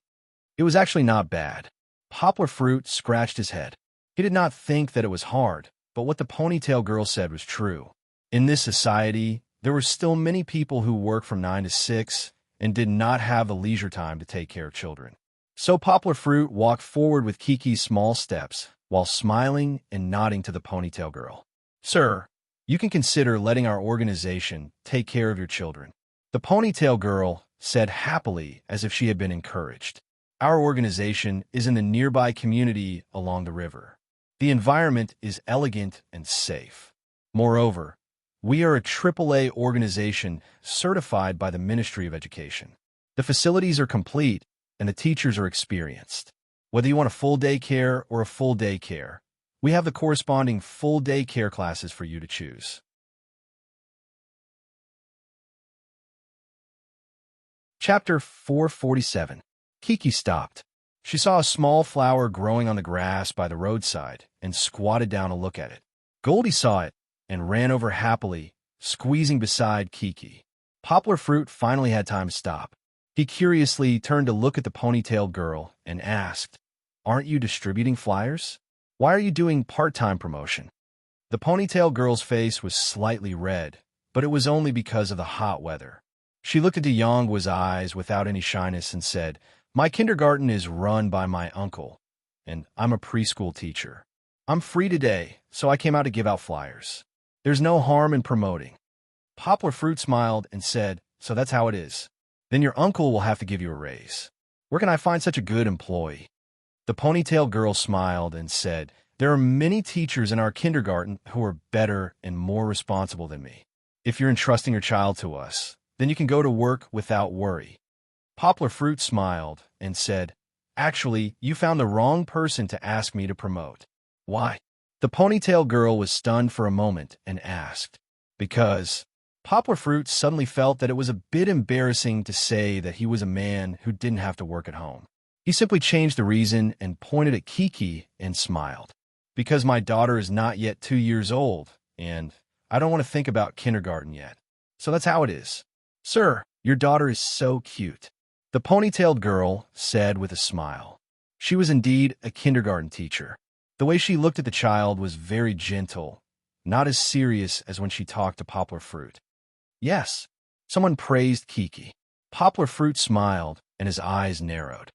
It was actually not bad. Poplar Fruit scratched his head. He did not think that it was hard, but what the ponytail girl said was true. In this society, there were still many people who worked from 9 to 6 and did not have the leisure time to take care of children. So Poplar Fruit walked forward with Kiki's small steps while smiling and nodding to the ponytail girl. "Sir, you can consider letting our organization take care of your children," the ponytail girl said happily as if she had been encouraged. "Our organization is in the nearby community along the river. The environment is elegant and safe. Moreover, we are a AAA organization certified by the Ministry of Education. The facilities are complete and the teachers are experienced. Whether you want a full day care or a full day care, we have the corresponding full day care classes for you to choose." Chapter 447. Kiki stopped. She saw a small flower growing on the grass by the roadside and squatted down to look at it. Goldie saw it and ran over happily, squeezing beside Kiki. Poplar Fruit finally had time to stop. He curiously turned to look at the ponytail girl and asked, "Aren't you distributing flyers? Why are you doing part-time promotion?" The ponytail girl's face was slightly red, but it was only because of the hot weather. She looked into Yongwa's eyes without any shyness and said, "My kindergarten is run by my uncle, and I'm a preschool teacher. I'm free today, so I came out to give out flyers. There's no harm in promoting." Poplar Fruit smiled and said, "So that's how it is. Then your uncle will have to give you a raise. Where can I find such a good employee?" The ponytail girl smiled and said, "There are many teachers in our kindergarten who are better and more responsible than me. If you're entrusting your child to us, then you can go to work without worry." Poplar Fruit smiled and said, "Actually, you found the wrong person to ask me to promote." "Why?" The ponytail girl was stunned for a moment and asked, "Because..." Poplar Fruit suddenly felt that it was a bit embarrassing to say that he was a man who didn't have to work at home. He simply changed the reason and pointed at Kiki and smiled. "Because my daughter is not yet 2 years old, and I don't want to think about kindergarten yet. So that's how it is." "Sir, your daughter is so cute," the ponytailed girl said with a smile. She was indeed a kindergarten teacher. The way she looked at the child was very gentle, not as serious as when she talked to Poplar Fruit. "Yes," someone praised Kiki. Poplar Fruit smiled and his eyes narrowed.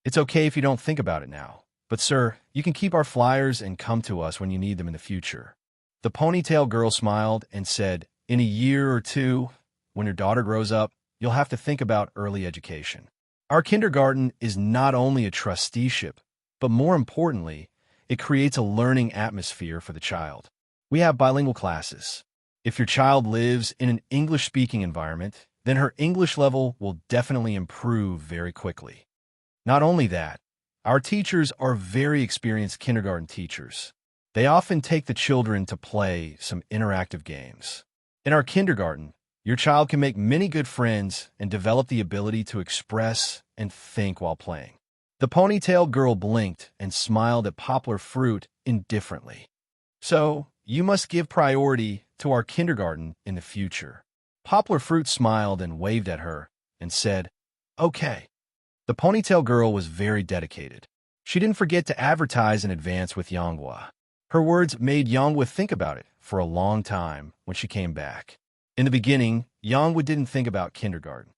"It's okay if you don't think about it now. But sir, you can keep our flyers and come to us when you need them in the future." The ponytail girl smiled and said, "In a year or two, when your daughter grows up, you'll have to think about early education. Our kindergarten is not only a trusteeship, but more importantly, it creates a learning atmosphere for the child. We have bilingual classes. If your child lives in an English-speaking environment, then her English level will definitely improve very quickly. Not only that, our teachers are very experienced kindergarten teachers. They often take the children to play some interactive games. In our kindergarten, your child can make many good friends and develop the ability to express and think while playing." The ponytail girl blinked and smiled at Poplar Fruit indifferently. "So, you must give priority to our kindergarten in the future." Poplar Fruit smiled and waved at her and said, "Okay." The ponytail girl was very dedicated. She didn't forget to advertise in advance with Yongwa. Her words made Yongwa think about it for a long time when she came back. In the beginning, Yongwa didn't think about kindergarten.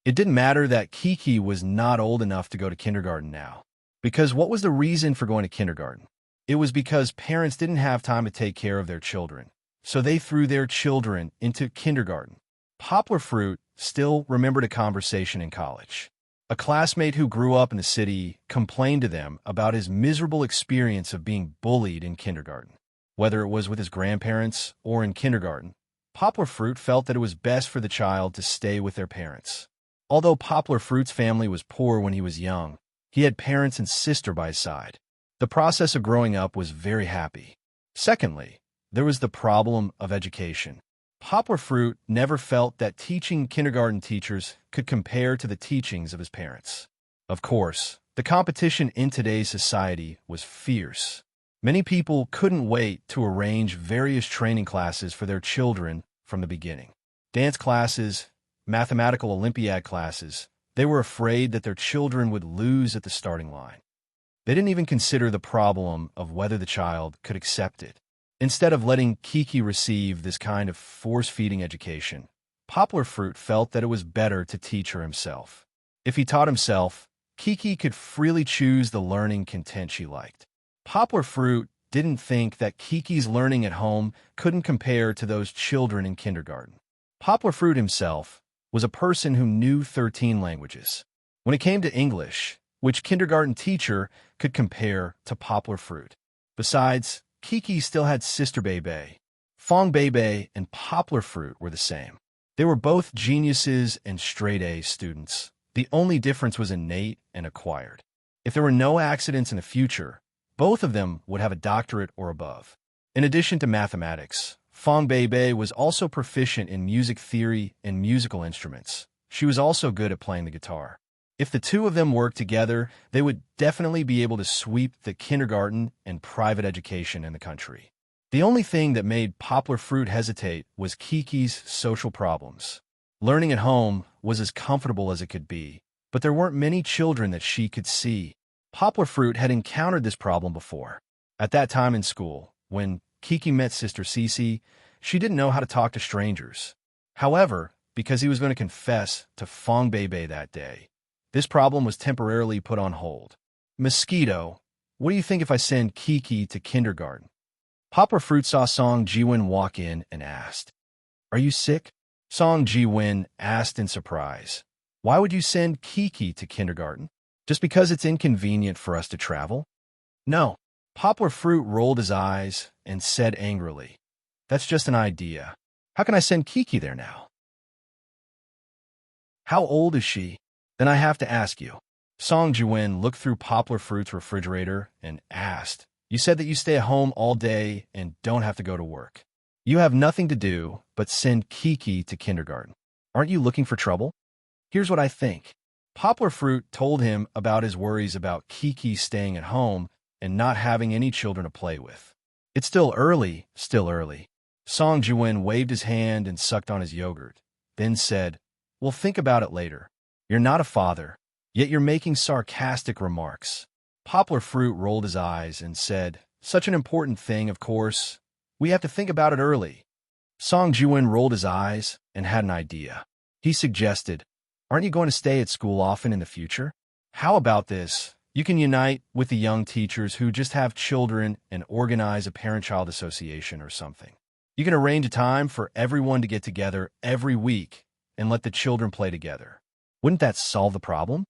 It didn't matter that Kiki was not old enough to go to kindergarten now. Because what was the reason for going to kindergarten? It was because parents didn't have time to take care of their children, so they threw their children into kindergarten. Poplar Fruit still remembered a conversation in college. A classmate who grew up in the city complained to them about his miserable experience of being bullied in kindergarten. Whether it was with his grandparents or in kindergarten, Poplar Fruit felt that it was best for the child to stay with their parents. Although Poplar Fruit's family was poor when he was young, he had parents and sister by his side. The process of growing up was very happy. Secondly, there was the problem of education. Poplar Fruit never felt that teaching kindergarten teachers could compare to the teachings of his parents. Of course, the competition in today's society was fierce. Many people couldn't wait to arrange various training classes for their children from the beginning. Dance classes, mathematical Olympiad classes, they were afraid that their children would lose at the starting line. They didn't even consider the problem of whether the child could accept it. Instead of letting Kiki receive this kind of force-feeding education, Poplar Fruit felt that it was better to teach her himself. If he taught himself, Kiki could freely choose the learning content she liked. Poplar Fruit didn't think that Kiki's learning at home couldn't compare to those children in kindergarten. Poplar Fruit himself was a person who knew 13 languages. When it came to English, which kindergarten teacher could compare to Poplar Fruit? Besides, Kiki still had Sister Bebe. Fong Bebe and Poplar Fruit were the same. They were both geniuses and straight-A students. The only difference was innate and acquired. If there were no accidents in the future, both of them would have a doctorate or above. In addition to mathematics, Fong Bebe was also proficient in music theory and musical instruments. She was also good at playing the guitar. If the two of them worked together, they would definitely be able to sweep the kindergarten and private education in the country. The only thing that made Poplar Fruit hesitate was Kiki's social problems. Learning at home was as comfortable as it could be, but there weren't many children that she could see. Poplar Fruit had encountered this problem before. At that time in school, when Kiki met Sister Cece, she didn't know how to talk to strangers. However, because he was going to confess to Fong Bebe that day, this problem was temporarily put on hold. Mosquito, what do you think if I send Kiki to kindergarten? Poplar Fruit saw Song Jiwin walk in and asked, "Are you sick?" Song Jiwin asked in surprise, "Why would you send Kiki to kindergarten? Just because it's inconvenient for us to travel?" "No." Poplar Fruit rolled his eyes and said angrily, "That's just an idea. How can I send Kiki there now?" "How old is she?" "Then I have to ask you." Song Jiwin looked through Poplar Fruit's refrigerator and asked, "You said that you stay at home all day and don't have to go to work. You have nothing to do but send Kiki to kindergarten. Aren't you looking for trouble?" "Here's what I think." Poplar Fruit told him about his worries about Kiki staying at home and not having any children to play with. "It's still early, still early." Song Jiwin waved his hand and sucked on his yogurt, then said, "We'll think about it later. You're not a father, yet you're making sarcastic remarks." Poplar Fruit rolled his eyes and said, "Such an important thing, of course. We have to think about it early." Song Jiwin rolled his eyes and had an idea. He suggested, "Aren't you going to stay at school often in the future? How about this? You can unite with the young teachers who just have children and organize a parent-child association or something. You can arrange a time for everyone to get together every week and let the children play together. Wouldn't that solve the problem?"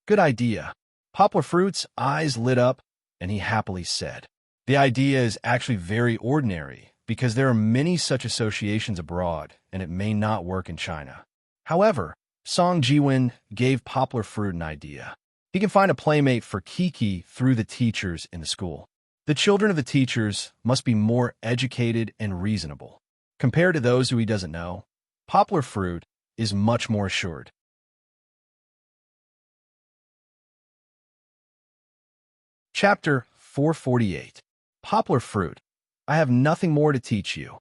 "Good idea." Poplar Fruit's eyes lit up, and he happily said, "The idea is actually very ordinary because there are many such associations abroad, and it may not work in China." However, Song Jiwin gave Poplar Fruit an idea. He can find a playmate for Kiki through the teachers in the school. The children of the teachers must be more educated and reasonable. Compared to those who he doesn't know, Poplar Fruit is much more assured. Chapter 448. Poplar Fruit. I have nothing more to teach you.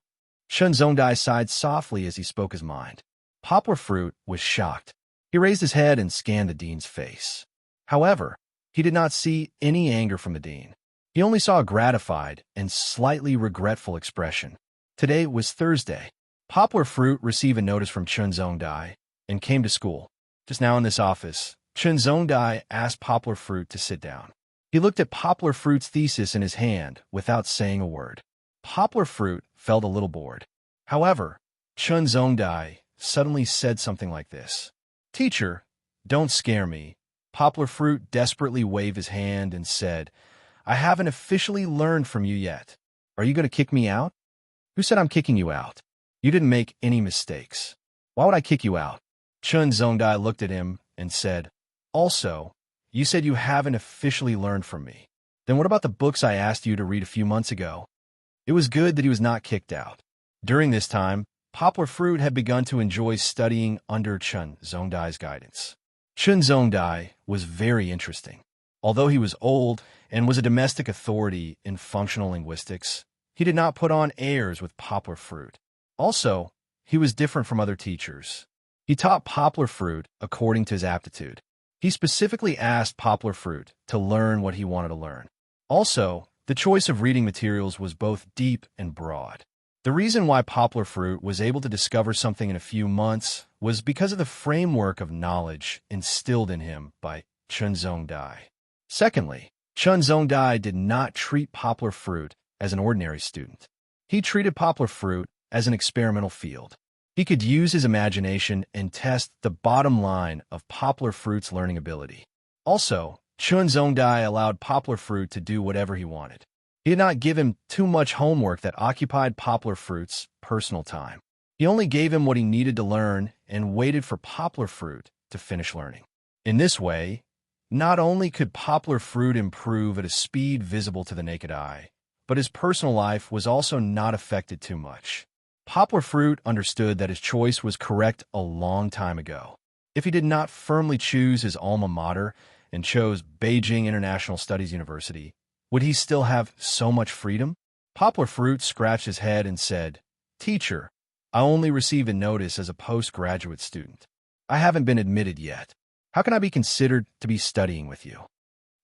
Chen Zongdai sighed softly as he spoke his mind. Poplar Fruit was shocked. He raised his head and scanned the dean's face. However, he did not see any anger from the dean. He only saw a gratified and slightly regretful expression. Today was Thursday. Poplar Fruit received a notice from Chen Zongdai and came to school. Just now in this office, Chen Zongdai asked Poplar Fruit to sit down. He looked at Poplar Fruit's thesis in his hand without saying a word. Poplar Fruit felt a little bored. However, Chen Zongdai suddenly said something like this. "Teacher, don't scare me." Poplar Fruit desperately waved his hand and said, "I haven't officially learned from you yet. Are you going to kick me out?" "Who said I'm kicking you out? You didn't make any mistakes. Why would I kick you out?" Chen Zongdai looked at him and said, "Also, you said you haven't officially learned from me. Then what about the books I asked you to read a few months ago?" It was good that he was not kicked out. During this time, Poplar Fruit had begun to enjoy studying under Chen Zongdai's guidance. Chen Zongdai was very interesting. Although he was old and was a domestic authority in functional linguistics, he did not put on airs with Poplar Fruit. Also, he was different from other teachers. He taught Poplar Fruit according to his aptitude. He specifically asked Poplar Fruit to learn what he wanted to learn. Also, the choice of reading materials was both deep and broad. The reason why Poplar Fruit was able to discover something in a few months was because of the framework of knowledge instilled in him by Chun Zongdai. Secondly, Chun Zongdai did not treat Poplar Fruit as an ordinary student. He treated Poplar Fruit as an experimental field. He could use his imagination and test the bottom line of Poplar Fruit's learning ability. Also, Chun Zongdai allowed Poplar Fruit to do whatever he wanted. He did not give him too much homework that occupied Poplar Fruit's personal time. He only gave him what he needed to learn and waited for Poplar Fruit to finish learning. In this way, not only could Poplar Fruit improve at a speed visible to the naked eye, but his personal life was also not affected too much. Poplar Fruit understood that his choice was correct a long time ago. If he did not firmly choose his alma mater and chose Beijing International Studies University, would he still have so much freedom? Poplar Fruit scratched his head and said, "Teacher, I only received a notice as a postgraduate student. I haven't been admitted yet. How can I be considered to be studying with you?"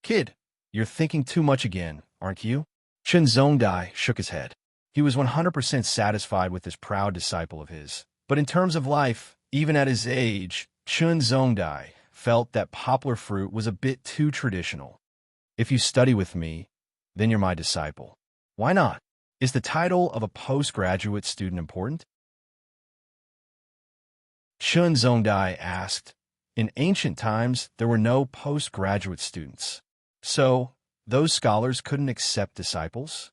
"Kid, you're thinking too much again, aren't you?" Chun Zongdai shook his head. He was 100% satisfied with this proud disciple of his. But in terms of life, even at his age, Chun Zongdai felt that Poplar Fruit was a bit too traditional. "If you study with me, then you're my disciple." "Why not? Is the title of a postgraduate student important?" Chun Zongdai asked. In ancient times, there were no postgraduate students. So, those scholars couldn't accept disciples?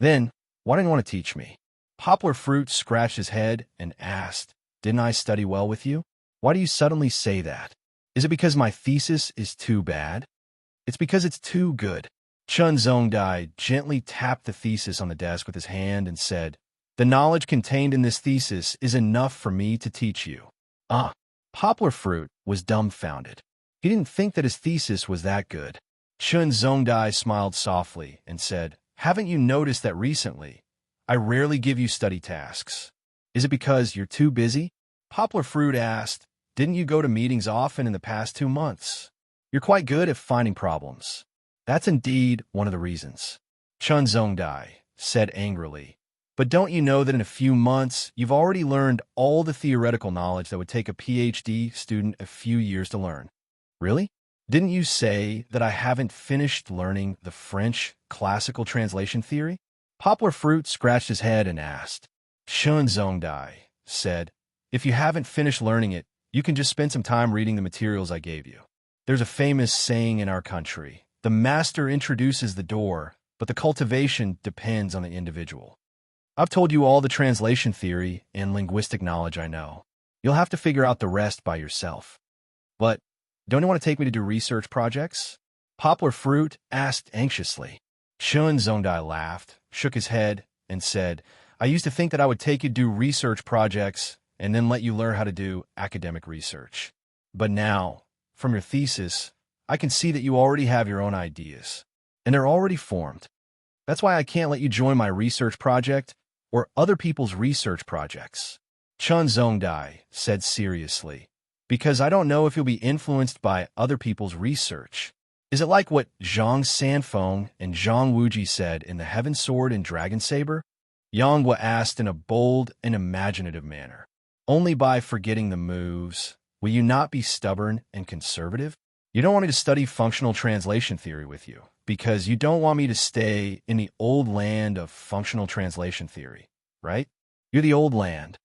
Then, why didn't you want to teach me? Poplar Fruit scratched his head and asked, "Didn't I study well with you? Why do you suddenly say that? Is it because my thesis is too bad?" "It's because it's too good." Chun Zongdai gently tapped the thesis on the desk with his hand and said, "The knowledge contained in this thesis is enough for me to teach you." Poplar Fruit was dumbfounded. He didn't think that his thesis was that good. Chun Zongdai smiled softly and said, "Haven't you noticed that recently I rarely give you study tasks? Is it because you're too busy?" Poplar Fruit asked, "Didn't you go to meetings often in the past 2 months? You're quite good at finding problems." "That's indeed one of the reasons," Chun Zongdai said angrily. "But don't you know that in a few months, you've already learned all the theoretical knowledge that would take a PhD student a few years to learn?" "Really? Didn't you say that I haven't finished learning the French classical translation theory?" Poplar Fruit scratched his head and asked. Chun Zongdai said, "If you haven't finished learning it, you can just spend some time reading the materials I gave you. There's a famous saying in our country, 'The master introduces the door, but the cultivation depends on the individual.' I've told you all the translation theory and linguistic knowledge I know. You'll have to figure out the rest by yourself." "But don't you want to take me to do research projects?" Poplar Fruit asked anxiously. Chun Zongdai laughed, shook his head, and said, "I used to think that I would take you to do research projects and then let you learn how to do academic research. But now, from your thesis, I can see that you already have your own ideas, and they're already formed. That's why I can't let you join my research project or other people's research projects." Chun Zongdai said seriously, "Because I don't know if you'll be influenced by other people's research. Is it like what Zhang Sanfeng and Zhang Wuji said in The Heaven Sword and Dragon Saber?" Yang Hua asked in a bold and imaginative manner. "Only by forgetting the moves, will you not be stubborn and conservative? You don't want me to study functional translation theory with you, because you don't want me to stay in the old land of functional translation theory, right? You're the old land."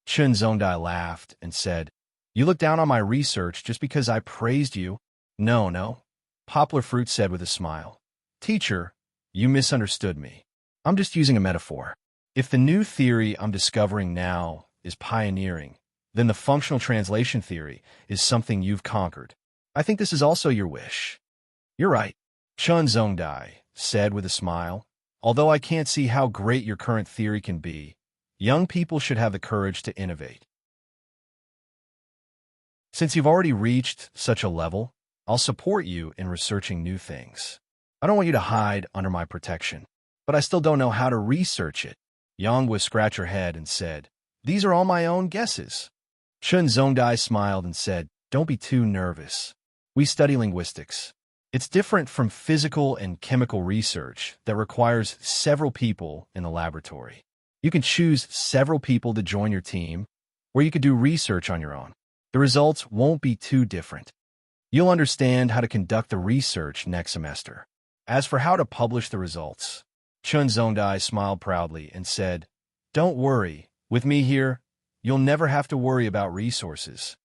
Chun Zongdai laughed and said, "You look down on my research just because I praised you?" No, Poplar Fruit said with a smile. "Teacher, you misunderstood me. I'm just using a metaphor. If the new theory I'm discovering now is pioneering, then the functional translation theory is something you've conquered. I think this is also your wish." "You're right," Chun Zongdai said with a smile. "Although I can't see how great your current theory can be, young people should have the courage to innovate. Since you've already reached such a level, I'll support you in researching new things. I don't want you to hide under my protection, but I still don't know how to research it." Yang Hua scratched her head and said, "These are all my own guesses." Chun Zongdai smiled and said, "Don't be too nervous. We study linguistics. It's different from physical and chemical research that requires several people in the laboratory. You can choose several people to join your team, or you could do research on your own. The results won't be too different. You'll understand how to conduct the research next semester. As for how to publish the results, Chun Zongdai smiled proudly and said, "Don't worry, with me here, you'll never have to worry about resources."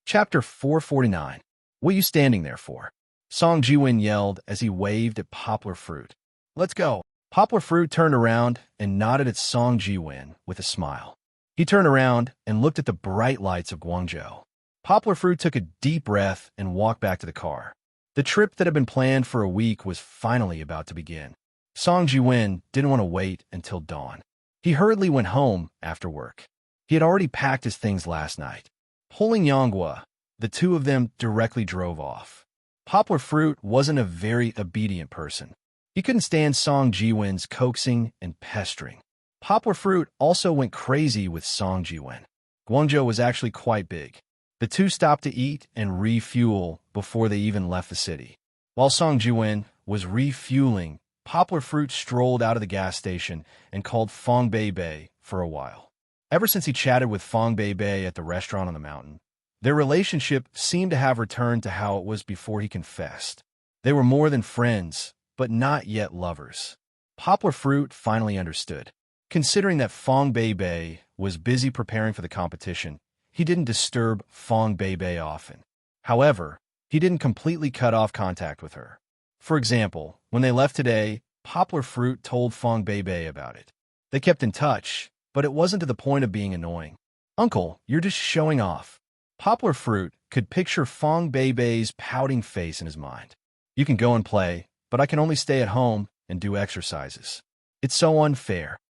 Chapter 449. What are you standing there for? Song Jiwin yelled as he waved at Poplar Fruit. "Let's go." Poplar Fruit turned around and nodded at Song Jiwin with a smile. He turned around and looked at the bright lights of Guangzhou. Poplar Fruit took a deep breath and walked back to the car. The trip that had been planned for a week was finally about to begin. Song Jiwin didn't want to wait until dawn. He hurriedly went home after work. He had already packed his things last night. Pulling Yonghua, the two of them directly drove off. Poplar Fruit wasn't a very obedient person. He couldn't stand Song Jiwin's coaxing and pestering. Poplar Fruit also went crazy with Song Jiwin. Guangzhou was actually quite big. The two stopped to eat and refuel before they even left the city. While Song Jiwin was refueling, Poplar Fruit strolled out of the gas station and called Fong Bei for a while. Ever since he chatted with Fong Bei at the restaurant on the mountain, their relationship seemed to have returned to how it was before he confessed. They were more than friends, but not yet lovers. Poplar Fruit finally understood. Considering that Fong Bei was busy preparing for the competition, he didn't disturb Fong Bei often. However, he didn't completely cut off contact with her. For example, when they left today, Poplar Fruit told Fong Bei about it. They kept in touch, but it wasn't to the point of being annoying. "Uncle, you're just showing off." Poplar Fruit could picture Fong Bei's pouting face in his mind. "You can go and play, but I can only stay at home and do exercises. It's so unfair.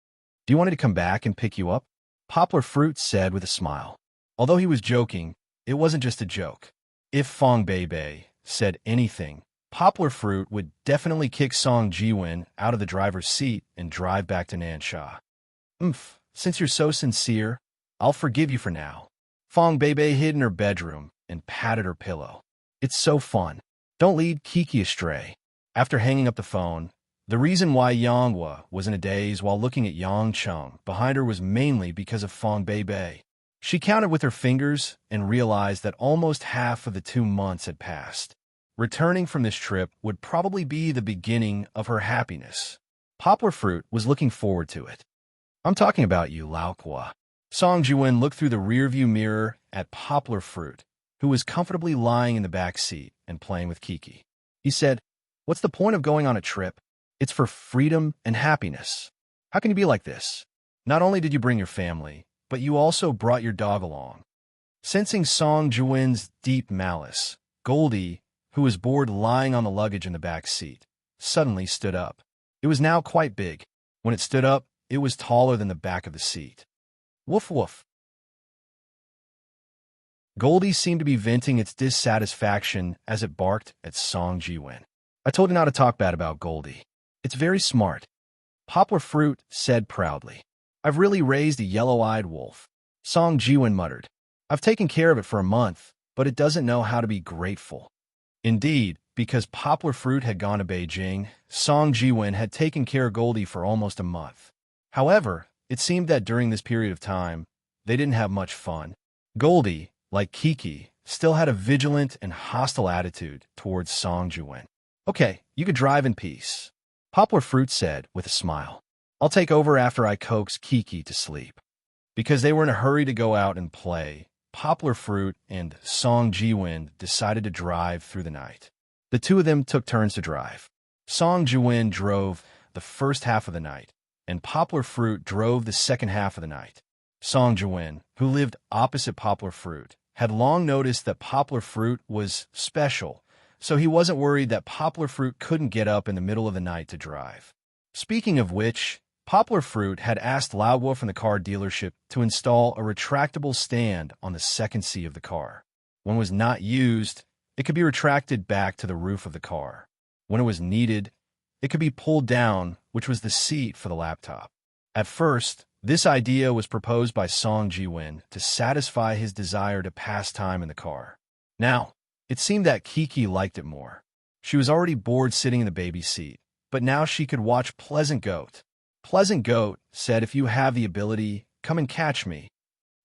Do you want me to come back and pick you up?" Poplar Fruit said with a smile. Although he was joking, it wasn't just a joke. If Fong Bei said anything, Poplar Fruit would definitely kick Song Jiwin out of the driver's seat and drive back to Nansha. Since you're so sincere, I'll forgive you for now." Fong Bei hid in her bedroom and patted her pillow. "It's so fun. Don't lead Kiki astray." After hanging up the phone, the reason why Yonghua was in a daze while looking at Yang Cheng behind her was mainly because of Fong Bei. She counted with her fingers and realized that almost half of the 2 months had passed. Returning from this trip would probably be the beginning of her happiness. Poplar Fruit was looking forward to it. "I'm talking about you, Lao Kwa." Song Jiwin looked through the rearview mirror at Poplar Fruit, who was comfortably lying in the back seat and playing with Kiki. He said, "What's the point of going on a trip? It's for freedom and happiness. How can you be like this? Not only did you bring your family, but you also brought your dog along." Sensing Song Jiwin's deep malice, Goldie, who was bored lying on the luggage in the back seat, suddenly stood up. It was now quite big. When it stood up, it was taller than the back of the seat. "Woof woof." Goldie seemed to be venting its dissatisfaction as it barked at Song Jiwin. "I told you not to talk bad about Goldie. It's very smart." Poplar Fruit said proudly. "I've really raised a yellow-eyed wolf." Song Jiwin muttered. "I've taken care of it for a month, but it doesn't know how to be grateful." Indeed, because Poplar Fruit had gone to Beijing, Song Jiwin had taken care of Goldie for almost a month. However, it seemed that during this period of time, they didn't have much fun. Goldie, like Kiki, still had a vigilant and hostile attitude towards Song Jiwin. "Okay, you could drive in peace," Poplar Fruit said with a smile. "I'll take over after I coax Kiki to sleep." Because they were in a hurry to go out and play, Poplar Fruit and Song Jiwin decided to drive through the night. The two of them took turns to drive. Song Jiwin drove the first half of the night, and Poplar Fruit drove the second half of the night. Song Jiwin, who lived opposite Poplar Fruit, had long noticed that Poplar Fruit was special, so he wasn't worried that Poplar Fruit couldn't get up in the middle of the night to drive. Speaking of which, Poplar Fruit had asked Laoguo from the car dealership to install a retractable stand on the second seat of the car. When it was not used, it could be retracted back to the roof of the car. When it was needed, it could be pulled down, which was the seat for the laptop. At first, This idea was proposed by Song Ji-won to satisfy his desire to pass time in the car. Now, it seemed that Kiki liked it more. She was already bored sitting in the baby seat, but now she could watch Pleasant Goat. Pleasant Goat said, "If you have the ability, come and catch me."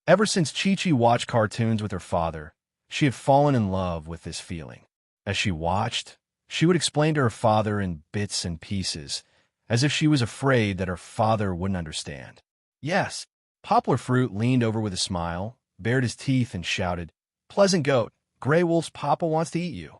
Ever since Chi-Chi watched cartoons with her father, she had fallen in love with this feeling. As she watched, she would explain to her father in bits and pieces, as if she was afraid that her father wouldn't understand. Yes, Poplar Fruit leaned over with a smile, bared his teeth, and shouted, "Pleasant Goat, Grey Wolf's papa wants to eat you."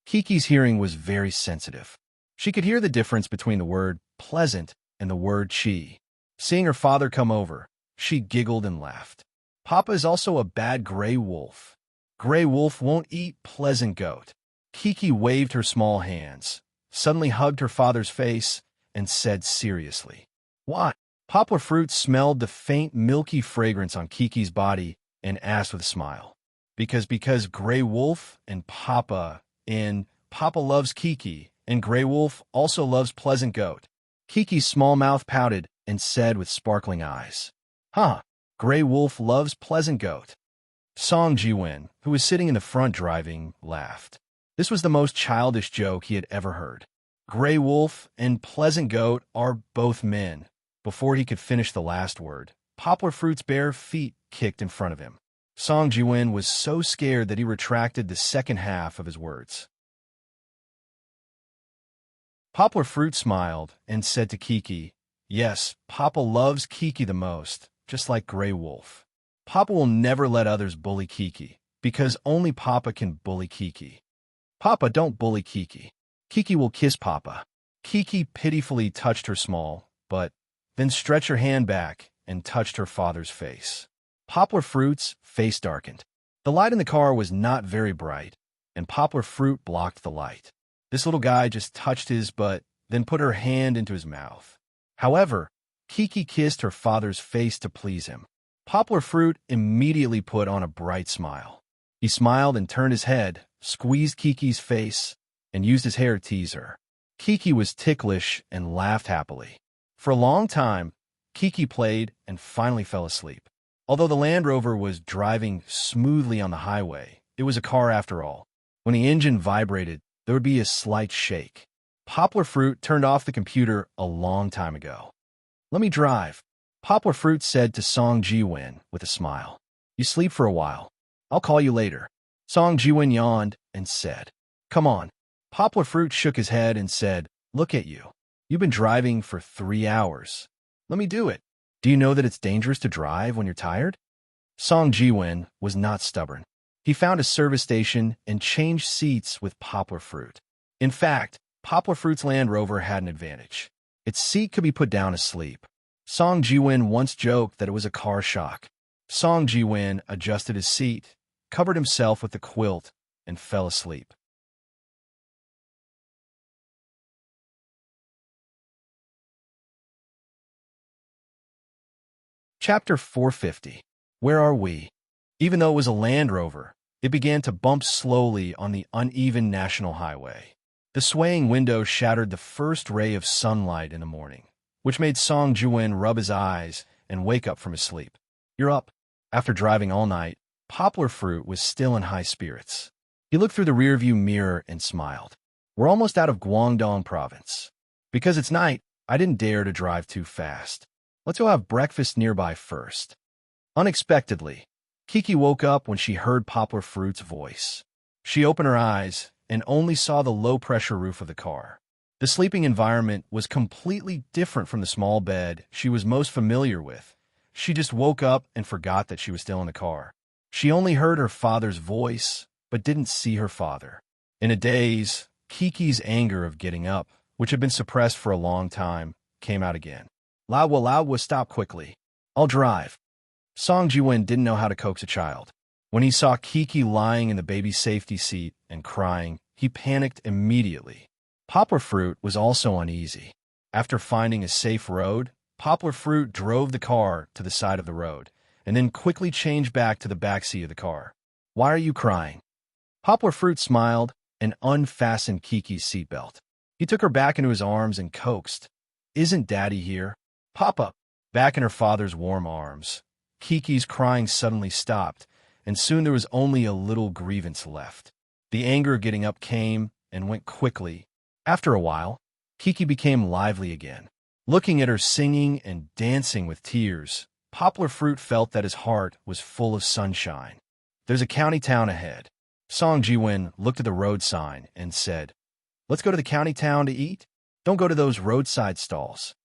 Kiki's hearing was very sensitive. She could hear the difference between the word pleasant and the word chi. Seeing her father come over, she giggled and laughed. "Papa is also a bad gray wolf. Gray Wolf won't eat Pleasant Goat." Kiki waved her small hands, suddenly hugged her father's face, and said seriously, "What?" Poplar Fruit smelled the faint milky fragrance on Kiki's body and asked with a smile, Because Grey Wolf and Papa loves Kiki, and Grey Wolf also loves Pleasant Goat." Kiki's small mouth pouted and said with sparkling eyes, "Huh, Grey Wolf loves Pleasant Goat." Song Ji-won, who was sitting in the front driving, laughed. This was the most childish joke he had ever heard. Grey Wolf and Pleasant Goat are both men. Before he could finish the last word, Poplar Fruit's bare feet kicked in front of him. Song Ji-won was so scared that he retracted the second half of his words. Poplar Fruit smiled and said to Kiki, "Yes, Papa loves Kiki the most, just like Grey Wolf. Papa will never let others bully Kiki, because only Papa can bully Kiki. Papa, don't bully Kiki. Kiki will kiss Papa." Kiki pitifully touched her small butt, then stretched her hand back and touched her father's face. Poplar Fruit's face darkened. The light in the car was not very bright, and Poplar Fruit blocked the light. This little guy just touched his butt, then put her hand into his mouth. However, Kiki kissed her father's face to please him. Poplar Fruit immediately put on a bright smile. He smiled and turned his head, squeezed Kiki's face, and used his hair to tease her. Kiki was ticklish and laughed happily. For a long time, Kiki played and finally fell asleep. Although the Land Rover was driving smoothly on the highway, it was a car after all. When the engine vibrated, there would be a slight shake. Poplar Fruit turned off the computer a long time ago. "Let me drive," Poplar Fruit said to Song Ji-won with a smile. "You sleep for a while. I'll call you later." Song Ji-won yawned and said, "Come on." Poplar Fruit shook his head and said, "Look at you. You've been driving for 3 hours. Let me do it. Do you know that it's dangerous to drive when you're tired?" Song Ji-won was not stubborn. He found a service station and changed seats with Poplar Fruit. In fact, Poplar Fruit's Land Rover had an advantage. Its seat could be put down asleep. Song Ji-won once joked that it was a car shock. Song Ji-won adjusted his seat, covered himself with the quilt, and fell asleep. Chapter 450. Where are we? Even though it was a Land Rover, it began to bump slowly on the uneven national highway. The swaying window shattered the first ray of sunlight in the morning, which made Song Ji-won rub his eyes and wake up from his sleep. "You're up." After driving all night, Poplar Fruit was still in high spirits. He looked through the rearview mirror and smiled. "We're almost out of Guangdong province. Because it's night, I didn't dare to drive too fast. Let's go have breakfast nearby first." Unexpectedly, Kiki woke up when she heard Poplar Fruit's voice. She opened her eyes and only saw the low-pressure roof of the car. The sleeping environment was completely different from the small bed she was most familiar with. She just woke up and forgot that she was still in the car. She only heard her father's voice, but didn't see her father. In a daze, Kiki's anger of getting up, which had been suppressed for a long time, came out again. Lao, stop quickly. I'll drive." Song Ji-won didn't know how to coax a child. When he saw Kiki lying in the baby safety seat and crying, he panicked immediately. Poplar Fruit was also uneasy. After finding a safe road, Poplar Fruit drove the car to the side of the road, and then quickly changed back to the back seat of the car. "Why are you crying?" Poplar Fruit smiled and unfastened Kiki's seatbelt. He took her back into his arms and coaxed, "Isn't Daddy here?" "Papa, Back in her father's warm arms, Kiki's crying suddenly stopped, and soon there was only a little grievance left. The anger getting up came and went quickly. After a while, Kiki became lively again. Looking at her singing and dancing with tears, Poplar Fruit felt that his heart was full of sunshine. There's a county town ahead. Song Jiwin looked at the road sign and said, "Let's go to the county town to eat. Don't go to those roadside stalls."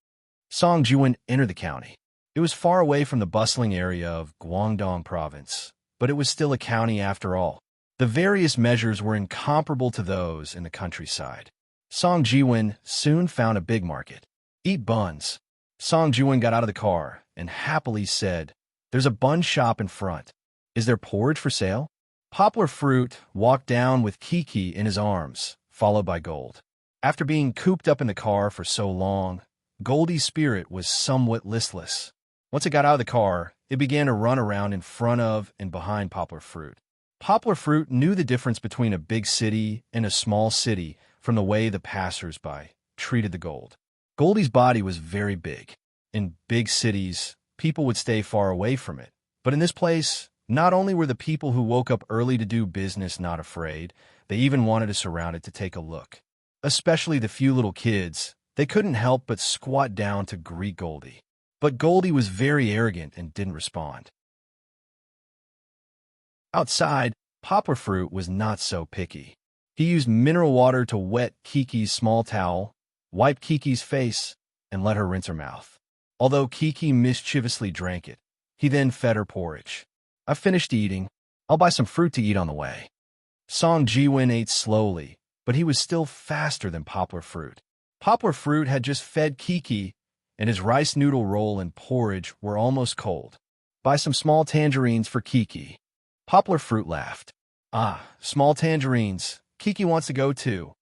Song Jiwin entered the county. It was far away from the bustling area of Guangdong province, but it was still a county after all. The various measures were incomparable to those in the countryside. Song Jiwin soon found a big market. "Eat buns." Song Jiwin got out of the car and happily said, "There's a bun shop in front. Is there porridge for sale?" Poplar Fruit walked down with Kiki in his arms, followed by Gold. After being cooped up in the car for so long, Goldie's spirit was somewhat listless. Once it got out of the car, it began to run around in front of and behind Poplar Fruit. Poplar Fruit knew the difference between a big city and a small city from the way the passers-by treated the Gold. Goldie's body was very big. In big cities, people would stay far away from it. But in this place, not only were the people who woke up early to do business not afraid, they even wanted to surround it to take a look. Especially the few little kids, they couldn't help but squat down to greet Goldie. But Goldie was very arrogant and didn't respond. Outside, Poplar Fruit was not so picky. He used mineral water to wet Kiki's small towel, wiped Kiki's face, and let her rinse her mouth. Although Kiki mischievously drank it, he then fed her porridge. "I've finished eating. I'll buy some fruit to eat on the way." Song Jiwin ate slowly, but he was still faster than Poplar Fruit. Poplar Fruit had just fed Kiki, and his rice noodle roll and porridge were almost cold. "Buy some small tangerines for Kiki." Poplar Fruit laughed. "Ah, small tangerines. Kiki wants to go too."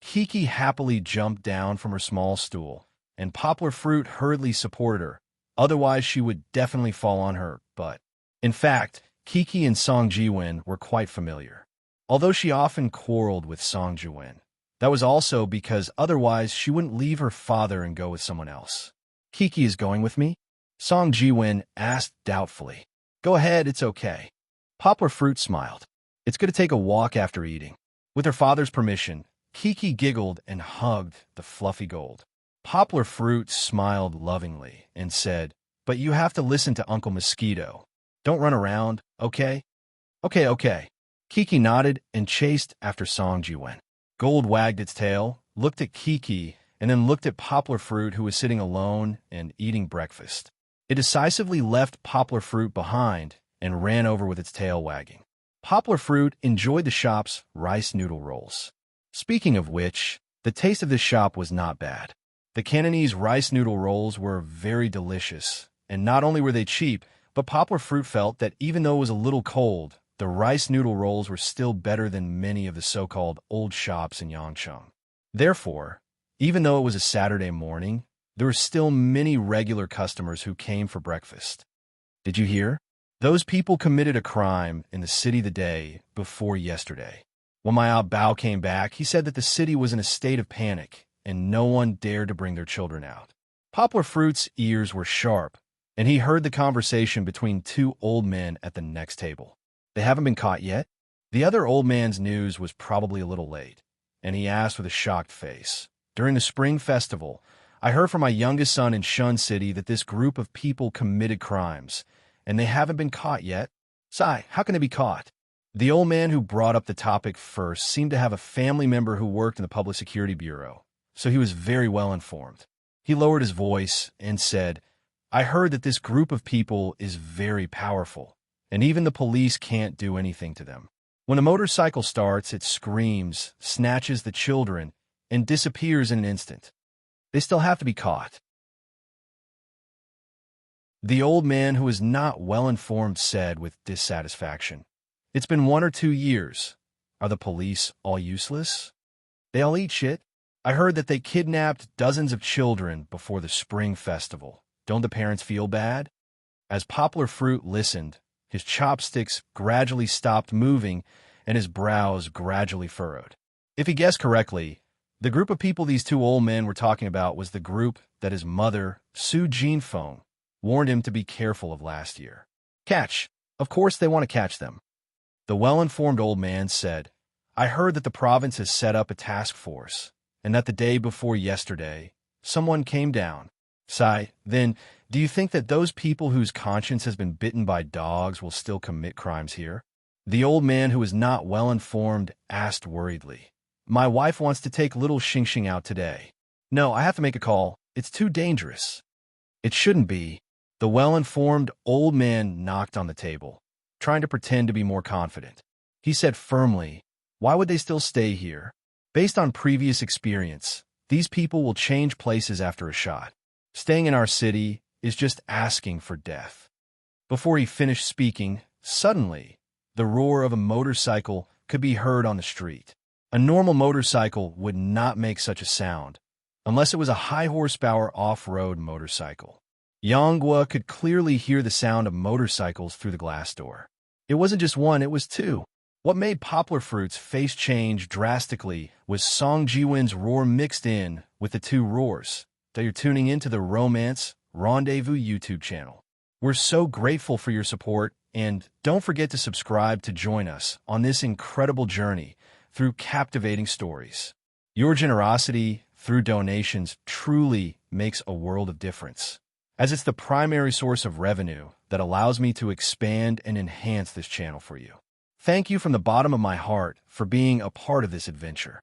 Kiki happily jumped down from her small stool, and Poplar Fruit hurriedly supported her. Otherwise, she would definitely fall on her butt. In fact, Kiki and Song Jiwin were quite familiar. Although she often quarreled with Song Jiwin, that was also because otherwise she wouldn't leave her father and go with someone else. "Kiki is going with me?" Song Jiwin asked doubtfully. "Go ahead, it's okay." Poplar Fruit smiled. "It's good to take a walk after eating." With her father's permission, Kiki giggled and hugged the fluffy Gold. Poplar Fruit smiled lovingly and said, "But you have to listen to Uncle Mosquito. Don't run around, okay?" Okay. Kiki nodded and chased after Song Jiwin. Gold wagged its tail, looked at Kiki, and then looked at Poplar Fruit, who was sitting alone and eating breakfast. It decisively left Poplar Fruit behind and ran over with its tail wagging. Poplar Fruit enjoyed the shop's rice noodle rolls. Speaking of which, the taste of this shop was not bad. The Cantonese rice noodle rolls were very delicious, and not only were they cheap, but Poplar Fruit felt that even though it was a little cold, the rice noodle rolls were still better than many of the so-called old shops in Yangcheng. Therefore, even though it was a Saturday morning, there were still many regular customers who came for breakfast. Did you hear? Those people committed a crime in the city the day before yesterday. When my Bao came back, he said that the city was in a state of panic, and no one dared to bring their children out. Poplar Fruit's ears were sharp, and he heard the conversation between two old men at the next table. "They haven't been caught yet?" The other old man's news was probably a little late, and he asked with a shocked face. "During the Spring Festival, I heard from my youngest son in Shun City that this group of people committed crimes, and they haven't been caught yet." "Sai, how can they be caught?" The old man who brought up the topic first seemed to have a family member who worked in the Public Security Bureau, so he was very well informed. He lowered his voice and said, "I heard that this group of people is very powerful, and even the police can't do anything to them. When a motorcycle starts, it screams, snatches the children, and disappears in an instant. They still have to be caught." The old man, who was not well informed, said with dissatisfaction, "It's been 1 or 2 years. Are the police all useless? They all eat shit. I heard that they kidnapped dozens of children before the Spring Festival. Don't the parents feel bad?" As Poplar Fruit listened, his chopsticks gradually stopped moving and his brows gradually furrowed. If he guessed correctly, the group of people these two old men were talking about was the group that his mother, Su Jinfeng, warned him to be careful of last year. Catch. Of course they want to catch them. The well-informed old man said, I heard that the province has set up a task force, and that the day before yesterday, someone came down. Sigh, then, do you think that those people whose conscience has been bitten by dogs will still commit crimes here? The old man, who was not well-informed, asked worriedly. My wife wants to take little Xing out today. No, I have to make a call. It's too dangerous. It shouldn't be. The well-informed old man knocked on the table, trying to pretend to be more confident. He said firmly, why would they still stay here? Based on previous experience, these people will change places after a shot. Staying in our city is just asking for death. Before he finished speaking, suddenly, the roar of a motorcycle could be heard on the street. A normal motorcycle would not make such a sound, unless it was a high-horsepower off-road motorcycle. Yanghua could clearly hear the sound of motorcycles through the glass door. It wasn't just one, it was two. What made Poplar Fruit's face change drastically was Song Jiwen's roar mixed in with the two roars. That you're tuning into the Romance Rendezvous YouTube channel. We're so grateful for your support, and don't forget to subscribe to join us on this incredible journey through captivating stories. Your generosity through donations truly makes a world of difference, as it's the primary source of revenue that allows me to expand and enhance this channel for you. Thank you from the bottom of my heart for being a part of this adventure.